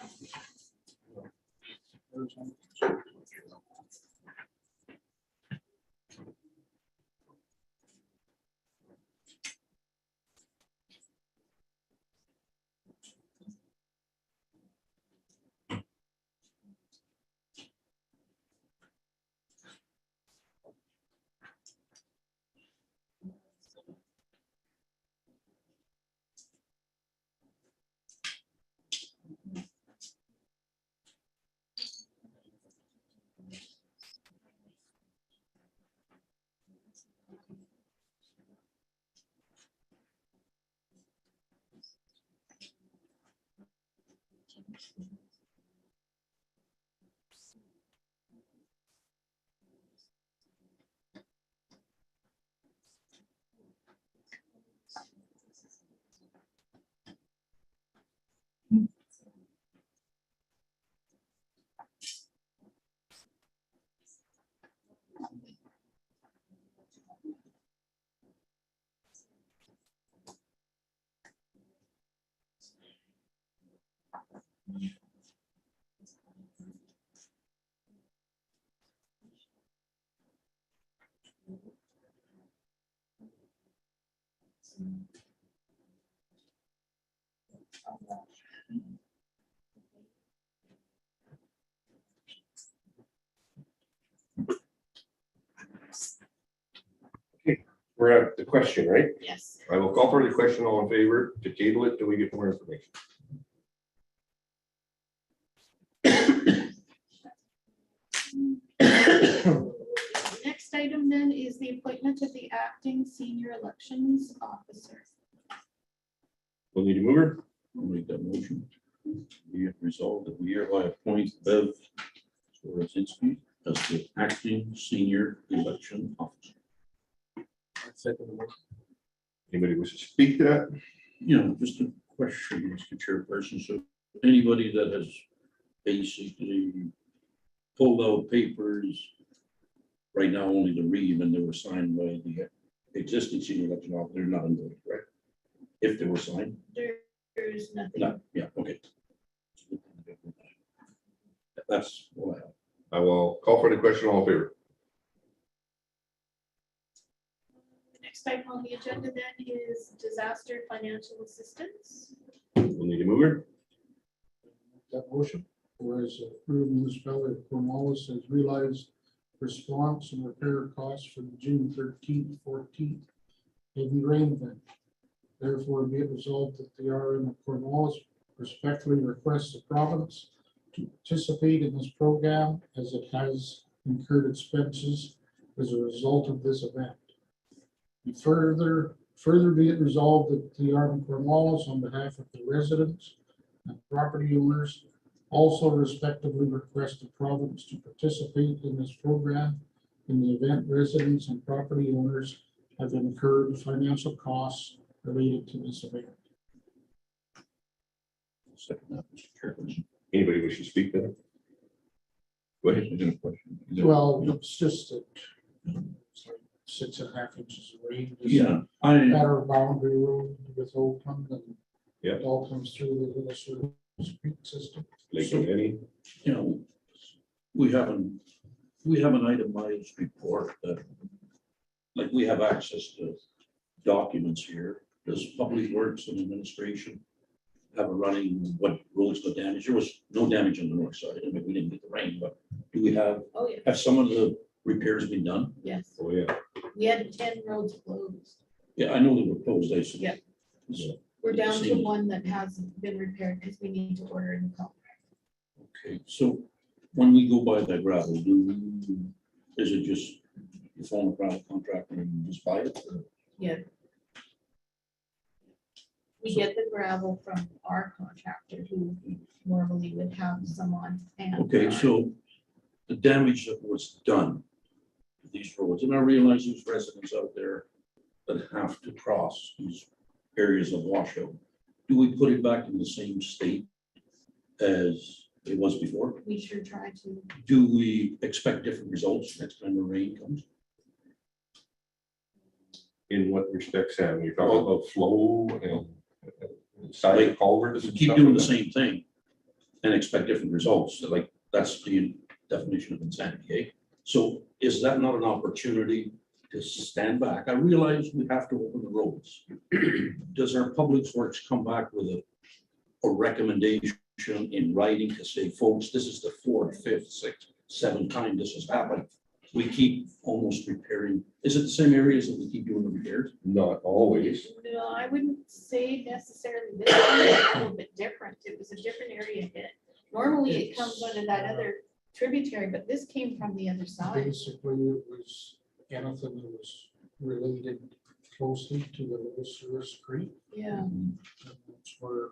We're at the question, right? Yes. I will call for the question. All in favor to table it till we get more information. Next item then is the appointment of the acting senior elections officer. We'll need a mover. I'll make that motion. We have resolved that we hereby appoint Bev Sorozinski as the acting senior election officer. Anybody wish to speak to that? You know, just a question, Mr. Chairperson. So anybody that has basically pulled out papers, right now only the read, and they were signed by the existing senior election officer, they're not involved, right? If they were signed, There's nothing. no, yeah, okay. That's what I have. I will call for the question. All in favor. Next item on the agenda then is disaster financial assistance. We'll need a mover. That motion, whereas Peru municipality of Cornwallis has realized response and repair costs for the June 13th, 14th heavy rain event. Therefore, be it resolved that the RM of Cornwallis respectfully requests the province to participate in this program as it has incurred expenses as a result of this event. And further be it resolved that the RM of Cornwallis, on behalf of the residents and property owners, also respectively request the province to participate in this program in the event residents and property owners have incurred financial costs related to this event. Second that, Mr. Chairperson. Anybody wish to speak to that? Go ahead. Is there a question? Well, it's just that 6.5 inches of rain. just Yeah, I, At our boundary road with Oakland, and Yeah. It all comes through the Little Service Creek system. Lake So- any, You know, we have an itemized report that, like, we have access to documents here. Does Public Works and Administration have a running, what roads got damaged? There was no damage on the north side. I mean, we didn't get the rain, but do we have, Oh, yeah, have some of the repairs been done? yes. oh yeah, We had 10 roads closed. Yeah, I know they were closed, I see. Yeah. So, We're down to Same. one that hasn't been repaired because we need to order a new contract. okay, so when we go by that gravel, is it just you phone a gravel contractor and just buy it? Or- Yeah. We get the gravel from our contractor who normally would have some on hand. Okay, so the damage that was done to these roads, and I realize there's residents out there that have to cross these areas of washout. Do we put it back in the same state as it was before? We sure try to. Do we expect different results next time the rain comes? in what respect, Sam? You're talking about flow and side of culverts? If we and keep stuff doing the like that? same thing and expect different results, like, that's the definition of insanity, eh? So is that not an opportunity to stand back? I realize we have to open the roads. Does our Public Works come back with a recommendation in writing to say, folks, this is the fourth, fifth, sixth, seventh time this has happened? We keep almost repairing. Is it the same areas that we keep doing the repairs? Not always. No, I wouldn't say necessarily. This one is a little bit different. It was a different area hit. Normally it comes under that other tributary, but this came from the other side. Basically, it was anything that was related closely to the Little Service Creek. Yeah, And that's where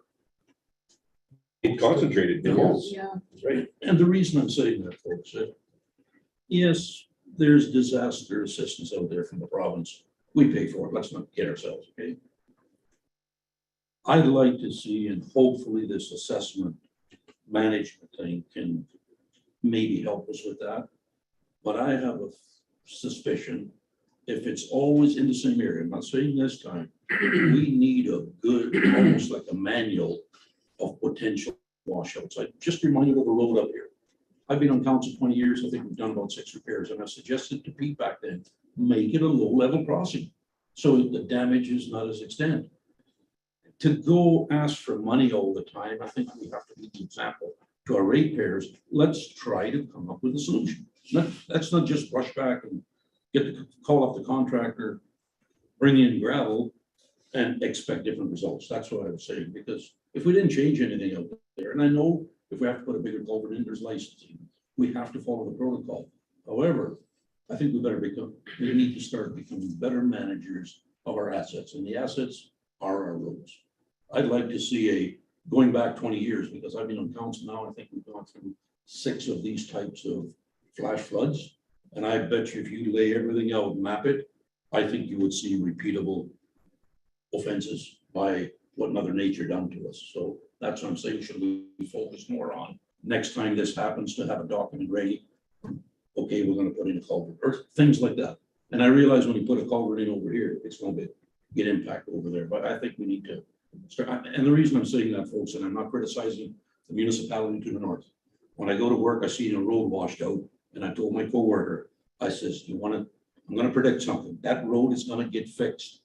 It concentrated the most. yeah. Right. And the reason I'm saying that, folks, yes, there's disaster assistance out there from the province. We pay for it. Let's not get ourselves, okay? I'd like to see, and hopefully this assessment management thing can maybe help us with that. But I have a suspicion, if it's always in the same area, I'm not saying this time, we need a good, almost like a manual of potential washouts. I just reminded of a road up here. I've been on council 20 years. I think we've done about 6 repairs, and I suggested to Pete back then, make it a low-level crossing so the damage is not as extent. To go ask for money all the time, I think we have to be the example to our ratepayers. Let's try to come up with a solution. That's not just rush back and call up the contractor, bring in gravel, and expect different results. That's what I was saying, because if we didn't change anything out there, and I know if we have to put a bigger culvert in, there's licensing, we have to follow the protocol. However, I think we need to start becoming better managers of our assets, and the assets are our roads. I'd like to see going back 20 years, because I've been on council now, I think we've gone through 6 of these types of flash floods. And I bet you if you lay everything out, map it, I think you would see repeatable offenses by what Mother Nature done to us. So that's what I'm saying, should we focus more on next time this happens to have a document ready? Okay, we're gonna put in a culvert, or things like that. And I realize when you put a culvert in over here, it's gonna get impact over there, but I think we need to start. And the reason I'm saying that, folks, and I'm not criticizing the municipality to the north. When I go to work, I see a road washed out, and I told my coworker, I says, I'm gonna predict something. That road is gonna get fixed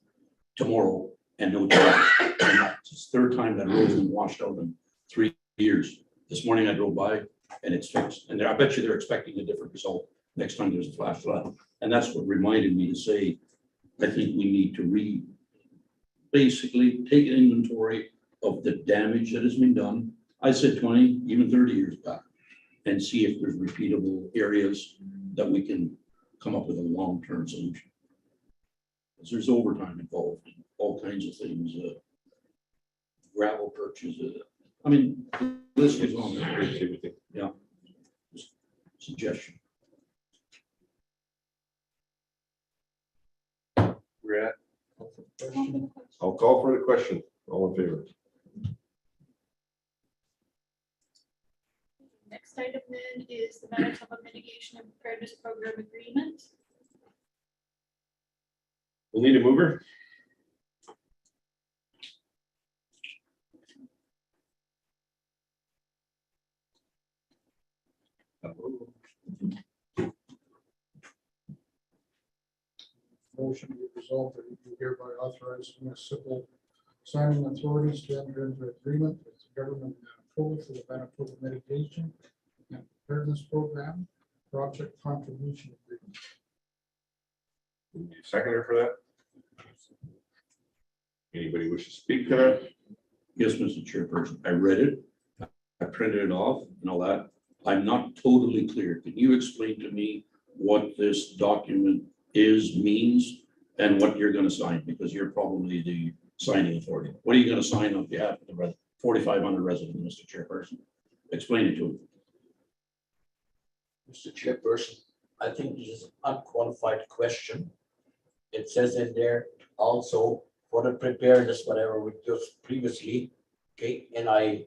tomorrow and no charge. And that's the 3rd time that road's been washed out in 3 years. This morning I drove by and it's fixed. And I bet you they're expecting a different result next time there's a flash flood. And that's what reminded me to say, I think we need to basically take an inventory of the damage that has been done. I said 20, even 30 years back, and see if there's repeatable areas that we can come up with a long-term solution. Because there's overtime involved, in all kinds of things, gravel purchase. I mean, this goes on. Yeah. Just suggestion. We're at, I'll call for the question. All in favor? Next item then is the Manitoba Mitigation and Preparedness Program Agreement. We'll need a mover. Motion be resolved that you hereby authorize municipal signing authorities to enter into agreement with the government of Manitoba for the Manitoba Mitigation and Preparedness Program project contribution agreement. Seconder for that? Anybody wish to speak to that? Yes, Mr. Chairperson, I read it. I printed it off and all that. I'm not totally clear. Can you explain to me what this document is, means, and what you're gonna sign? Because you're probably the signing authority. What are you gonna sign on behalf of the 4,500 residents, Mr. Chairperson? Explain it to me. Mr. Chairperson, I think this is an unqualified question. It says in there also for the preparedness, whatever we just previously, okay, and I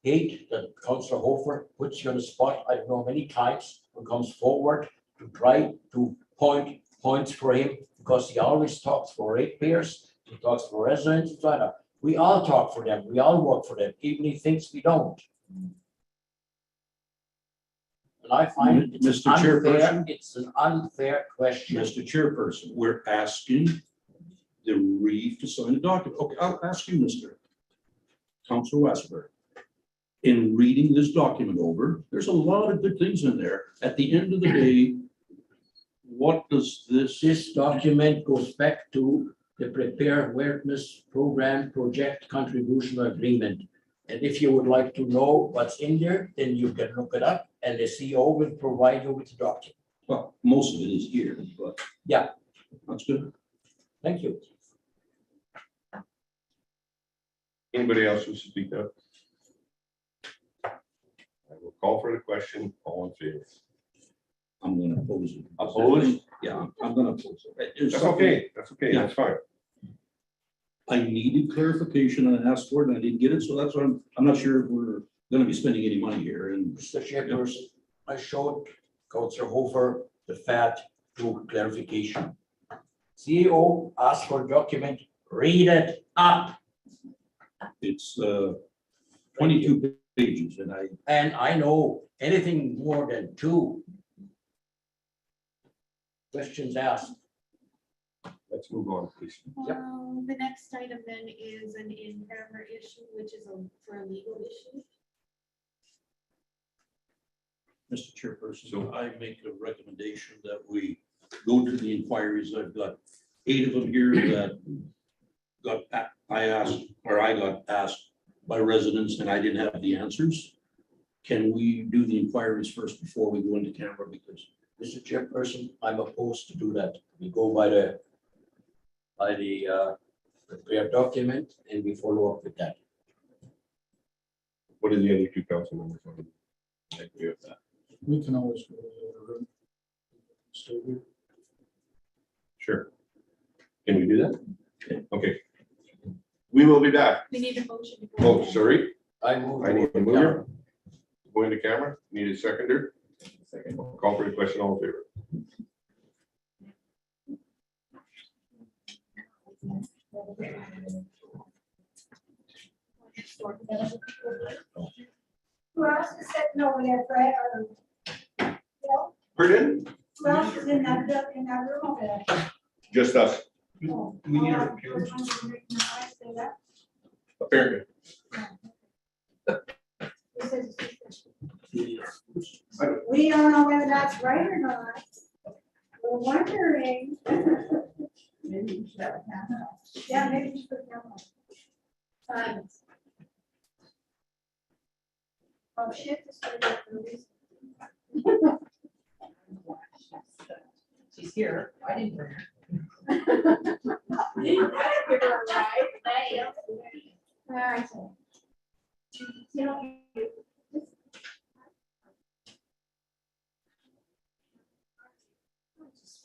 hate that Councillor Hofer puts you on the spot, I don't know, many times, and comes forward to try to point points for him, because he always talks for ratepayers, he talks for residents, etc. We all talk for them, we all work for them, even he thinks we don't. And I find it's Mr. unfair, Chairperson? it's an unfair question. Mr. Chairperson, we're asking the reeve to sign a document. Okay, I'll ask you, Mr. Councilor Westberg. In reading this document over, there's a lot of good things in there. At the end of the day, what does this? This document goes back to the Preparedness Program Project Contribution Agreement. And if you would like to know what's in there, then you can look it up and the CEO will provide you with the document. Well, most of it is here, but. Yeah. That's good. Thank you. Anybody else wish to speak up? I will call for the question. All in favor? I'm gonna oppose it. Opposed? Yeah, I'm gonna oppose it. There's That's something- okay. That's okay. Yeah. That's fine. I needed clarification and I asked for it and I didn't get it, so that's why I'm not sure if we're gonna be spending any money here and. Mr. Chairperson, I showed Councillor Hofer the fact to clarification. CEO asked for a document, read it up. It's 22 pages and I know anything more than 2 questions asked. Let's move on, please. The next item then is an in-camera issue, which is for a legal issue. Mr. Chairperson, so I make a recommendation that we go to the inquiries. I've got 8 of them here that I got asked by residents and I didn't have the answers. Can we do the inquiries first before we go into camera? Because Mr. Chairperson, I'm opposed to do that. We go by the prepared document and we follow up with that. What are the other 2 council members on? I agree with that. We can always go to the other room. Stay here. Sure. Can we do that? Okay. We will be back. We need a motion to go. Oh, sorry. I move. I need to move here. Go into camera. Need a seconder. Second. Call for the question. All in favor? Who else is sitting over there, Fred, or Bill? Pardon? Who else is in that room over there? Just us, Oh, We need a oh, computer. which one's in the eyes, say that? apparently. This is- We don't know whether that's right or not. We're wondering. Maybe you should have a camera. Yeah, maybe you should put a camera on. Silence. Oh, shit, this is the reason. She's here. I didn't bring her. Give her a ride. All right. You know,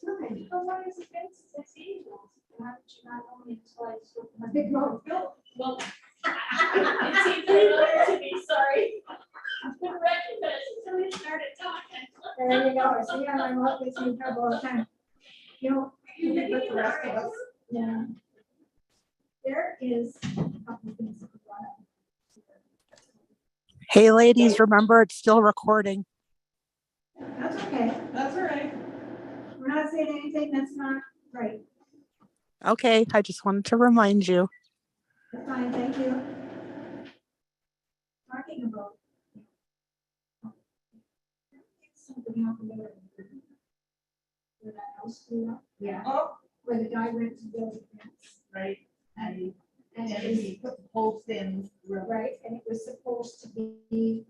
Fine. How long is it been since I seen you? Why haven't you not only twice with my big mouth? Well, it seems familiar to me, sorry. I couldn't recognize it until we started talking. There you go. See, I'm like, it's in trouble all the time. You know, you did with the rest of us. Yeah. There is a couple things that we brought up. Hey, ladies, remember it's still recording. That's okay. That's all right. We're not saying anything that's not Right, Okay, I just wanted to remind you. fine, thank you. Talking about. Something happened there. Where that house blew up. Yeah. Oh, where the guy went to build a fence. Right, and And then it was, he put the post in. right, and it was supposed to be,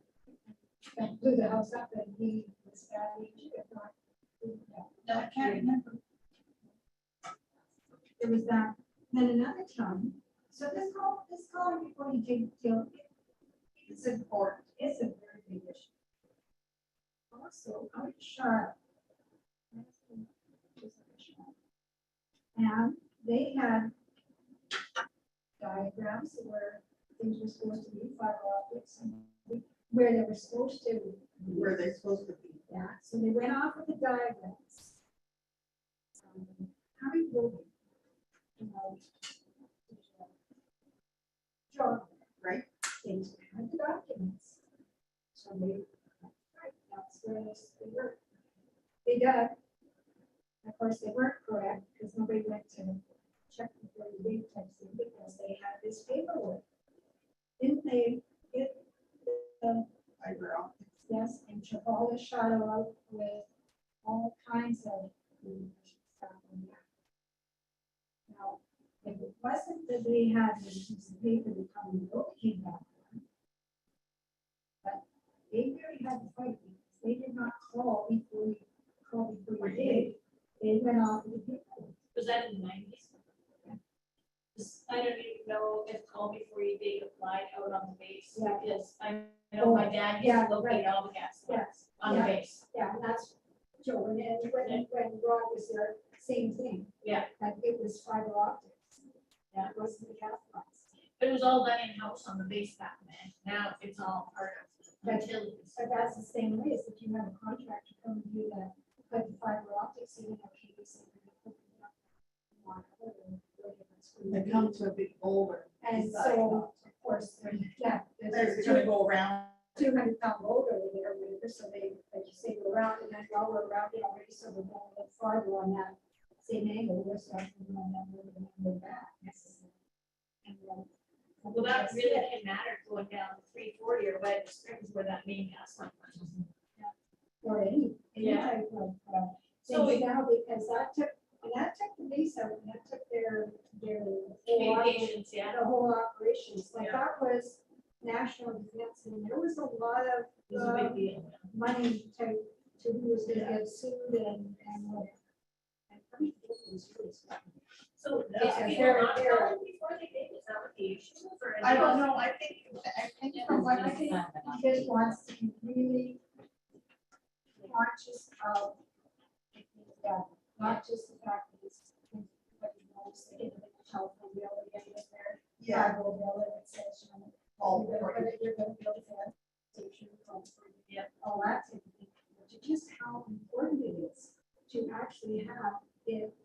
that blew the house up and he was badly injured, if not. No, I can't remember. There was that, then another time, so this call before you take, it's important, it's a very big issue. Also, out sharp. And they had diagrams where things were supposed to be, fiber optics, and where they were supposed to. Where they're supposed to be. Yeah, so they went off with the diagrams. Harry Wilson. John, Right. they had the documents. So they, right, that's where they were. They dug. Of course, they weren't correct, because nobody went to check before you leave type thing, because they had this paperwork. Didn't they get the Fiber optic. yes, and took all the shadow out with all kinds of stuff in there. Now, if it wasn't that they had this piece of paper to come and locate that one, but they really had to fight, because they did not call before you did. They went off with the paper. Was that in the 90s? I don't even know if call before you date applied out on the base, Yeah. because I know my dad used Yeah, to locate right. all the gas lines Yes, on the yeah. base. Yeah, and that's Joe, and then when Rod was there, same thing. Yeah. Like it was fiber optics. Yeah. It wasn't the gas lines. But it was all done in-house on the base back then. Now it's all part of utilities. But that's the same way as if you have a contractor come and do that, like the fiber optics, you know, PVC. They come to a big boulder. And so, of course, yeah. They're gonna go around. 200-pound load over there, whatever, so they, like you say, go around, and then while we're around it already, so we're going a little farther on that same angle, we're starting on that road and then we're back. And then- Well, that really can matter going down 340 or Red Springs where that main gas line was. Or any Yeah. type of, So things now, because that took the base out, and that took their whole Communications, yeah. the whole operations, like Yeah. that was national defense, and there was a lot of It was a big deal. money to who was gonna get sued and whatever. And pretty cool was really stuff. So Yeah, these people they're- not they're- calling before they did, is that what the issue was? Or is I it- don't know, I think from what I think he just wants to be really conscious of, not just the fact that it's, but he knows that in the telephone bill, or getting in there, yeah, Bible bill, and it says, you know, all you're for gonna, it. you're gonna build a fence, station, Yeah. all that type of thing. But to just how important it is to actually have it,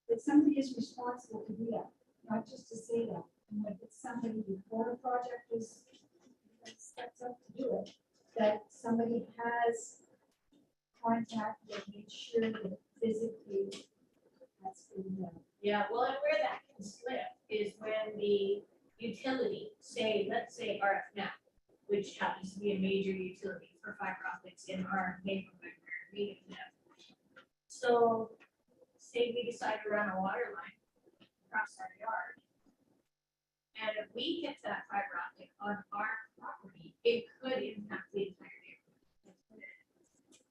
that somebody is responsible to do that, not just to say that. And when it's somebody before a project is steps up to do it, that somebody has contacted and made sure that physically that's been done. Yeah, well, and where that can slip is when the utility, say, let's say RFNet, which happens to be a major utility for fiber optics in our neighborhood where we live. So say we decide to run a water line across our yard. And if we get that fiber optic on our property, it could impact the entire neighborhood.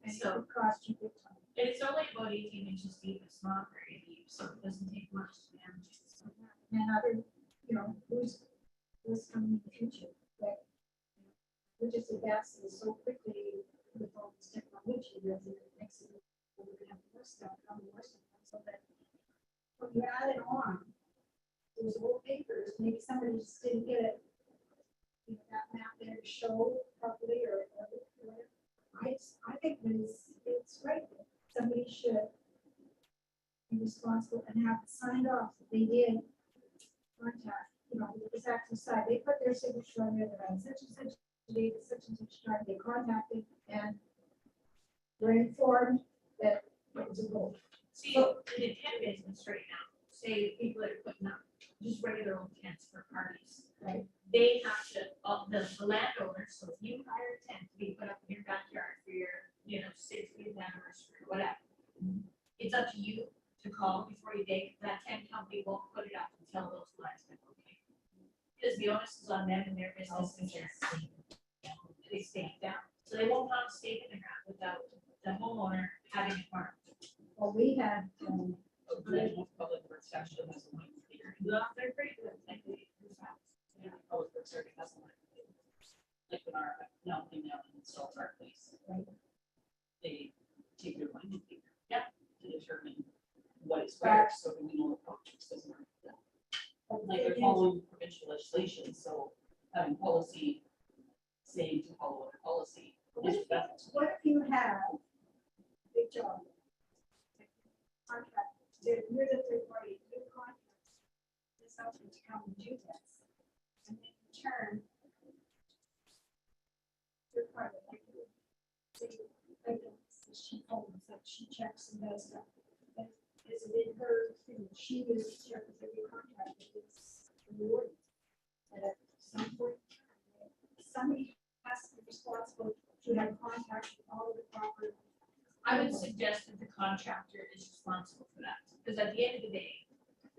And it So would cost you big time. and it's only about 18 inches deep, it's not very deep, so it doesn't take much to damage it. So, And other, you know, who's coming in the future, but we're just advancing so quickly with all this technology that it makes it, we're gonna have more stuff, so that when you add it on, those old papers, maybe somebody just didn't get it, you know, that map there to show properly or whatever. I think it's right, that somebody should be responsible and have it signed off that they did contact, you know, the exact side, they put their signature on there, they're on such and such date, such and such time, they contacted and were informed that it was a goal. See, in the tent business right now, say people that are putting up just regular old tents for parties, right? They have to, the landowner, so if you hire a tent to be put up in your backyard for your, 60th anniversary or whatever, it's up to you to call before you dig. That tent company won't put it up until those lines are okay. Because the onus is on them and their business insurance. They stake down, so they won't have a stake in the ground without the homeowner having it marked. Well, we had, Public works actually has a line here. They're pretty good, like they, Yeah, public works already has a line. Like when our, no, they now installs our place. Right. They take their line and figure. Yeah. To determine what is where, so that we know the projects doesn't work. Like they're following provincial legislation, so having policy saying to follow our policy is best. What if you have a big job? Contract, you're the third party, you contract this outfit to come and do this. And then in turn, third party, like, say, like, she owns, like, she checks and does stuff. And is it in her thing, she is check with every contract, it's rewarded. At some point, somebody has to be responsible to have contact with all of the proper. I would suggest that the contractor is responsible for that, because at the end of the day,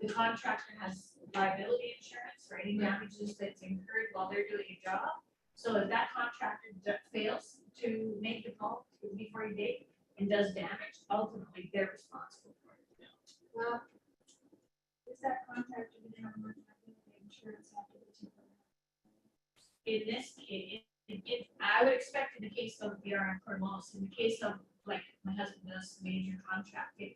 the contractor has liability insurance for any damages that's incurred while they're doing a job. So if that contractor fails to make the call before you dig and does damage, ultimately they're responsible for it. Well, is that contractor gonna have much liability insurance after the 2 In this case, I would expect in the case of the RN Cornwallis, in the case of like my husband does major contracting,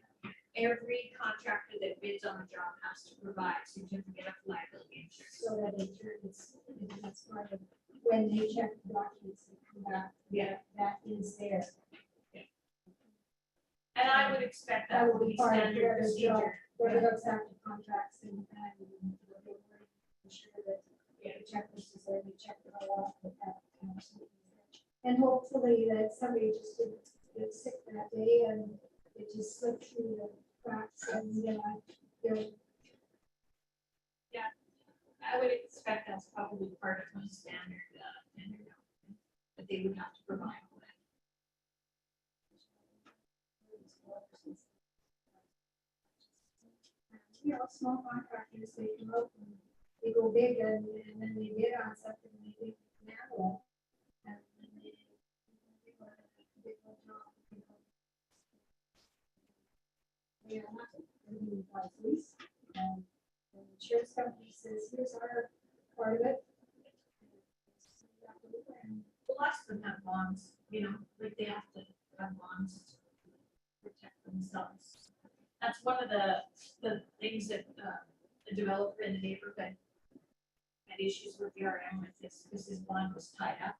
every contractor that bids on the job has to provide certificate of liability insurance. So that insurance, that's part of, when they check the documents and come back, yeah, that is there. Yeah. And I would expect that will be standard procedure. Whether those active contracts and ensure that the checklist is there, they check it all off with that. And hopefully that somebody just didn't get sick that day and it just slipped through the cracks and they'll. Yeah, I would expect that's probably part of my standard tender document that they would have to provide all that. Small contractors, they come out and they go big and then they bid on something and they think now. And then they go ahead and make a big old job. They are not, they buy lease. And the insurance company says, here's our part of it. Well, lots of them have bonds, like they have to have bonds to protect themselves. That's one of the things that the developer in the neighborhood had issues with the RM with this, because his bond was tied up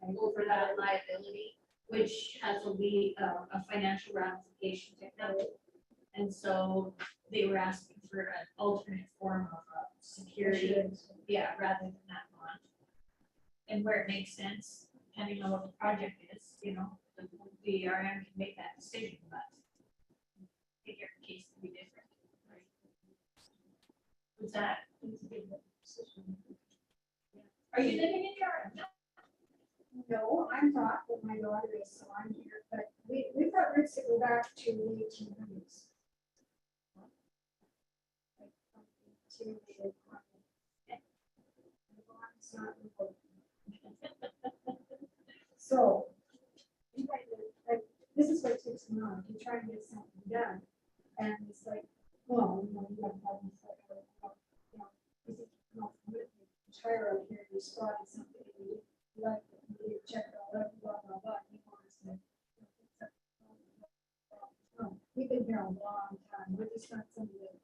over that liability, which has a financial ramification technically. And so they were asking for an alternate form of security, rather than that bond. And where it makes sense, depending on what the project is, the RM can make that decision, but I think every case can be different, right? What's that? Are you living in your? No, I'm not, but my daughter is, so I'm here, but we've got roots that go back to the 1800s. So, this is what takes me on, to try and get something done. And it's like, well, you have problems like, is it, try out here, you spotted something, you like, you check it all out, blah, blah, blah. We've been here a long time, we're just not somebody that.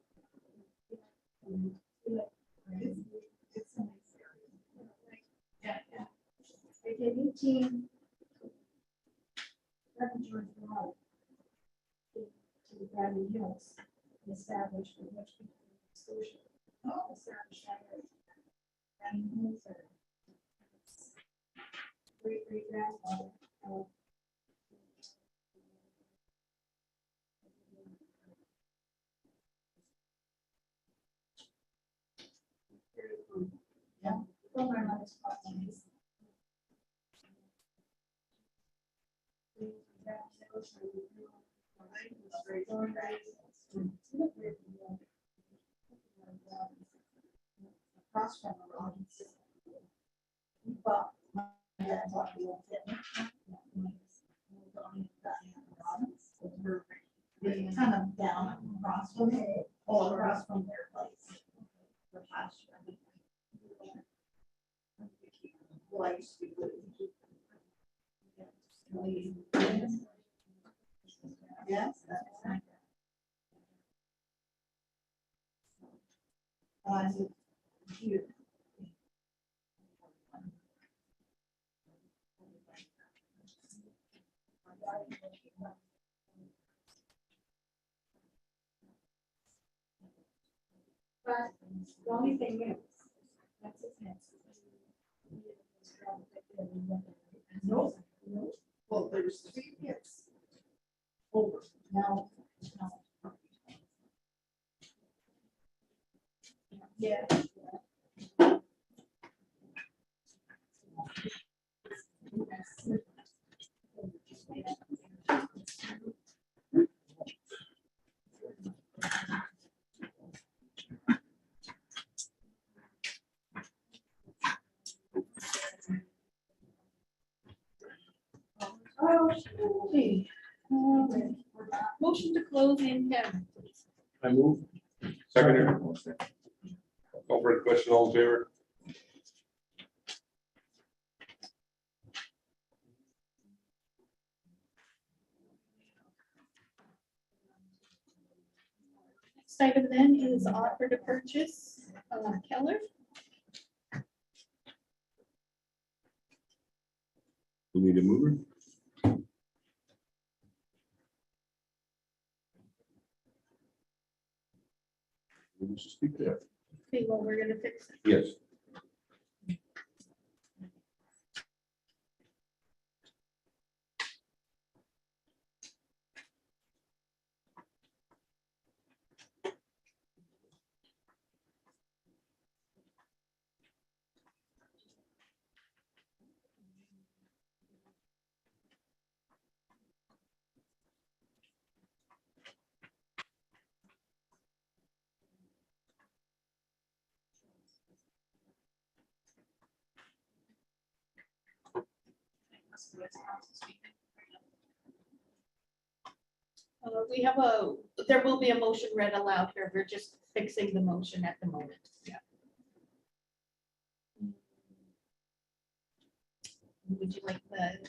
It's a nice area. Yeah. Like in 18. George Wallace to the Bradley Hills, established the West Scotia. Established that area. Bradley Hills are great grandfather. From our mother's properties. Across from the road. But my dad bought the old It's kind of down across from it, all across from their place. The pasture. Well, I used to be good. Yes, that's right. Here. But the only thing is, that's his next. No, no, well, there's 3 pits. Over, now. Yeah. Okay. Motion to close in camera, please. I move. Second. Call for the question, all in favor? Next item then is offer to purchase Keller. We need a mover. Who wants to speak to that? Okay, well, we're gonna fix it. Yes. We have there will be a motion read aloud here. We're just fixing the motion at the moment. Yeah. Would you like the?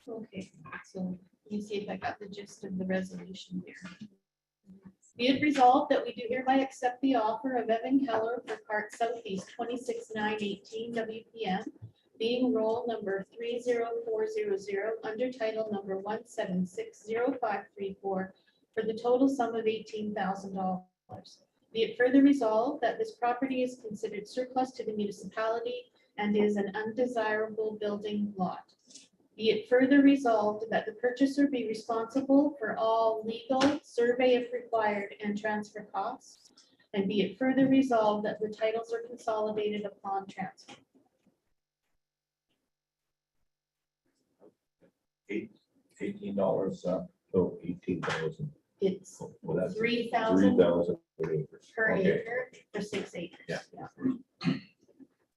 Okay, so you see if I got the gist of the resolution here. Be it resolved that we do hereby accept the offer of Evan Keller for Park Southeast 26918 WPM, being roll number 30400 under title number 1760534 for the total sum of $18,000. Be it further resolved that this property is considered surplus to the municipality and is an undesirable building lot. Be it further resolved that the purchaser be responsible for all legal, survey if required, and transfer costs. And be it further resolved that the titles are consolidated upon transfer. $18, so 18,000. It's Well, that's 3,000 3,000 acres. per Okay. acre for 6 acres. Yeah.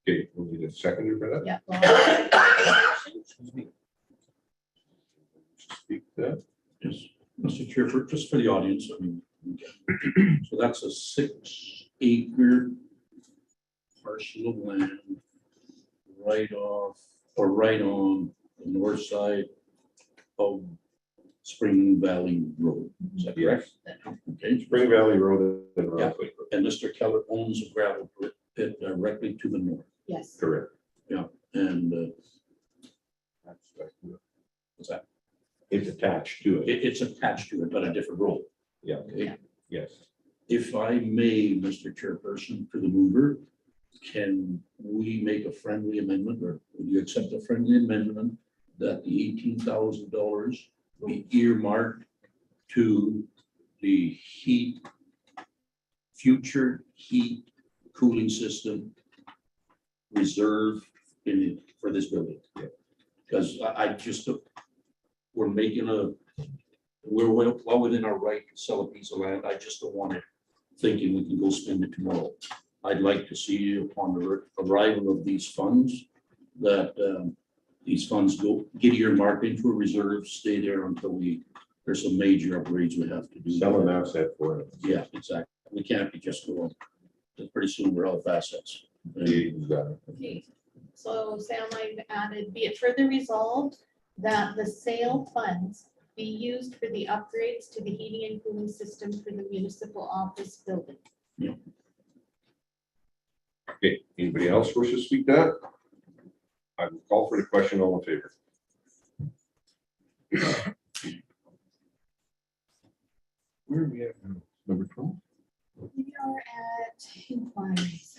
Okay, we need a seconder for that. Yeah. Well, Speak to that. Yes, Mr. Chair, just for the audience, I mean, so that's a 6-acre parcel of land right off or right on the north side of Spring Valley Road. Is that correct? Okay. Spring Valley Road and Yeah. Rock Lake Road. And Mr. Keller owns a gravel pit directly to the north. Yes. Correct. Yeah, and That's right. what's that? It's attached to it. It's attached to it, but a different role. Yeah, Okay. yes. If I may, Mr. Chairperson, to the mover, can we make a friendly amendment, or would you accept a friendly amendment that the $18,000 be earmarked to the future heat cooling system reserve for this building? Because I just, we're well within our right to sell a piece of land. I just don't want it thinking we can go spend it tomorrow. I'd like to see upon the arrival of these funds, that these funds get earmarked into a reserve, stay there until there's some major upgrades we have to do. Sell an asset for it. Yeah, exactly. We can't be just going, pretty soon we're out of assets. Okay, so Sam, I've added, be it further resolved that the sale funds be used for the upgrades to the heating and cooling system for the municipal office building. Okay, anybody else wish to speak that? I will call for the question, all in favor. Where are we at now? Number 12? We are at inquiries.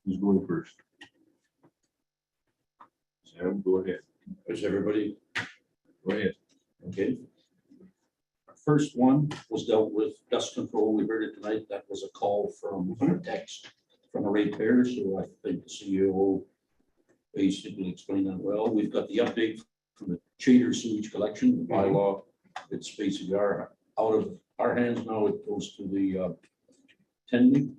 Who's going first? Sam, go ahead. Is everybody? Go ahead. Okay. First one was dealt with dust control. We heard it tonight. That was a call from a text from a ratepayer. So I think the CEO basically explained that well. We've got the update from the Chater sewage collection, the bylaw. It's basically out of our hands now. It goes to the 10.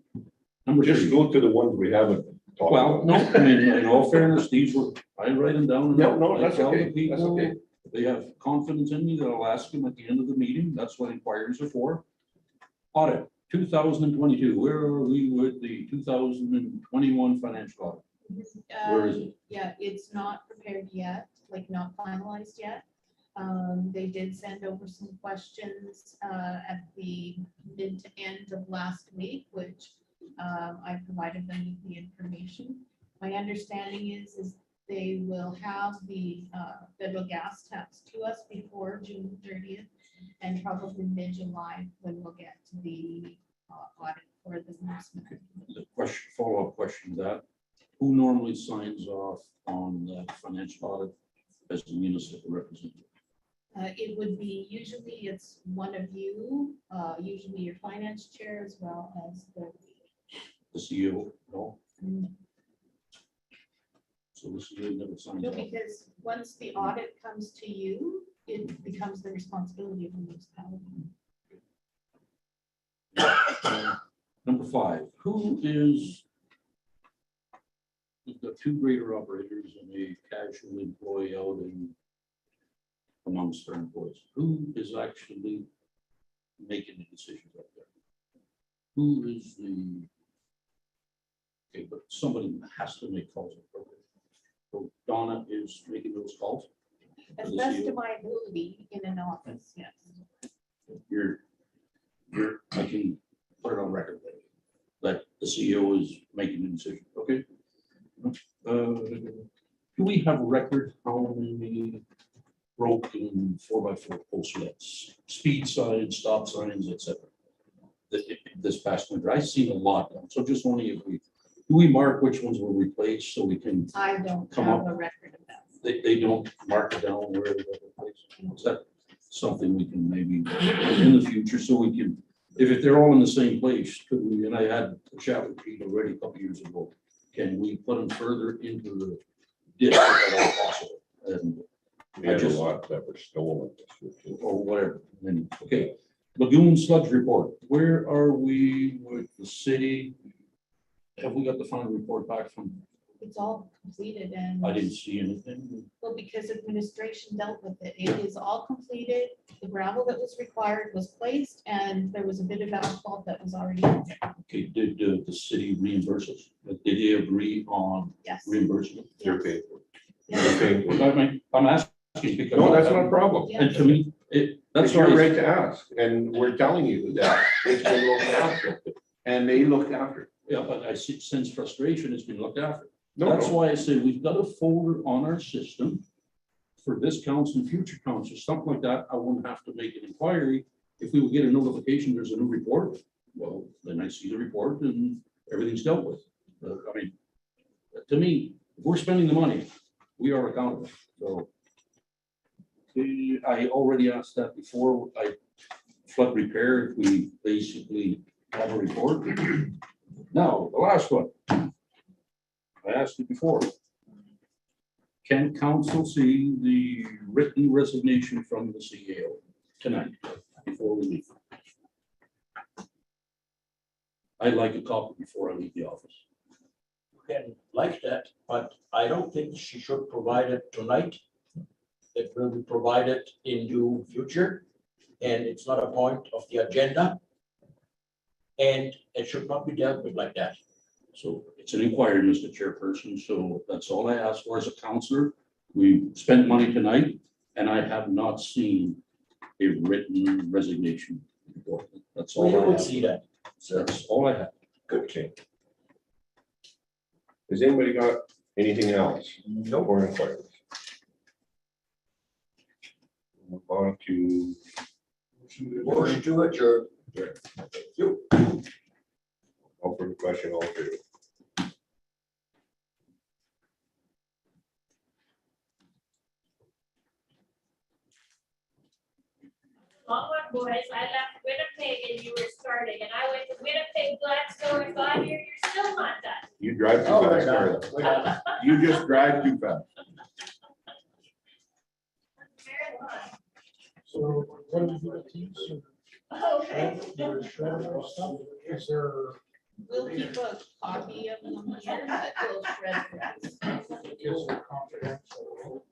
Number Just 3. go to the ones we haven't talked Well, about. no, I mean, in all fairness, these were, I write them down. Yeah, no, I that's tell the okay. That's people, okay. They have confidence in me that I'll ask them at the end of the meeting. That's what inquiries are for. Audit, 2022, where are we with the 2021 financial audit? Where is it? Yeah, it's not prepared yet, like not finalized yet. They did send over some questions at the mid to end of last week, which I provided them with the information. My understanding is they will have the federal gas tax to us before June 30th, and probably mid-July when we'll get the audit for the municipal. The question, follow-up question to that, who normally signs off on the financial audit as the municipal representative? It would be, usually it's one of you, usually your finance chair as well as The CEO, no? no, So the CEO never signs no, off. because once the audit comes to you, it becomes the responsibility of the municipality. Number 5, who is, we've got 2 grader operators and a casual employee out in amongst our employees. Who is actually making the decisions out there? Who is the, okay, but somebody has to make calls. So Donna is making those calls? As best of my ability in an office, yes. You're, I can put it on record that the CEO is making the decision, okay? Do we have a record how many broken 4x4 post lights, speed signs, stop signs, etc.? This past winter, I've seen a lot, so just wondering if do we mark which ones were replaced so we can, I don't Come have up. a record of that. they don't mark it down where they were replaced? Is that something we can maybe in the future, so we can, if they're all in the same place, could we, and I had a chat with Pete already a couple years ago, can we put them further into the ditch if at all possible? And We had a lot that were stolen. or whatever, and, okay. Lagoon sludge report, where are we with the city? Have we got the final report back from, It's all completed and. I didn't see anything. Well, because administration dealt with it. It is all completed. The gravel that was required was placed and there was a bit of asphalt that was already in there. Okay, did the city reimburse us? Did they agree on Yes. reimbursement? They're paid for. Yes. They're paid for. I mean, I'm asking because. No, that's not a problem. And to me, that's It's your why, right to ask, and we're telling you that it's been looked after, and they looked after. Yeah, but I sense frustration, it's been looked after. No, That's no. why I say we've got a folder on our system for this council, future council, something like that. I wouldn't have to make an inquiry. If we would get a notification, there's a new report, well, then I see the report and everything's dealt with. I mean, to me, if we're spending the money, we are accountable, so. I already asked that before, flood repair, if we basically have a report. Now, the last one. I asked it before. Can council see the written resignation from the CEO tonight before we leave? I'd like a copy before I leave the office. Can like that, but I don't think she should provide it tonight. It will be provided in due future, and it's not a point of the agenda. And it should not be dealt with like that. So it's an inquiry, Mr. Chairperson, so that's all I ask for as a counselor. We spent money tonight, and I have not seen a written resignation report. That's all We I will have. see that. That's all I have. Okay. Has anybody got anything else? No. Or inquiries? Move on to. Motion to adjourn. You. Call for the question, all in favor. Long one, boys. I left Winnipeg and you were starting, and I went to Winnipeg, Gladstone, and got here, you're still not done. You drive too Oh, we're fast, done. Carla. We're done. You just drive too fast. So what do we do with these? Okay. Your shredder stuff? Is there? We'll keep a copy of them here, but we'll shred the rest. Is there confidential?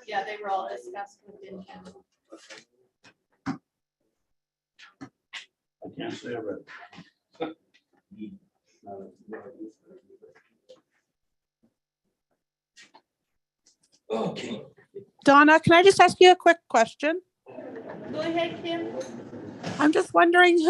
Yeah, they were all discussed within him. I can't say I read it. Okay. Donna, can I just ask you a quick question? Go ahead, Kim. I'm just wondering